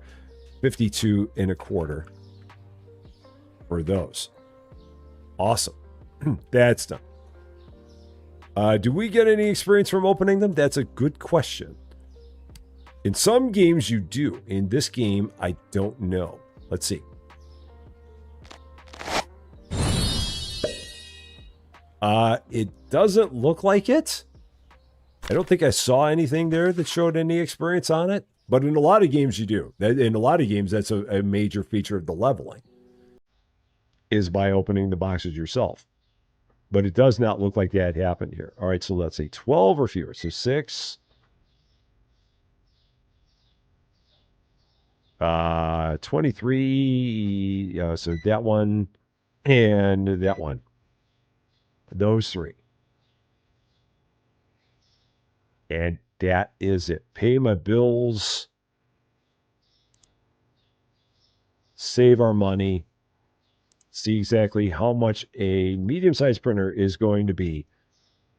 $52.25 for those. Awesome. That's done. Do we get any experience from opening them? That's a good question. In some games you do. In this game, I don't know. Let's see. It doesn't look like it. I don't think I saw anything there that showed any experience on it. But in a lot of games you do. In a lot of games, that's a major feature of the leveling, is by opening the boxes yourself. But it does not look like that happened here. All right, so let's say 12 or fewer. So 6. 23. So that one and that one. Those 3. And that is it. Pay my bills. Save our money. See exactly how much a medium-sized printer is going to be.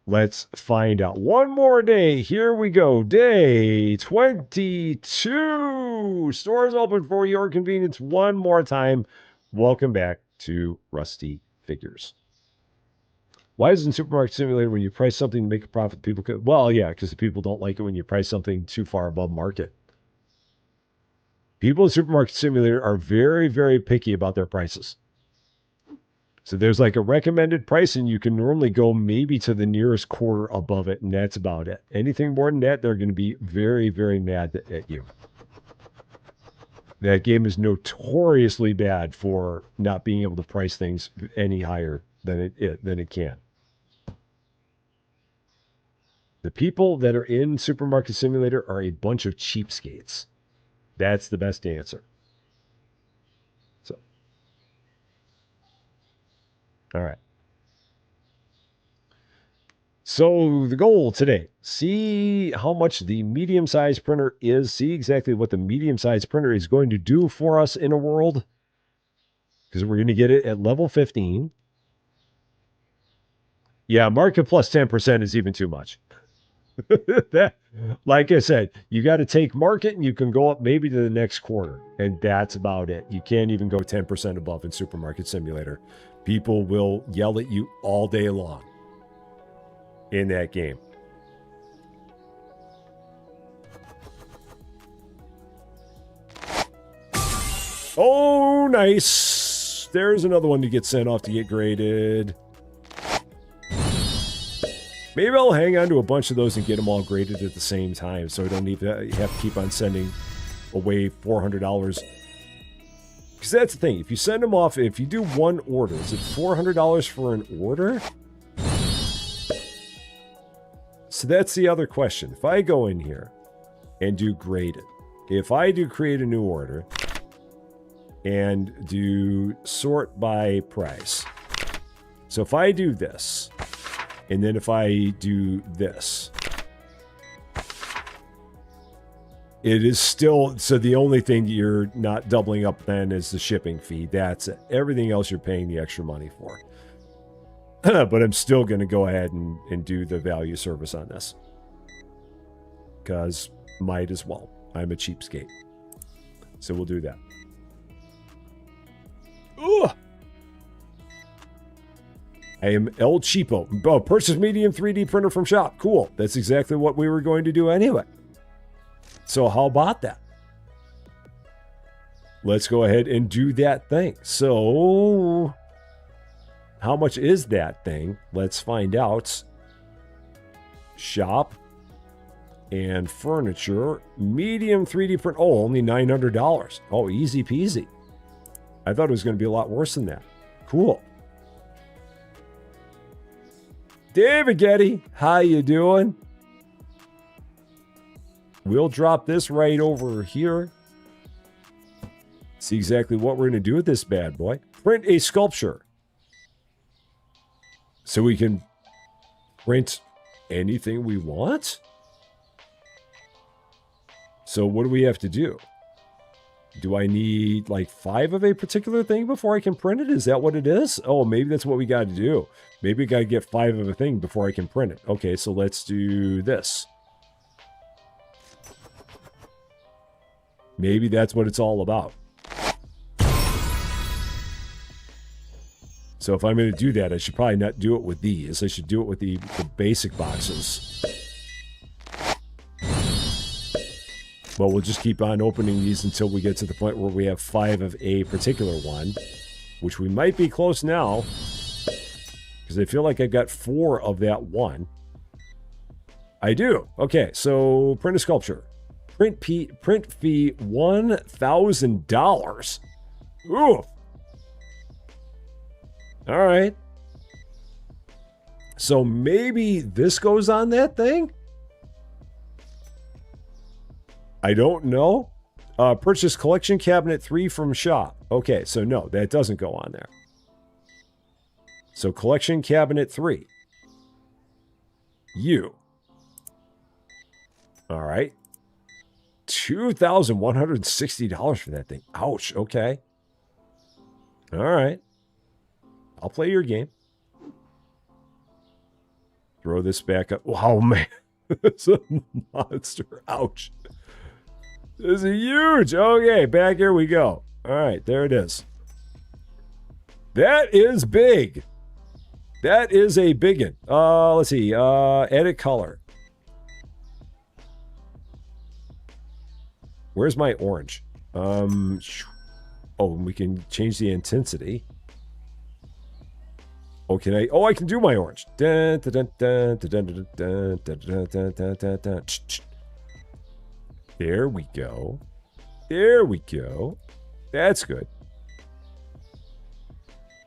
Let's find out. One more day. Here we go. Day 22. Stores open for your convenience one more time. Welcome back to Rusty Figures. Why isn't Supermarket Simulator when you price something to make a profit, people could? Well, yeah, because the people don't like it when you price something too far above market. People in Supermarket Simulator are very, very picky about their prices. So there's like a recommended price, and you can normally go maybe to the nearest quarter above it, and that's about it. Anything more than that, they're going to be very, very mad at you. That game is notoriously bad for not being able to price things any higher than it can. The people that are in Supermarket Simulator are a bunch of cheapskates. That's the best answer. So, all right. So the goal today, see how much the medium-sized printer is. See exactly what the medium-sized printer is going to do for us in a world. Because we're going to get it at level 15. Yeah, market plus 10% is even too much. That, like I said, you got to take market and you can go up maybe to the next quarter. And that's about it. You can't even go 10% above in Supermarket Simulator. People will yell at you all day long in that game. Oh, nice. There's another one to get sent off to get graded. Maybe I'll hang on to a bunch of those and get them all graded at the same time, so I don't need to have to keep on sending away $400. Because that's the thing. If you send them off, if you do one order, is it $400 for an order? So that's the other question. If I go in here and do graded, if I do create a new order and do sort by price. So if I do this, and then if I do this, it is still, so the only thing you're not doubling up then is the shipping fee. That's it. Everything else you're paying the extra money for. But I'm still going to go ahead and do the value service on this. Because might as well. I'm a cheapskate. So we'll do that. Ugh. I am El Cheapo. Oh, purchase medium 3D printer from shop. Cool. That's exactly what we were going to do anyway. So how about that? Let's go ahead and do that thing. So how much is that thing? Let's find out. Shop and furniture. Medium 3D print. Oh, only $900. Oh, easy peasy. I thought it was going to be a lot worse than that. Cool. David Getty, how you doing? We'll drop this right over here. See exactly what we're going to do with this bad boy. Print a sculpture. So we can print anything we want. So what do we have to do? Do I need like 5 of a particular thing before I can print it? Is that what it is? Oh, maybe that's what we got to do. Maybe we got to get 5 of a thing before I can print it. Okay, so let's do this. Maybe that's what it's all about. So if I'm going to do that, I should probably not do it with these. I should do it with the basic boxes. Well, we'll just keep on opening these until we get to the point where we have 5 of a particular one, which we might be close now, because I feel like I've got 4 of that one. I do. Okay, so print a sculpture. Print fee $1,000. Ooh. All right. So maybe this goes on that thing? I don't know. Purchase collection cabinet 3 from shop. Okay, so no, that doesn't go on there. So collection cabinet 3. You. All right. $2,160 for that thing. Ouch. Okay. All right. I'll play your game. Throw this back up. Oh, man. It's a monster. Ouch. This is huge. Okay, back here we go. All right, there it is. That is big. That is a big one. Let's see. Edit color. Where's my orange? Oh, we can change the intensity. Oh, can I? Oh, I can do my orange. There we go. There we go. That's good.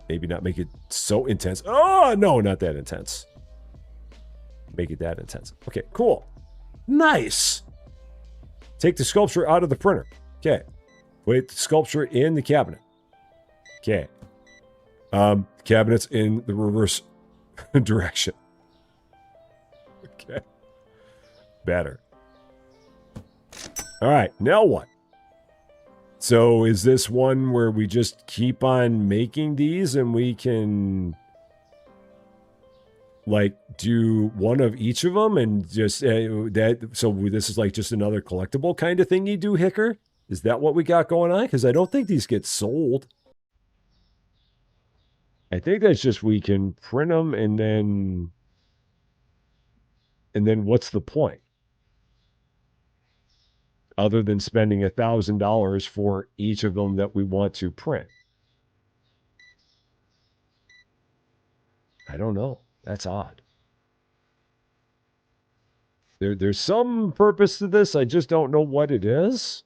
Maybe not make it so intense. Oh, no, not that intense. Make it that intense. Okay, cool. Nice. Take the sculpture out of the printer. Okay. Put the sculpture in the cabinet. Okay. Cabinets in the reverse direction. Okay. Better. All right, now what? So is this one where we just keep on making these and we can like do one of each of them and just that? So this is like just another collectible kind of thing you do, Hicker? Is that what we got going on? Because I don't think these get sold. I think that's just we can print them and then what's the point? Other than spending $1,000 for each of them that we want to print. I don't know. That's odd. There's some purpose to this. I just don't know what it is.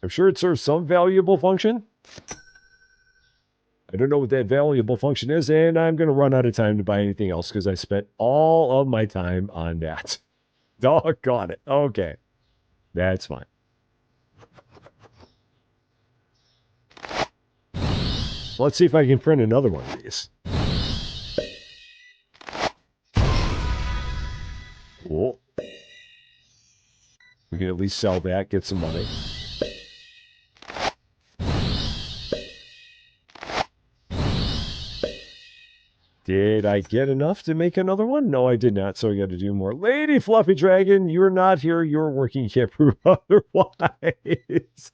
I'm sure it serves some valuable function. I don't know what that valuable function is, and I'm going to run out of time to buy anything else because I spent all of my time on that. Doggone it. Okay. That's fine. Let's see if I can print another one of these. Cool. We can at least sell that, get some money. Did I get enough to make another one? No, I did not. So I got to do more. Lady Fluffy Dragon, you're not here. You're working. Can't prove otherwise.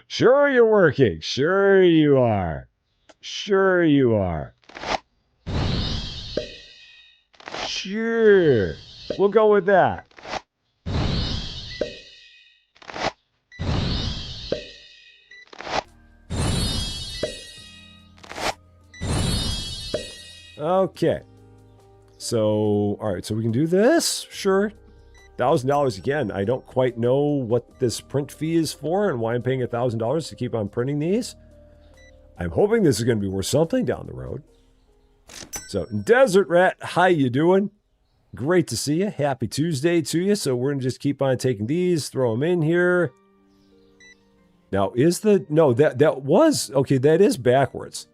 Sure, you're working. Sure, you are. Sure, you are. Sure. We'll go with that. Okay. So, all right. So we can do this? Sure. $1,000 again. I don't quite know what this print fee is for and why I'm paying $1,000 to keep on printing these. I'm hoping this is going to be worth something down the road. So, Desert Rat, how you doing? Great to see you. Happy Tuesday to you. So we're going to just keep on taking these, throw them in here. Now, that was, okay, that is backwards.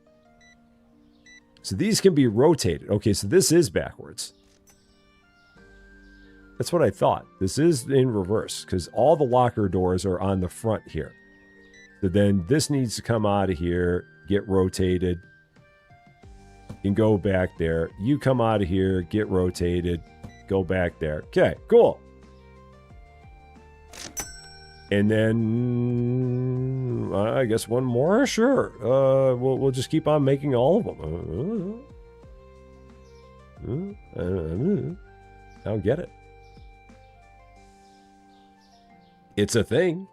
So these can be rotated. Okay, so this is backwards. That's what I thought. This is in reverse because all the locker doors are on the front here. So then this needs to come out of here, get rotated, and go back there. You come out of here, get rotated, go back there. Okay, cool. And then I guess one more. Sure. We'll just keep on making all of them. I don't get it. It's a thing.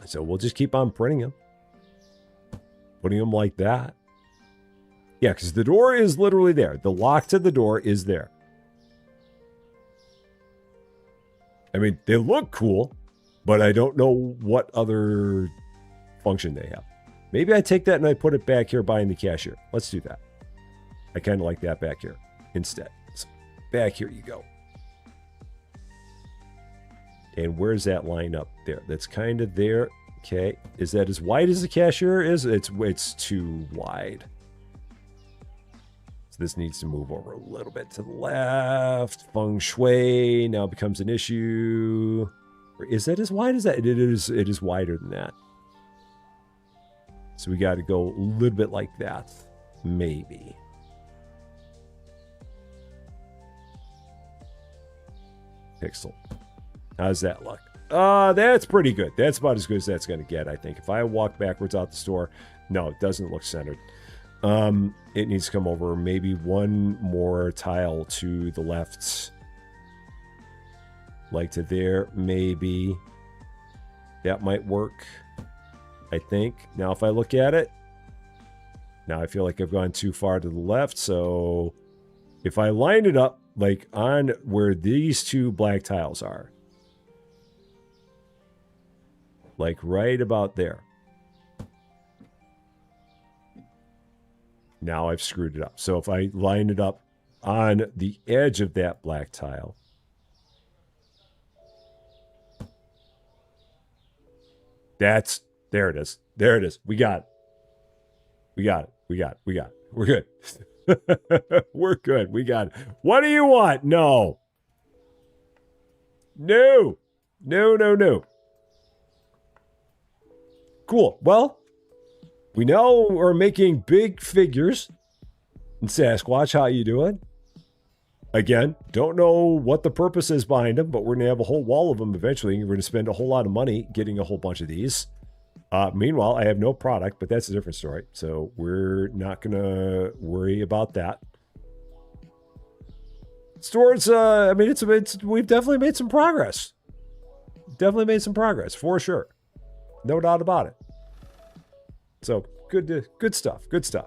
So we'll just keep on printing them. Putting them like that. Yeah, because the door is literally there. The lock to the door is there. I mean, they look cool, but I don't know what other function they have. Maybe I take that and I put it back here behind the cashier. Let's do that. I kind of like that back here instead. So back here you go. And where's that line up there? That's kind of there. Okay. Is that as wide as the cashier is? It's too wide. So this needs to move over a little bit to the left. Feng Shui now becomes an issue. Or is that as wide as that? It is wider than that. So we got to go a little bit like that. Maybe. Pixel. How's that look? That's pretty good. That's about as good as that's going to get, I think. If I walk backwards out the store, no, it doesn't look centered. It needs to come over maybe one more tile to the left. Like to there, maybe. That might work, I think. Now, if I look at it, now I feel like I've gone too far to the left. So if I line it up, like on where these two black tiles are, like right about there. Now I've screwed it up. So if I line it up on the edge of that black tile, there it is. There it is. We got it. We got it. We got it. We got it. We're good. We're good. We got it. What do you want? No. No. No, no, no. Cool. Well, we now are making big figures. And Sasquatch, how you doing? Again, don't know what the purpose is behind them, but we're going to have a whole wall of them eventually. And we're going to spend a whole lot of money getting a whole bunch of these. Meanwhile, I have no product, but that's a different story. So we're not going to worry about that. Stores, I mean, we've definitely made some progress. Definitely made some progress, for sure. No doubt about it. So good stuff. Good stuff.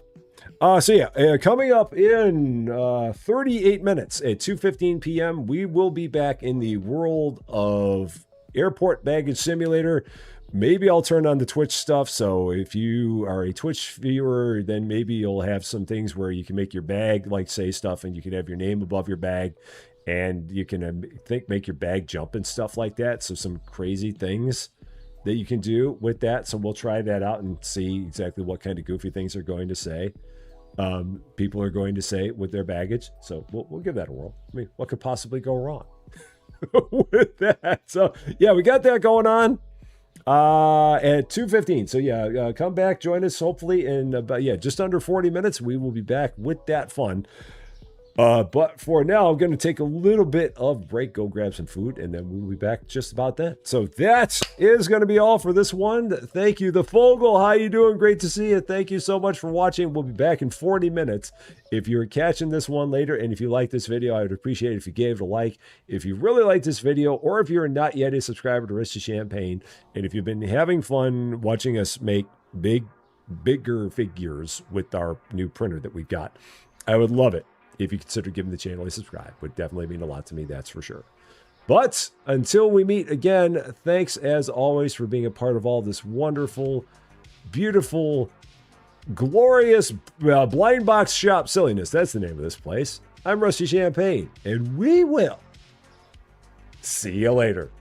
So yeah, coming up in 38 minutes at 2:15 p.m., we will be back in the world of Airport Baggage Simulator. Maybe I'll turn on the Twitch stuff. So if you are a Twitch viewer, then maybe you'll have some things where you can make your bag like say stuff, and you can have your name above your bag, and you can make your bag jump and stuff like that. So some crazy things that you can do with that. So we'll try that out and see exactly what kind of goofy things are going to say. People are going to say with their baggage. So we'll give that a whirl. I mean, what could possibly go wrong with that? So yeah, we got that going on. At 2:15. So yeah, come back, join us hopefully in about just under 40 minutes. We will be back with that fun. But for now, I'm going to take a little bit of break, go grab some food, and then we'll be back just about then. So that is going to be all for this one. Thank you, the Fogel. How you doing? Great to see you. Thank you so much for watching. We'll be back in 40 minutes. If you're catching this one later, and if you like this video, I would appreciate it if you gave it a like. If you really like this video, or if you're not yet a subscriber to Rest of Champagne, and if you've been having fun watching us make bigger figures with our new printer that we've got, I would love it if you consider giving the channel a subscribe. Would definitely mean a lot to me, that's for sure. But until we meet again, thanks as always for being a part of all this wonderful, beautiful, glorious blind box shop silliness. That's the name of this place. I'm Rusty Champagne, and we will see you later.